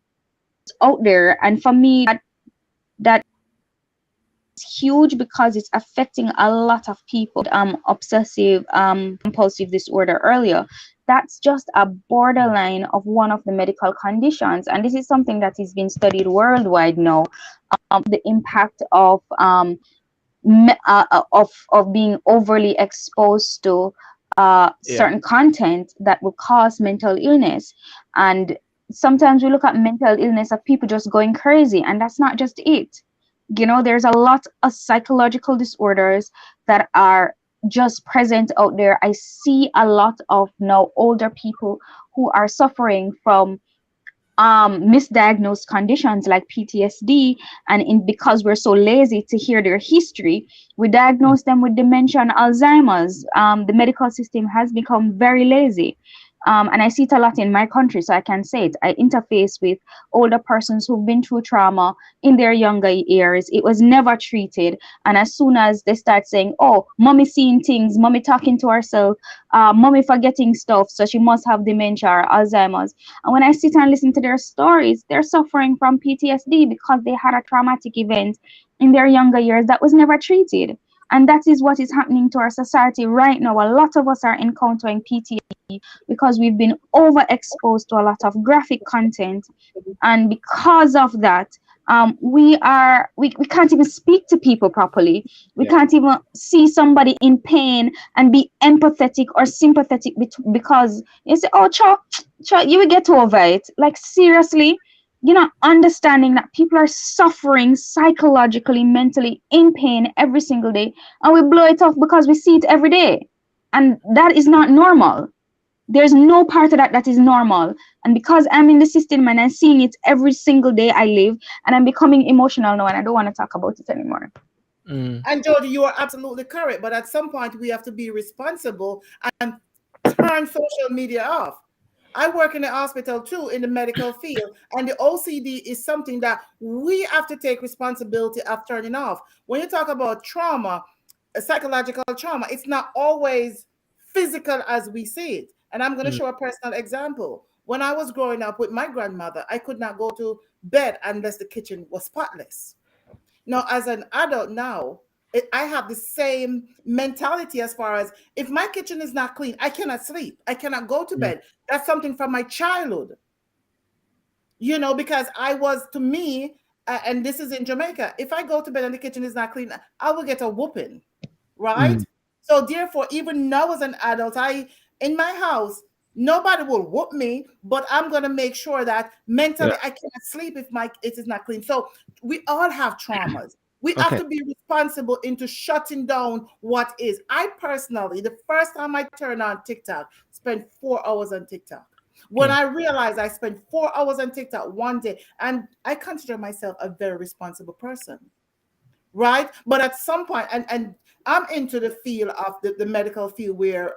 Speaker 10: out there. And for me, that huge because it's affecting a lot of people. Obsessive compulsive disorder earlier, that's just a borderline of one of the medical conditions, and this is something that is being studied worldwide now. The impact of being overly exposed to certain content that will cause mental illness. And sometimes we look at mental illness of people just going crazy, and that's not just it. There's a lot of psychological disorders that are just present out there. I see a lot of now older people who are suffering from misdiagnosed conditions like PTSD, and because we're so lazy to hear their history, we diagnose them with dementia and Alzheimer's. The medical system has become very lazy. And I see it a lot in my country, so I can say it. I interface with older persons who've been through trauma in their younger years. It was never treated. And as soon as they start saying, oh, mommy seeing things, mommy talking to herself, mommy forgetting stuff, so she must have dementia or Alzheimer's. And when I sit and listen to their stories, they're suffering from PTSD because they had a traumatic event in their younger years that was never treated. And that is what is happening to our society right now. A lot of us are encountering PTSD because we've been overexposed to a lot of graphic content. And because of that, we can't even speak to people properly. We can't even see somebody in pain and be empathetic or sympathetic because you say, oh, you will get over it. Like, seriously, understanding that people are suffering psychologically, mentally, in pain every single day, and we blow it off because we see it every day. And that is not normal. There's no part of that is normal. And because I'm in the system and I'm seeing it every single day I live, and I'm becoming emotional now, and I don't want to talk about it anymore.
Speaker 9: And Jody, you are absolutely correct. But at some point, we have to be responsible and turn social media off. I work in the hospital too, in the medical field, and the OCD is something that we have to take responsibility of turning off. When you talk about trauma, psychological trauma, it's not always physical as we see it. And I'm going to show a personal example. When I was growing up with my grandmother, I could not go to bed unless the kitchen was spotless. Now, as an adult now, I have the same mentality as far as if my kitchen is not clean, I cannot sleep. I cannot go to bed. That's something from my childhood. Because to me, and this is in Jamaica, if I go to bed and the kitchen is not clean, I will get a whooping, right? So therefore, even now as an adult, in my house, nobody will whoop me, but I'm going to make sure that mentally I cannot sleep if it is not clean. So we all have traumas. We have to be responsible into shutting down what is. I personally, the first time I turned on TikTok, spent 4 hours on TikTok. When I realized I spent 4 hours on TikTok one day, and I consider myself a very responsible person, right? But at some point, and I'm into the field of the medical field where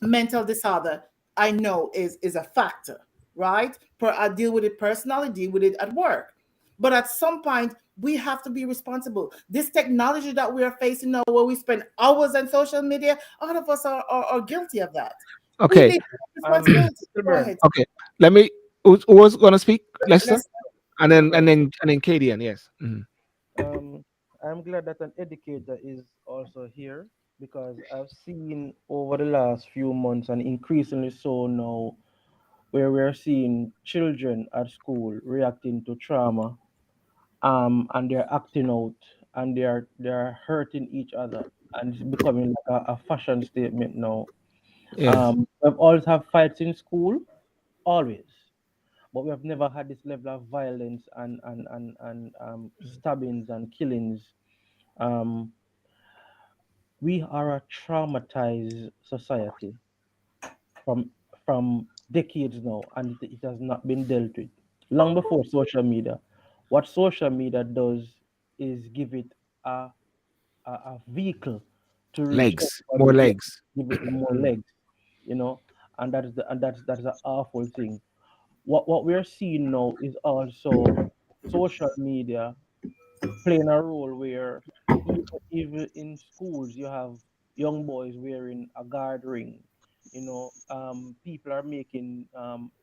Speaker 9: mental disorder, I know is a factor, right? I deal with it personally, deal with it at work. But at some point, we have to be responsible. This technology that we are facing now, where we spend hours on social media, all of us are guilty of that. We
Speaker 2: Okay.
Speaker 9: need responsibility. Go
Speaker 5: Sylbourne,
Speaker 9: ahead.
Speaker 2: Okay. Let me. Who was gonna speak? Lester,
Speaker 9: Let's
Speaker 2: and then
Speaker 5: Sylbourne.
Speaker 2: Kadian. Yes. Mhm.
Speaker 5: I'm glad that an educator is also here because I've seen over the last few months and increasingly so now where we're seeing children at school reacting to trauma, and they're acting out and they're hurting each other, and it's becoming like a fashion statement now.
Speaker 2: Yeah.
Speaker 5: We've always have fights in school, always, but we have never had this level of violence and stabbings and killings. um we are a traumatized society from decades now, and it has not been dealt with long before social media. What social media does is give it a a vehicle to reach
Speaker 2: Legs. More
Speaker 5: everybody. Yeah,
Speaker 2: legs.
Speaker 5: give it more
Speaker 2: Mm.
Speaker 5: legs, you know, and that's an awful thing. What we're seeing now is also social media playing a role where even in schools you have young boys wearing a guard ring. People are making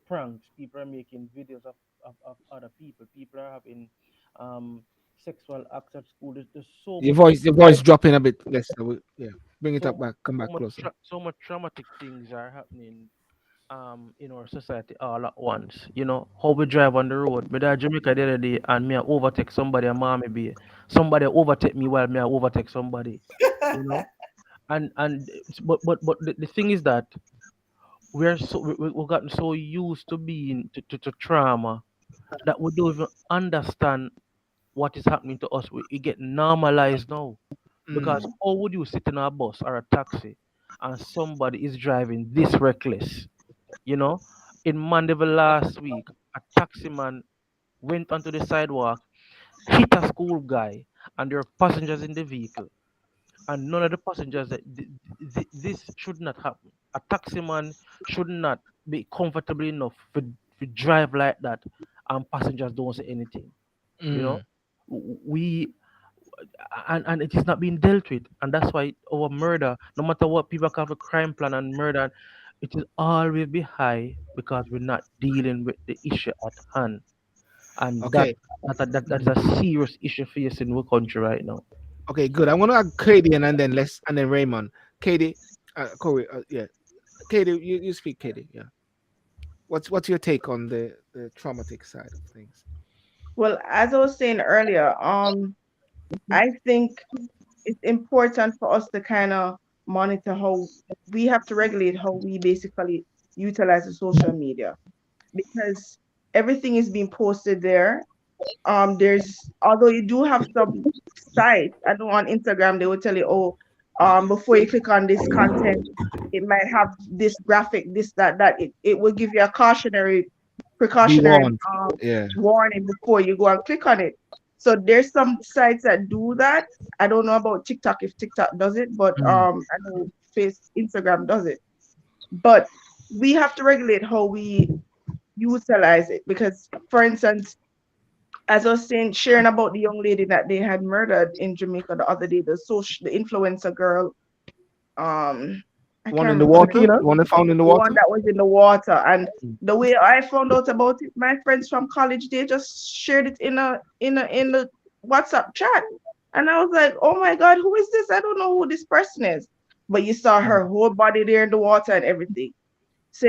Speaker 5: pranks. People are making videos of other people. People are having um, sexual acts at school. There's so much,
Speaker 2: Your voice dropping a bit, Lester. Yeah. Bring it
Speaker 5: so
Speaker 2: up back. Come back closer.
Speaker 5: so much traumatic things are happening in our society all at once. How we drive on the road. Me that Jamaica the other day and me I overtake somebody and mommy be somebody overtake me while me I overtake somebody. You know? And but the thing is that we've gotten so used to being to trauma that we don't even understand what is happening to us. We get normalized now.
Speaker 2: Mm.
Speaker 5: Because how would you sit in a bus or a taxi and somebody is driving this reckless? You know, in Mandeville last week, a taxi man went onto the sidewalk, hit a school guy, and there were passengers in the vehicle. And none of the passengers that this should not happen. A taxi man should not be comfortable enough to drive like that, and passengers don't say anything. You know,
Speaker 2: Mm.
Speaker 5: we and it is not being dealt with, and that's why our murder, no matter what people have a crime plan and murder, it will always be high because we're not dealing with the issue at hand, and
Speaker 2: Okay.
Speaker 5: that is a serious issue facing our country right now.
Speaker 2: Okay. Good. I'm gonna add Katie and then Raymond. Katie. Corey. Yeah. Katie. You speak, Katie. Yeah. What's your take on the traumatic side of things?
Speaker 3: Well, as I was saying earlier, I think it's important for us to kind of monitor how we have to regulate how we basically utilize the social media, because everything is being posted there. There's, although you do have some sites, I know on Instagram they will tell you, oh, before you click on this content, it might have this graphic, this, that. It will give you a
Speaker 2: Be
Speaker 3: precautionary
Speaker 2: warned. Yeah.
Speaker 3: warning before you go and click on it. So there's some sites that do that. I don't know about TikTok if TikTok does it, but
Speaker 2: Mm.
Speaker 3: I know Instagram does it. But we have to regulate how we utilize it, because, for instance, as I was saying, sharing about the young lady that they had murdered in Jamaica the other day, the influencer girl, I
Speaker 2: One
Speaker 3: can't
Speaker 2: in the
Speaker 3: remember her
Speaker 2: water.
Speaker 3: name,
Speaker 5: Sakina.
Speaker 2: The one they found in the
Speaker 3: the one
Speaker 2: water.
Speaker 3: that was in the water. And
Speaker 5: Mm.
Speaker 3: the way I found out about it, my friends from college, they just shared it in the WhatsApp chat. And I was like, oh my God, who is this? I don't know who this person is. But you saw her whole body there in the water and everything. So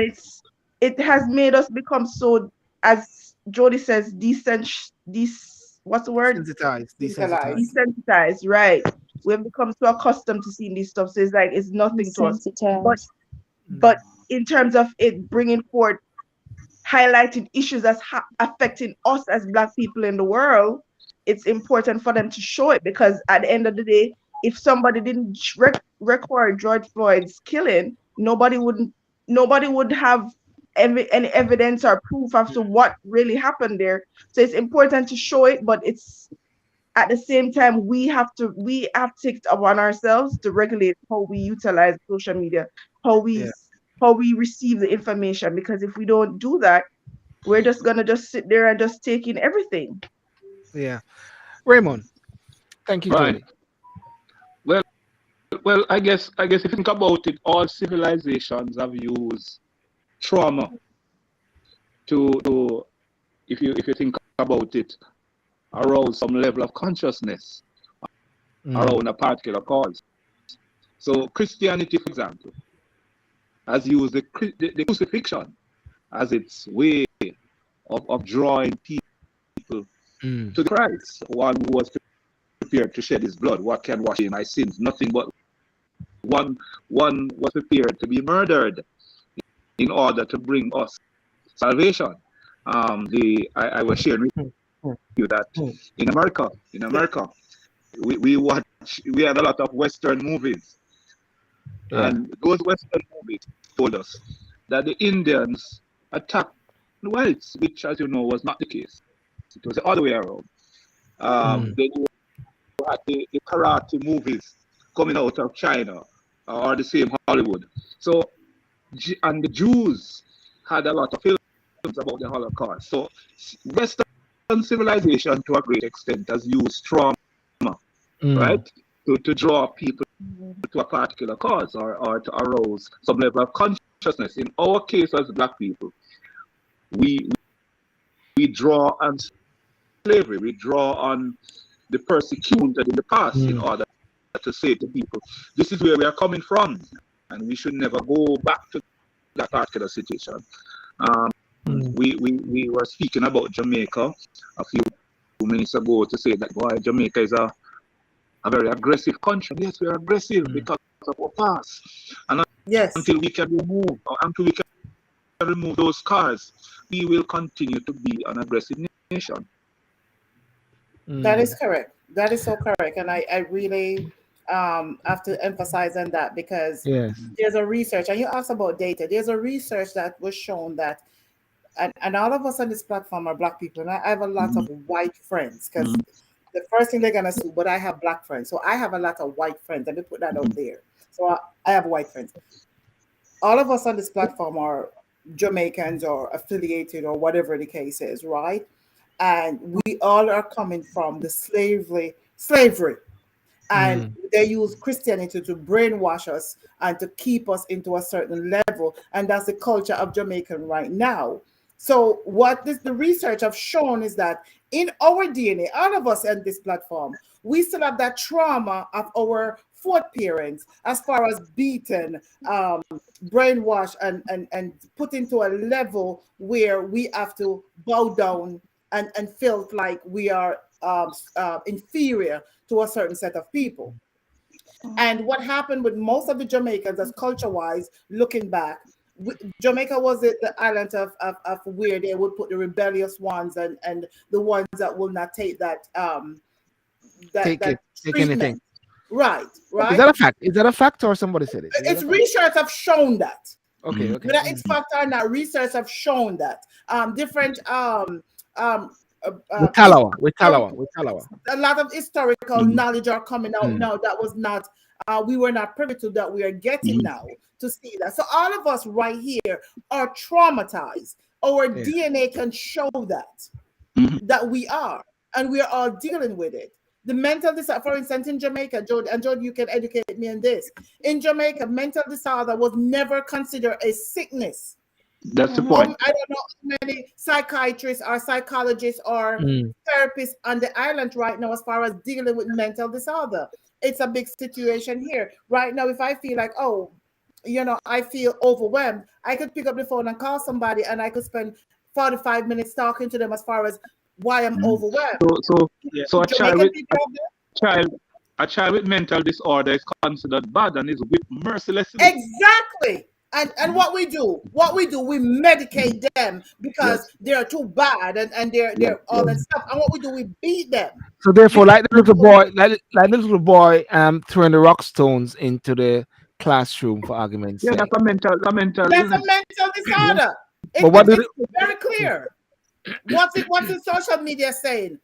Speaker 3: it has made us become so, as Jody says, what's the word?
Speaker 2: Sensitized.
Speaker 9: utilize.
Speaker 2: Desensitized.
Speaker 3: Desensitized, right? We've become so accustomed to seeing these stuff. So it's like it's nothing to us. But
Speaker 10: Desensitized.
Speaker 3: but in terms of it bringing forth, highlighting issues that's affecting us as Black people in the world, it's important for them to show it, because at the end of the day, if somebody didn't record George Floyd's killing, nobody would have any evidence or proof as to what really happened there. So it's important to show it, but it's at the same time we have to take it upon ourselves to regulate how we utilize social media, how we
Speaker 2: Yeah.
Speaker 3: how we receive the information, because if we don't do that, we're just gonna just sit there and just take in everything.
Speaker 2: Yeah. Raymond, thank you,
Speaker 6: Right.
Speaker 2: Jody.
Speaker 6: Well, I guess if you think about it, all civilizations have used trauma to if you think about it, arouse some level of consciousness around a particular cause. So Christianity, for example, has used the crucifixion as its way of drawing people to the Christ, one who was prepared to shed his blood. What can wash away my sins? Nothing but one was prepared to be murdered in order to bring us salvation. I was sharing with you that in America, we had a lot of Western movies, and those Western movies told us that the Indians attacked the whites, which, as you know, was not the case. It was the other way around. Then you had the karate movies coming out of China, or the same Hollywood. So, and the Jews had a lot of films about the Holocaust. So Western civilization, to a great extent, has used trauma, right, to draw people to a particular cause, or to arouse some level of consciousness. In our case, as Black people, we draw on slavery, we draw on the persecuted in the past in order to say to people, this is where we are coming from, and we should never go back to that particular situation. We were speaking about Jamaica a few minutes ago to say that, boy, Jamaica is a very aggressive country. Yes, we are aggressive because of our past. And until we can remove those scars, we will continue to be an aggressive nation.
Speaker 9: That is correct. That is so correct. And I really have to emphasize on that, because there's a research, and you asked about data. There's a research that was shown that, and all of us on this platform are Black people, and I have a lot of white friends, because the first thing they're gonna sue, but I have Black friends, so I have a lot of white friends. Let me put that out there. So I have white friends. All of us on this platform are Jamaicans or affiliated or whatever the case is, right? And we all are coming from the slavery, and they use Christianity to brainwash us and to keep us into a certain level, and that's the culture of Jamaican right now. So what the research have shown is that in our DNA, all of us on this platform, we still have that trauma of our foreparents, as far as beaten, brainwashed, and put into a level where we have to bow down and felt like we are inferior to a certain set of people. And what happened with most of the Jamaicans, as culture-wise, looking back, Jamaica was the island of where they would put the rebellious ones and the ones that will not take that
Speaker 2: take anything.
Speaker 9: Right.
Speaker 2: Is that a fact? Is that a fact, or somebody said it?
Speaker 9: It's research have shown that.
Speaker 2: Okay.
Speaker 9: Whether it's fact or not, research have shown that. Different
Speaker 2: with Talawa.
Speaker 9: A lot of historical knowledge are coming out now that was not we were not privy to, that we are getting now to see that. So all of us right here are traumatized. Our DNA can show that we are, and we are all dealing with it. The mental disorder, for instance, in Jamaica, George, you can educate me on this. In Jamaica, mental disorder was never considered a sickness.
Speaker 6: That's the point.
Speaker 9: I don't know how many psychiatrists or psychologists or therapists on the island right now as far as dealing with mental disorder. It's a big situation here. Right now, if I feel like, I feel overwhelmed, I could pick up the phone and call somebody, and I could spend 45 minutes talking to them as far as why I'm overwhelmed.
Speaker 6: So a child with mental disorder is considered bad and is whipped mercilessly.
Speaker 9: Exactly. And what we do, we medicate them because they're too bad and they're all that stuff. And what we do, we beat them.
Speaker 2: So therefore, like the little boy, throwing the rock stones into the classroom, for argument's sake.
Speaker 6: That's a mental.
Speaker 9: That's a mental disorder.
Speaker 2: But
Speaker 9: it's very clear. What's in social media saying?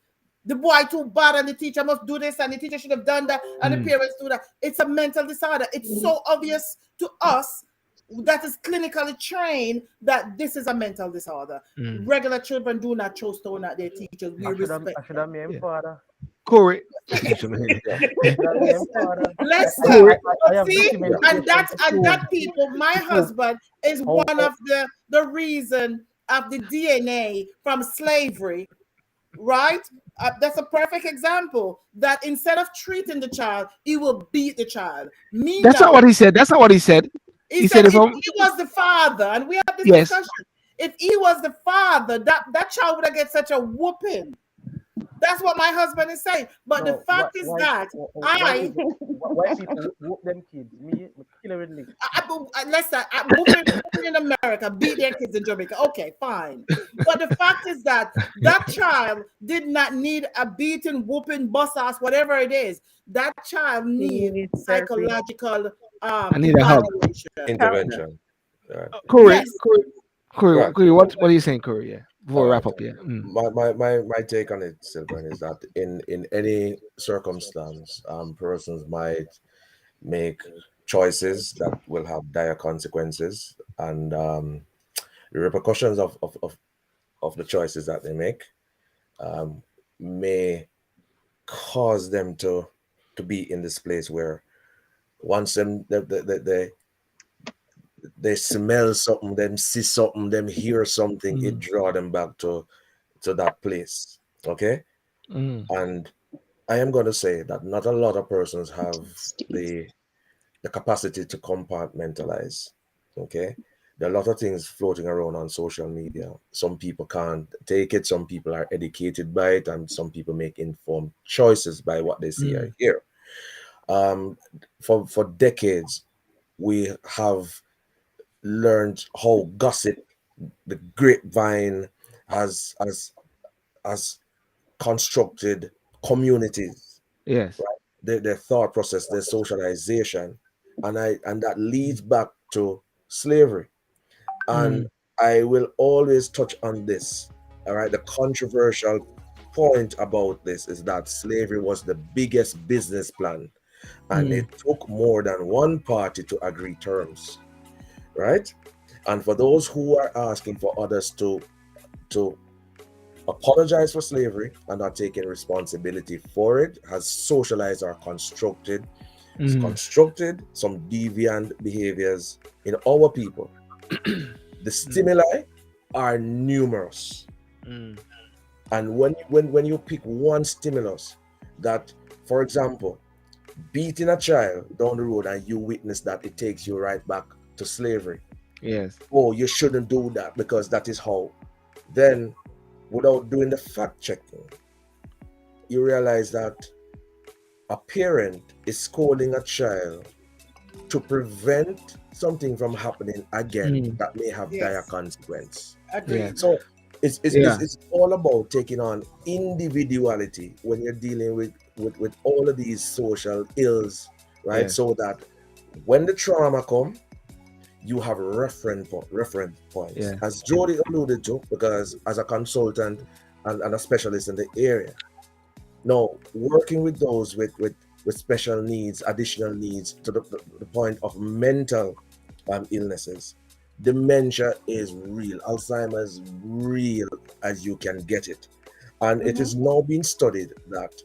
Speaker 9: The boy too bad, and the teacher must do this, and the teacher should have done that, and the parents do that. It's a mental disorder. It's so obvious to us that is clinically trained that this is a mental disorder. Regular children do not throw stone at their teachers. We respect them.
Speaker 2: Corey.
Speaker 9: Lester, see, and that people, my husband is one of the reason of the DNA from slavery, right? That's a perfect example that instead of treating the child, he will beat the child.
Speaker 2: That's not what he said. That's not what he said.
Speaker 9: He said if he was the father, and we had this discussion, if he was the father, that child would have get such a whooping. That's what my husband is saying. But the fact is that why people whoop them kids? Lester, whooping in America, beat their kids in Jamaica. Okay, fine. But the fact is that that child did not need a beating, whooping, bus ass, whatever it is. That child needs psychological
Speaker 2: I need a help.
Speaker 7: Intervention.
Speaker 2: Corey,
Speaker 9: Yes.
Speaker 2: Corey, what are you saying, Corey? Yeah. Before we wrap up, yeah.
Speaker 7: My take on it, Sylbourne, is that in any circumstance, persons might make choices that will have dire consequences, and the repercussions of the choices that they make may cause them to be in this place where once they smell something, them see something, them hear something, it draw them back to that place. Okay? And I am going to say that not a lot of persons have the capacity to compartmentalize. Okay? There are a lot of things floating around on social media. Some people can't take it, some people are educated by it, and some people make informed choices by what they see or hear. For decades, we have learned how gossip, the grapevine, has constructed communities.
Speaker 2: Yes.
Speaker 7: Right? Their thought process, their socialization, and that leads back to slavery. And I will always touch on this. All right. The controversial point about this is that slavery was the biggest business plan, and it took more than one party to agree terms. Right? And for those who are asking for others to apologize for slavery and are taking responsibility for it, has socialized or constructed some deviant behaviors in our people. The stimuli are numerous. And when you pick one stimulus that, for example, beating a child down the road and you witness that, it takes you right back to slavery.
Speaker 2: Yes.
Speaker 7: Oh, you shouldn't do that because that is how. Then, without doing the fact checking, you realize that a parent is scolding a child to prevent something from happening again that may have dire consequence. So it's all about taking on individuality when you're dealing with all of these social ills, right? So that when the trauma comes, you have reference points, as Jody alluded to, because as a consultant and a specialist in the area, now working with those with special needs, additional needs, to the point of mental illnesses, dementia is real, Alzheimer's real as you can get it, and it is now being studied that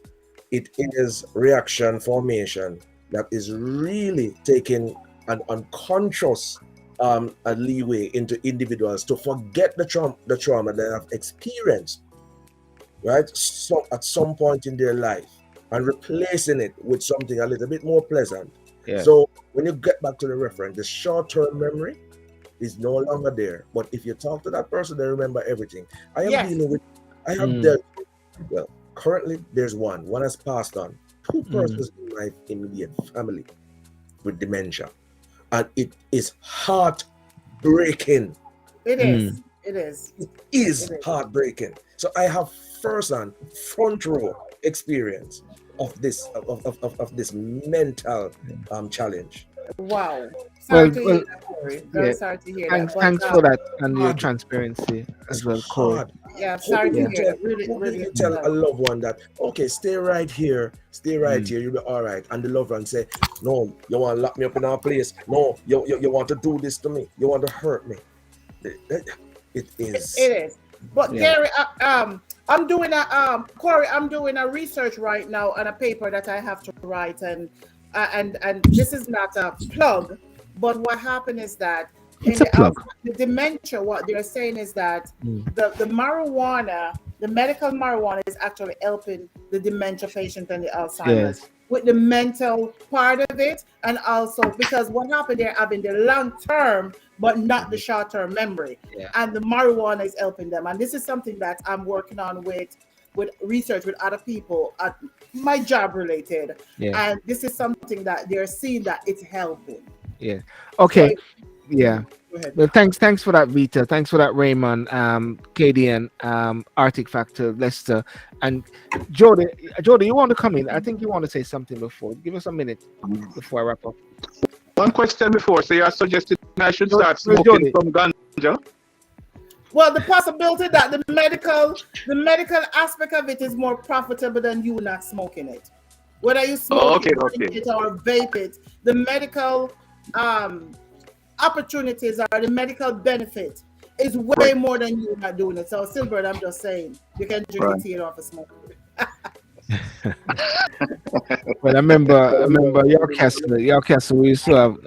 Speaker 7: it is reaction formation that is really taking an unconscious a leeway into individuals to forget the trauma they have experienced, right? So at some point in their life, and replacing it with something a little bit more pleasant. So when you get back to the reference, the short-term memory is no longer there. But if you talk to that person, they remember everything. I have dealt with, well, currently there's one has passed on. 2 persons in my immediate family with dementia. And it is heartbreaking.
Speaker 9: It is. It is.
Speaker 7: It is heartbreaking. So I have first-hand, front row experience of this of this mental challenge.
Speaker 9: Wow.
Speaker 2: Well,
Speaker 9: Sorry to
Speaker 2: well,
Speaker 9: hear that, Corey. Very
Speaker 2: yeah.
Speaker 9: sorry to hear
Speaker 2: Thanks,
Speaker 9: that.
Speaker 2: thanks
Speaker 9: But
Speaker 2: for that and your
Speaker 7: hard.
Speaker 2: transparency
Speaker 7: It's
Speaker 2: as well, Corey.
Speaker 7: hard.
Speaker 9: yeah,
Speaker 7: How
Speaker 9: sorry
Speaker 7: do
Speaker 9: to
Speaker 7: you
Speaker 9: hear
Speaker 7: tell?
Speaker 9: that. Really,
Speaker 7: How do
Speaker 9: really
Speaker 7: you tell a
Speaker 9: sorry.
Speaker 7: loved one that okay, stay right here, you'll be all right, and the loved one say, no, you want to lock me up in our place? No, you want to do this to me? You want to hurt me? It is.
Speaker 9: It is. But
Speaker 2: Yeah.
Speaker 9: Gary, I'm doing a Corey, I'm doing a research right now on a paper that I have to write, and this is not a plug, but what happened is that
Speaker 2: It's a plug.
Speaker 9: the dementia, what they're saying is that
Speaker 2: Mm.
Speaker 9: the marijuana, the medical marijuana is actually helping the dementia patient and the Alzheimer's
Speaker 2: Yes.
Speaker 9: with the mental part of it, and also because what happened, they're having the long term but not the short term memory,
Speaker 2: Yeah.
Speaker 9: and the marijuana is helping them. And this is something that I'm working on with research with other people at my job related,
Speaker 2: Yeah.
Speaker 9: and this is something that they're seeing that it's helping.
Speaker 2: Yeah. Okay.
Speaker 9: So,
Speaker 2: Yeah.
Speaker 9: go ahead.
Speaker 2: Well, thanks for that, Vita. Thanks for that, Raymond, Kadian, Arctic Factor, Lester, and Jody. Jody, you want to come in? I think you want to say something before. Give us a minute before I wrap up.
Speaker 6: One question before. So you're suggesting I should start
Speaker 2: Jody.
Speaker 6: smoking from ganja?
Speaker 9: Well, the possibility that the medical aspect of it is more profitable than you not smoking it. Whether you smoke
Speaker 6: Okay.
Speaker 9: it or vape it, the medical opportunities or the medical benefit is way more than you not doing it. So Sylbourne, I'm just saying, you can drink
Speaker 6: Right.
Speaker 9: it till you don't have to smoke it.
Speaker 2: Well, I remember your castle. We used to have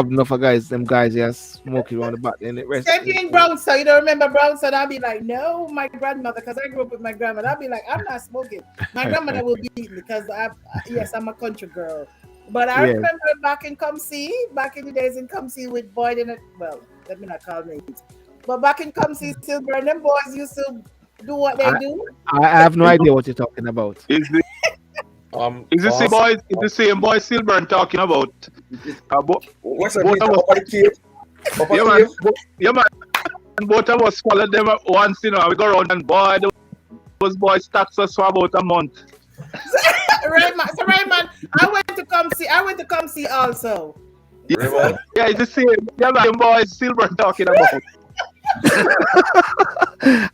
Speaker 2: enough of guys. Them guys just smoking on the back and it rest.
Speaker 9: Same thing in Brownstown. You don't remember Brownstown? I'll be like, no, my grandmother, because I grew up with my grandmother. I'll be like, I'm not smoking. My grandmother will beat me because I'm a country girl. But I
Speaker 2: Yeah.
Speaker 9: remember back in the days in Cumsey with Boyd in it. Well, let me not call names. But back in Cumsey, Sylbourne, them boys used to do what they do.
Speaker 2: I have no idea what you're talking about.
Speaker 6: Is the same boy? Is the same boy Sylbourne talking about?
Speaker 7: What's
Speaker 6: both of us. Yeah, man. And both of us followed them at once, you know. We go around and boy, those boys tax us for about a month.
Speaker 9: Raymond, I went to come see also.
Speaker 6: Yeah, it's the same. Yeah, man, boy Sylbourne talking about.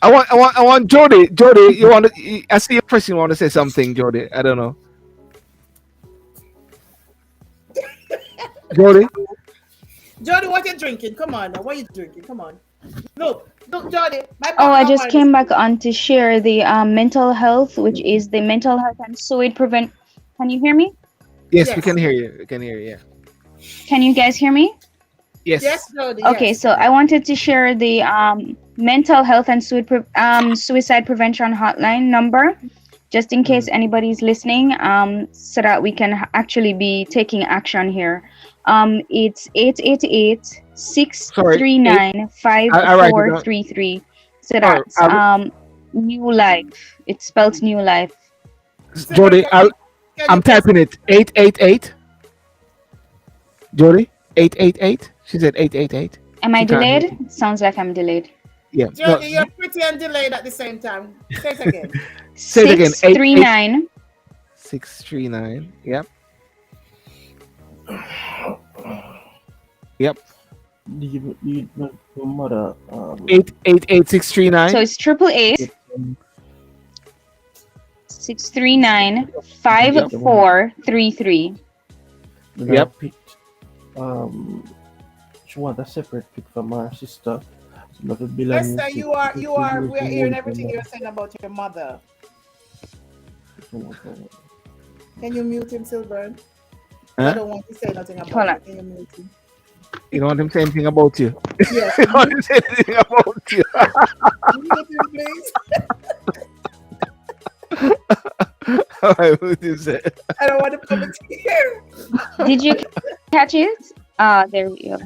Speaker 2: I want Jody. Jody, you want to? I see your person want to say something, Jody. I don't know. Jody,
Speaker 9: what you drinking? Come on now. What you drinking? Come on. Look, Jody.
Speaker 10: I just came back on to share the mental health, which is the mental health and suicide prevent. Can you hear me?
Speaker 2: yes, we can hear you. We can hear you. Yeah.
Speaker 10: Can you guys hear me?
Speaker 2: Yes.
Speaker 9: Yes, Jody.
Speaker 10: Okay,
Speaker 9: yes.
Speaker 10: so I wanted to share the mental health and suicide prevention hotline number, just in case anybody's listening, so that we can actually be taking action here. It's 888-639-5433. So that's New Life. It's spelled New Life.
Speaker 2: Jody, I'm typing it. 888. Jody, 888. She said 888.
Speaker 10: Am I delayed? It sounds like I'm delayed.
Speaker 2: Yeah.
Speaker 9: Jody, you're pretty and delayed at the same time. Say it again.
Speaker 2: Say it again.
Speaker 10: 639.
Speaker 2: 639. Yep. Yep.
Speaker 11: Your mother.
Speaker 2: 888639.
Speaker 10: So it's 888 639 5433.
Speaker 2: Yep.
Speaker 11: She want a separate pick from her sister.
Speaker 9: Lester, we're hearing everything you're saying about your mother. Can you mute him, Sylbourne? I don't want to say nothing about it. Can you mute him?
Speaker 2: You don't want him to say anything about you?
Speaker 9: Yes.
Speaker 2: You don't want him to say anything about you?
Speaker 9: Mute him, please.
Speaker 2: All right, what is it?
Speaker 9: I don't want to come into here.
Speaker 10: Did you catch it? There we go.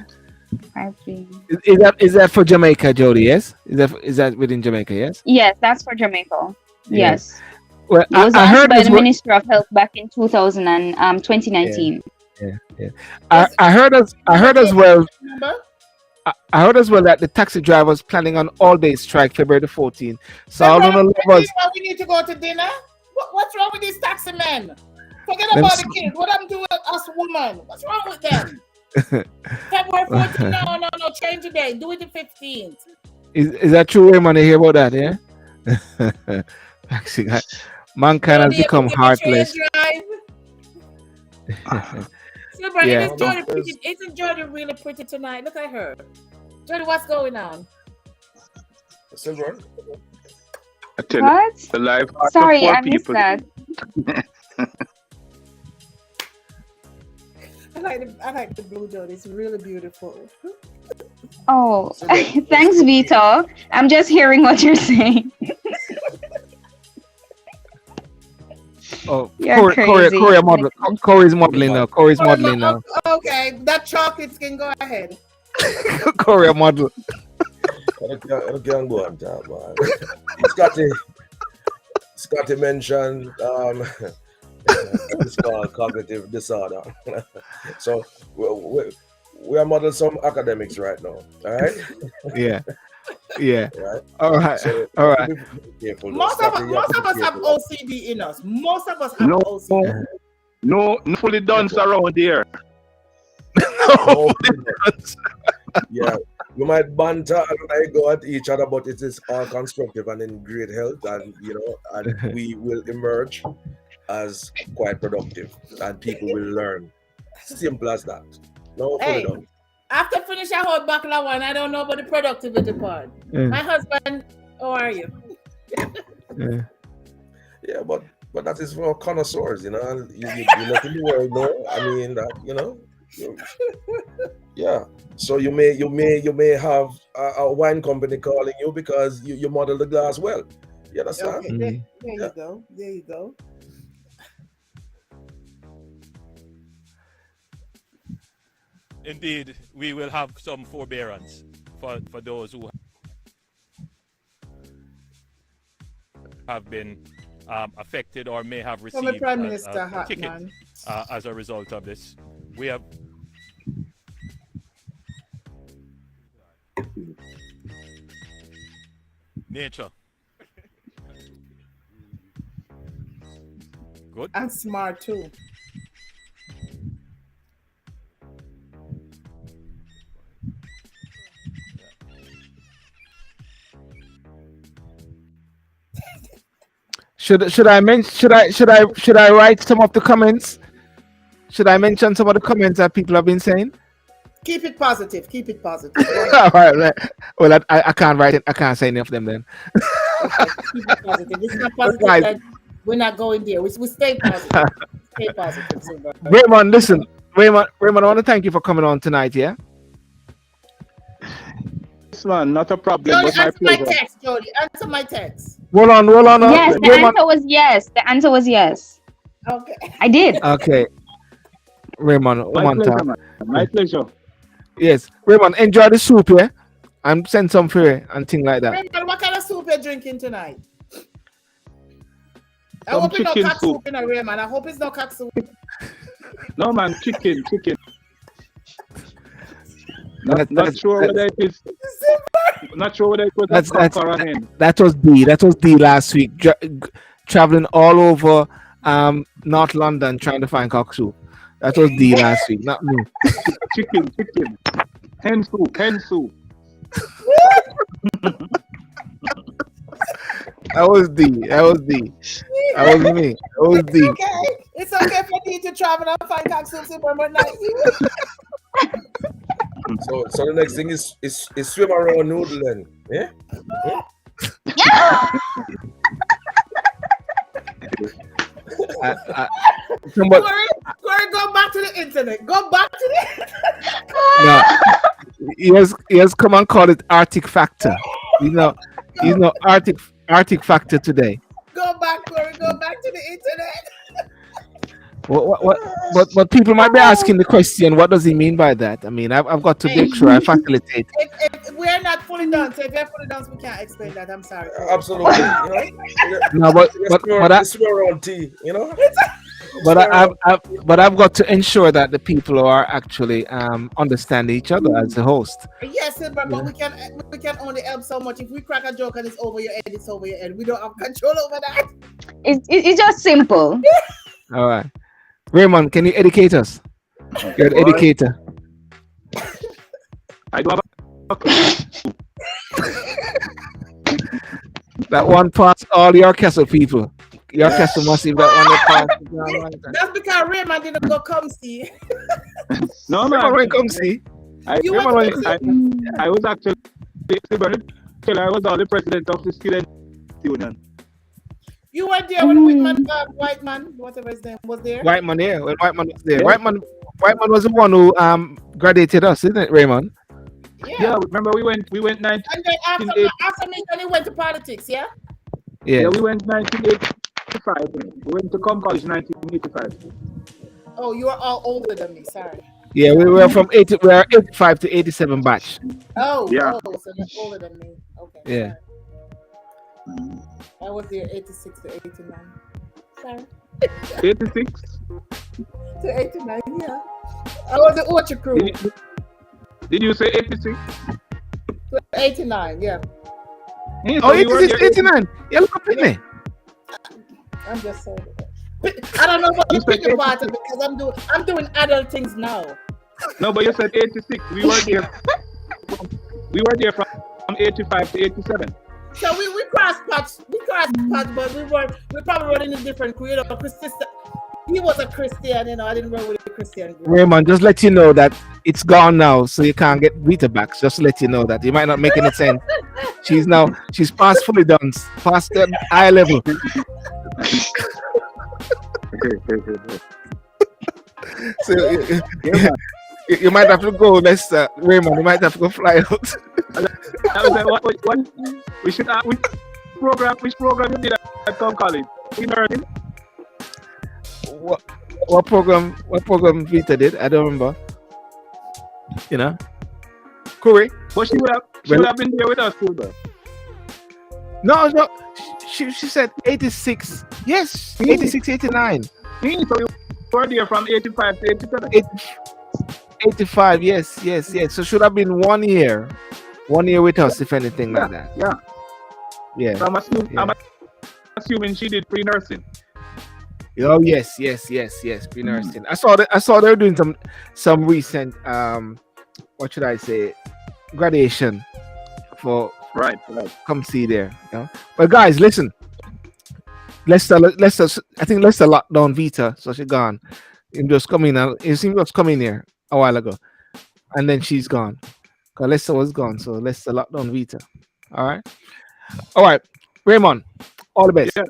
Speaker 2: Is that for Jamaica, Jody? Yes. Is that within Jamaica? Yes.
Speaker 10: Yes, that's for Jamaica.
Speaker 2: Yeah.
Speaker 10: Yes.
Speaker 2: Well,
Speaker 10: it was
Speaker 2: I heard
Speaker 10: by the
Speaker 2: well,
Speaker 10: Minister of Health back in 2019.
Speaker 2: Yeah. I heard as well. I heard as well that the taxi drivers planning on all-day strike February the 14th. So I don't know.
Speaker 9: We need to go to dinner. What's wrong with these taxi men? Forget
Speaker 2: Them
Speaker 9: about the kids. What I'm doing, us women. What's wrong with them? February 14th. No. Change the day. Do it the 15th.
Speaker 2: Is that true, Raymond? You hear about that, yeah? Actually, mankind has become heartless.
Speaker 9: Sylbourne,
Speaker 2: Yeah.
Speaker 9: isn't Jody really pretty tonight? Look at her. Jody, what's going on?
Speaker 7: Sylbourne?
Speaker 10: What?
Speaker 6: The life
Speaker 10: Sorry, I missed that.
Speaker 9: I like the blue Jody. It's really beautiful.
Speaker 10: Oh, thanks, Vito. I'm just hearing what you're saying.
Speaker 2: Oh,
Speaker 10: You're crazy.
Speaker 2: Corey's modeling now. Corey's modeling now.
Speaker 9: Okay, that chocolate skin, go ahead.
Speaker 2: Corey model.
Speaker 7: I can't go on top, man. Scotty mentioned it's called cognitive disorder. So we are modeling some academics right now. All right?
Speaker 2: Yeah.
Speaker 7: Right?
Speaker 2: All right.
Speaker 7: So,
Speaker 2: all right.
Speaker 9: Most of us have OCD in us. Most of us have OCD.
Speaker 6: No fully done around here.
Speaker 7: Yeah, we might banter and I go at each other, but it is all constructive and in great health, and and we will emerge as quite productive, and people will learn. Simple as that. No,
Speaker 9: hey, after finish our whole bachelor one, I don't know about the productivity part. My husband, how are you?
Speaker 7: Yeah, but that is for connoisseurs, you know. You look in the world, no. I mean that, yeah. So you may have a wine company calling you because you model the glass well. You understand?
Speaker 9: Okay, there you go.
Speaker 4: Indeed, we will have some forbearance for those who have been affected or may have received
Speaker 9: Prime Minister
Speaker 4: a ticket as a result of this. We have nature. Good.
Speaker 9: And smart too.
Speaker 2: Should I write some of the comments? Should I mention some of the comments that people have been saying?
Speaker 9: Keep it positive.
Speaker 2: All right. Well, I can't write it. I can't say any of them then.
Speaker 9: Okay, keep it positive. It's not positive that we're not going there. We stay positive. Stay positive.
Speaker 2: Raymond, listen. Raymond, I want to thank you for coming on tonight, yeah?
Speaker 6: Yes, man, not a problem.
Speaker 9: Jody, answer my text, Jody. Answer my text.
Speaker 2: Hold on.
Speaker 10: Yes, the answer was yes. The answer was yes.
Speaker 9: Okay.
Speaker 10: I did.
Speaker 2: Okay. Raymond,
Speaker 6: my pleasure.
Speaker 2: Yes. Raymond, enjoy the soup, yeah? And send some for you and things like that.
Speaker 9: Raymond, what kind of soup you're drinking tonight? I
Speaker 6: Some
Speaker 9: hope it's not
Speaker 6: chicken
Speaker 9: cock soup in a Raymond. I hope it's not cock soup.
Speaker 6: No, man, chicken. Not sure whether it is. Not sure whether it was a cock or a hen.
Speaker 2: That was D last week. Traveling all over North London trying to find cock soup. That was D last week, not me.
Speaker 6: Chicken. Hen soup.
Speaker 2: That was D. That was me. That was D.
Speaker 9: It's okay for me to travel and find cock soup but not you.
Speaker 7: So the next thing is swim around noodling, yeah?
Speaker 9: Corey, go back to the internet. Go back to the internet.
Speaker 2: No, he has come and call it Arctic Factor. Arctic Factor today.
Speaker 9: Go back, Corey. Go back to the internet.
Speaker 2: But people might be asking the question, what does he mean by that? I mean, I've got to make sure I facilitate.
Speaker 9: If we're not fully done, so if you're fully done, we can't explain that. I'm sorry.
Speaker 7: Absolutely.
Speaker 2: No, but I've got to ensure that the people are actually understand each other as the host.
Speaker 9: Yes, but we can only help so much. If we crack a joke and it's over your head, it's over your head. We don't have control over that.
Speaker 10: It's just simple.
Speaker 2: All right. Raymond, can you educate us? You're an
Speaker 6: What?
Speaker 2: educator.
Speaker 6: I do have
Speaker 2: That one pass all your castle people. Your castle must have that one that pass.
Speaker 9: That's because Raymond didn't go come see.
Speaker 6: no
Speaker 2: Raymond,
Speaker 6: man.
Speaker 2: when come see.
Speaker 9: You
Speaker 2: Raymond,
Speaker 9: went
Speaker 2: when,
Speaker 9: to
Speaker 6: I was actually I was the president of the student union.
Speaker 9: You were there when Whitman, White man, whatever his name, was there.
Speaker 2: White man there. When White man was there.
Speaker 6: Yeah.
Speaker 2: White man was the one who graduated us, isn't it, Raymond?
Speaker 6: Yeah, remember we went
Speaker 9: And then after me, then he went to politics, yeah?
Speaker 2: Yeah.
Speaker 6: we went 1985. We went to Com College 1985.
Speaker 9: Oh, you are all older than me, sorry.
Speaker 2: Yeah, we were from 85 to 87 batch.
Speaker 9: Oh,
Speaker 6: Yeah.
Speaker 9: So you're older than me. Okay.
Speaker 2: Yeah.
Speaker 9: Sorry. I was there 86 to 89. Sorry.
Speaker 6: 86?
Speaker 9: To 89, yeah. I was the Orchard crew.
Speaker 6: Did you say 86?
Speaker 9: To 89, yeah.
Speaker 6: Yeah,
Speaker 2: Oh,
Speaker 6: so you were
Speaker 2: 86,
Speaker 6: there
Speaker 2: 89. Yeah, look up at me.
Speaker 9: I'm just saying. I don't know about the picking part of it because I'm doing adult things now.
Speaker 6: No, but you said 86. We were there. We were there from 85 to 87.
Speaker 9: So we crossed paths, but we probably were in a different crew. You know, he was a Christian, you know. I didn't roll with a Christian group.
Speaker 2: Raymond, just let you know that it's gone now, so you can't get Rita back. Just to let you know that you might not make any sense. She's past fully done, past the high level. So you might have to go, Lester. Raymond, you might have to go fly out.
Speaker 6: I was like, what? We should which program you did at Com College? We learning.
Speaker 2: What program Vita did? I don't remember. You know, Corey.
Speaker 6: But she would have been there with us too, though.
Speaker 2: No. She said 86. Yes, 86, 89.
Speaker 6: So you were there from 85 to 87.
Speaker 2: 85. Yes. So should have been 1 year. 1 year with us, if anything like that. Yeah.
Speaker 6: So I'm assuming she did pre-nursing.
Speaker 2: Oh yes, pre-nursing. I saw they were doing some recent what should I say, graduation for
Speaker 6: right.
Speaker 2: Come see there. You know? But guys, listen. Lester, I think Lester locked down Vita, so she gone. It just coming out. It seemed was coming here a while ago, and then she's gone. Cause Lester was gone, so Lester locked down Vita. All right, Raymond. All the best.
Speaker 6: Yeah.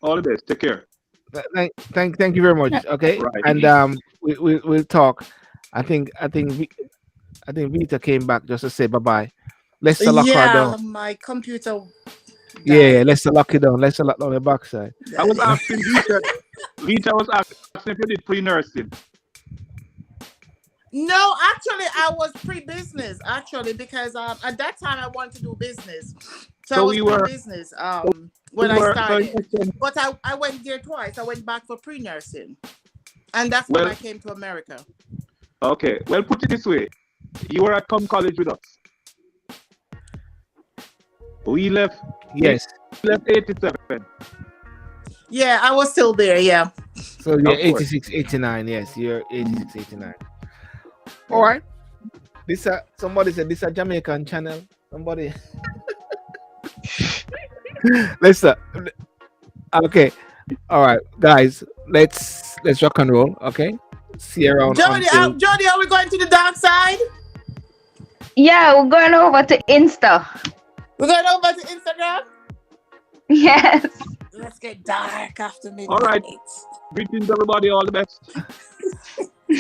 Speaker 6: All the best. Take care.
Speaker 2: Thank you very much. Okay,
Speaker 6: right.
Speaker 2: And we'll talk. I think Vita came back just to say bye. Let's lock her down.
Speaker 9: My computer.
Speaker 2: Yeah, let's lock it down. Let's lock down the backside.
Speaker 6: I was asking Vita was asking if you did pre-nursing.
Speaker 9: No, actually, I was pre-business. Actually, because at that time I wanted to do business, so I was pre-business. When I started, but I went there twice. I went back for pre-nursing, and that's when I came to America.
Speaker 6: Okay, well, put it this way: you were at Com College with us. We left.
Speaker 2: Yes.
Speaker 6: We left 87.
Speaker 9: Yeah, I was still there. Yeah.
Speaker 2: So you're 86, 89. Yes, you're 86, 89. All right. Somebody said this is a Jamaican channel. Somebody. Listen. Okay. All right, guys. Let's rock and roll. Okay. See you around.
Speaker 9: Jody, are we going to the dark side?
Speaker 10: Yeah, we're going over to Insta.
Speaker 9: We're going over to Instagram?
Speaker 10: Yes.
Speaker 9: Let's get dark after midnight.
Speaker 6: All right. Greetings, everybody. All the best.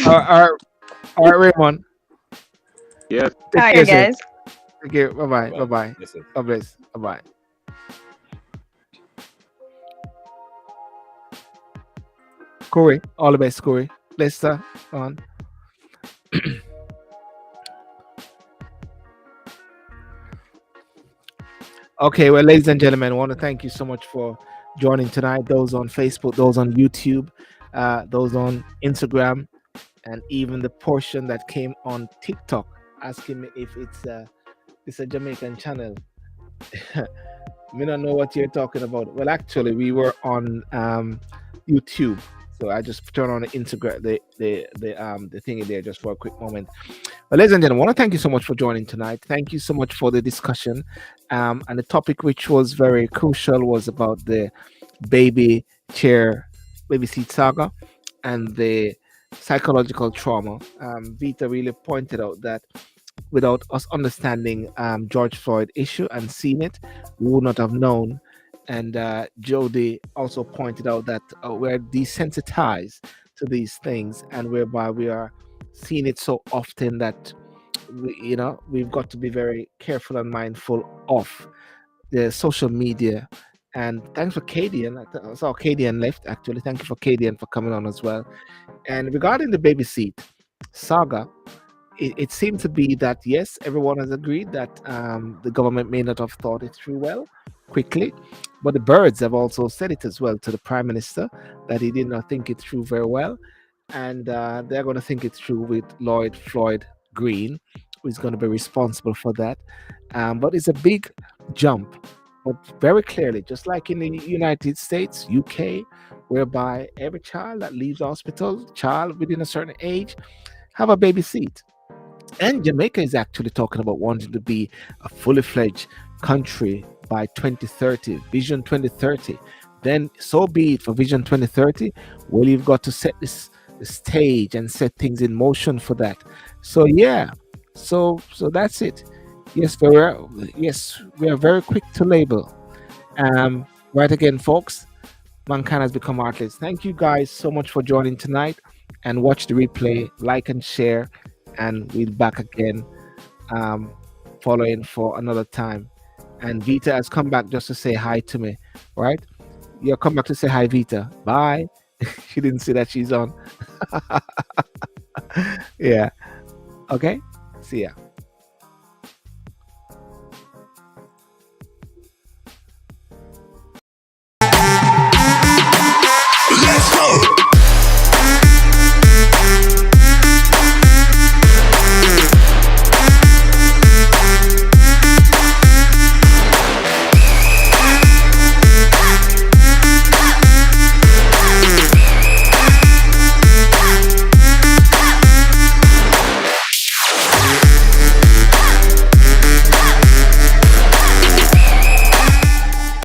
Speaker 2: All right, Raymond.
Speaker 6: Yes.
Speaker 10: All right, guys.
Speaker 2: Take care. Bye-bye. Bye-bye. God bless. Bye-bye. Corey. All the best, Corey. Lester, on. Okay, well, ladies and gentlemen, I want to thank you so much for joining tonight. Those on Facebook, those on YouTube, those on Instagram, and even the portion that came on TikTok asking me if it's a Jamaican channel. Me don't know what you're talking about. Well, actually, we were on YouTube. So I just turn on the integrate the thing in there just for a quick moment. But ladies and gentlemen, I want to thank you so much for joining tonight. Thank you so much for the discussion. And the topic which was very crucial was about the baby seat saga and the psychological trauma. Vita really pointed out that without us understanding George Floyd issue and seeing it, we would not have known. And Jody also pointed out that we're desensitized to these things, and whereby we are seeing it so often that we've got to be very careful and mindful of the social media. And thanks for Kadian. I saw Kadian left actually. Thank you for Kadian for coming on as well. And regarding the baby seat saga, it seemed to be that yes, everyone has agreed that the government may not have thought it through well quickly, but the birds have also said it as well to the prime minister that he did not think it through very well, and they're going to think it through with Lloyd Floyd Green, who is going to be responsible for that. But it's a big jump, but very clearly, just like in the United States, UK, whereby every child that leaves the hospital, child within a certain age, have a baby seat. And Jamaica is actually talking about wanting to be a fully fledged country by 2030, Vision 2030. Then so be it for Vision 2030. Well, you've got to set the stage and set things in motion for that. So yeah, so that's it. Yes, we are very quick to label. Right again, folks. Mankind has become heartless. Thank you guys so much for joining tonight, and watch the replay, like and share, and we'll be back again following for another time. And Vita has come back just to say hi to me, right? You'll come back to say hi, Vita. Bye. She didn't see that she's on. Yeah. Okay. See ya.
Speaker 12: Let's go!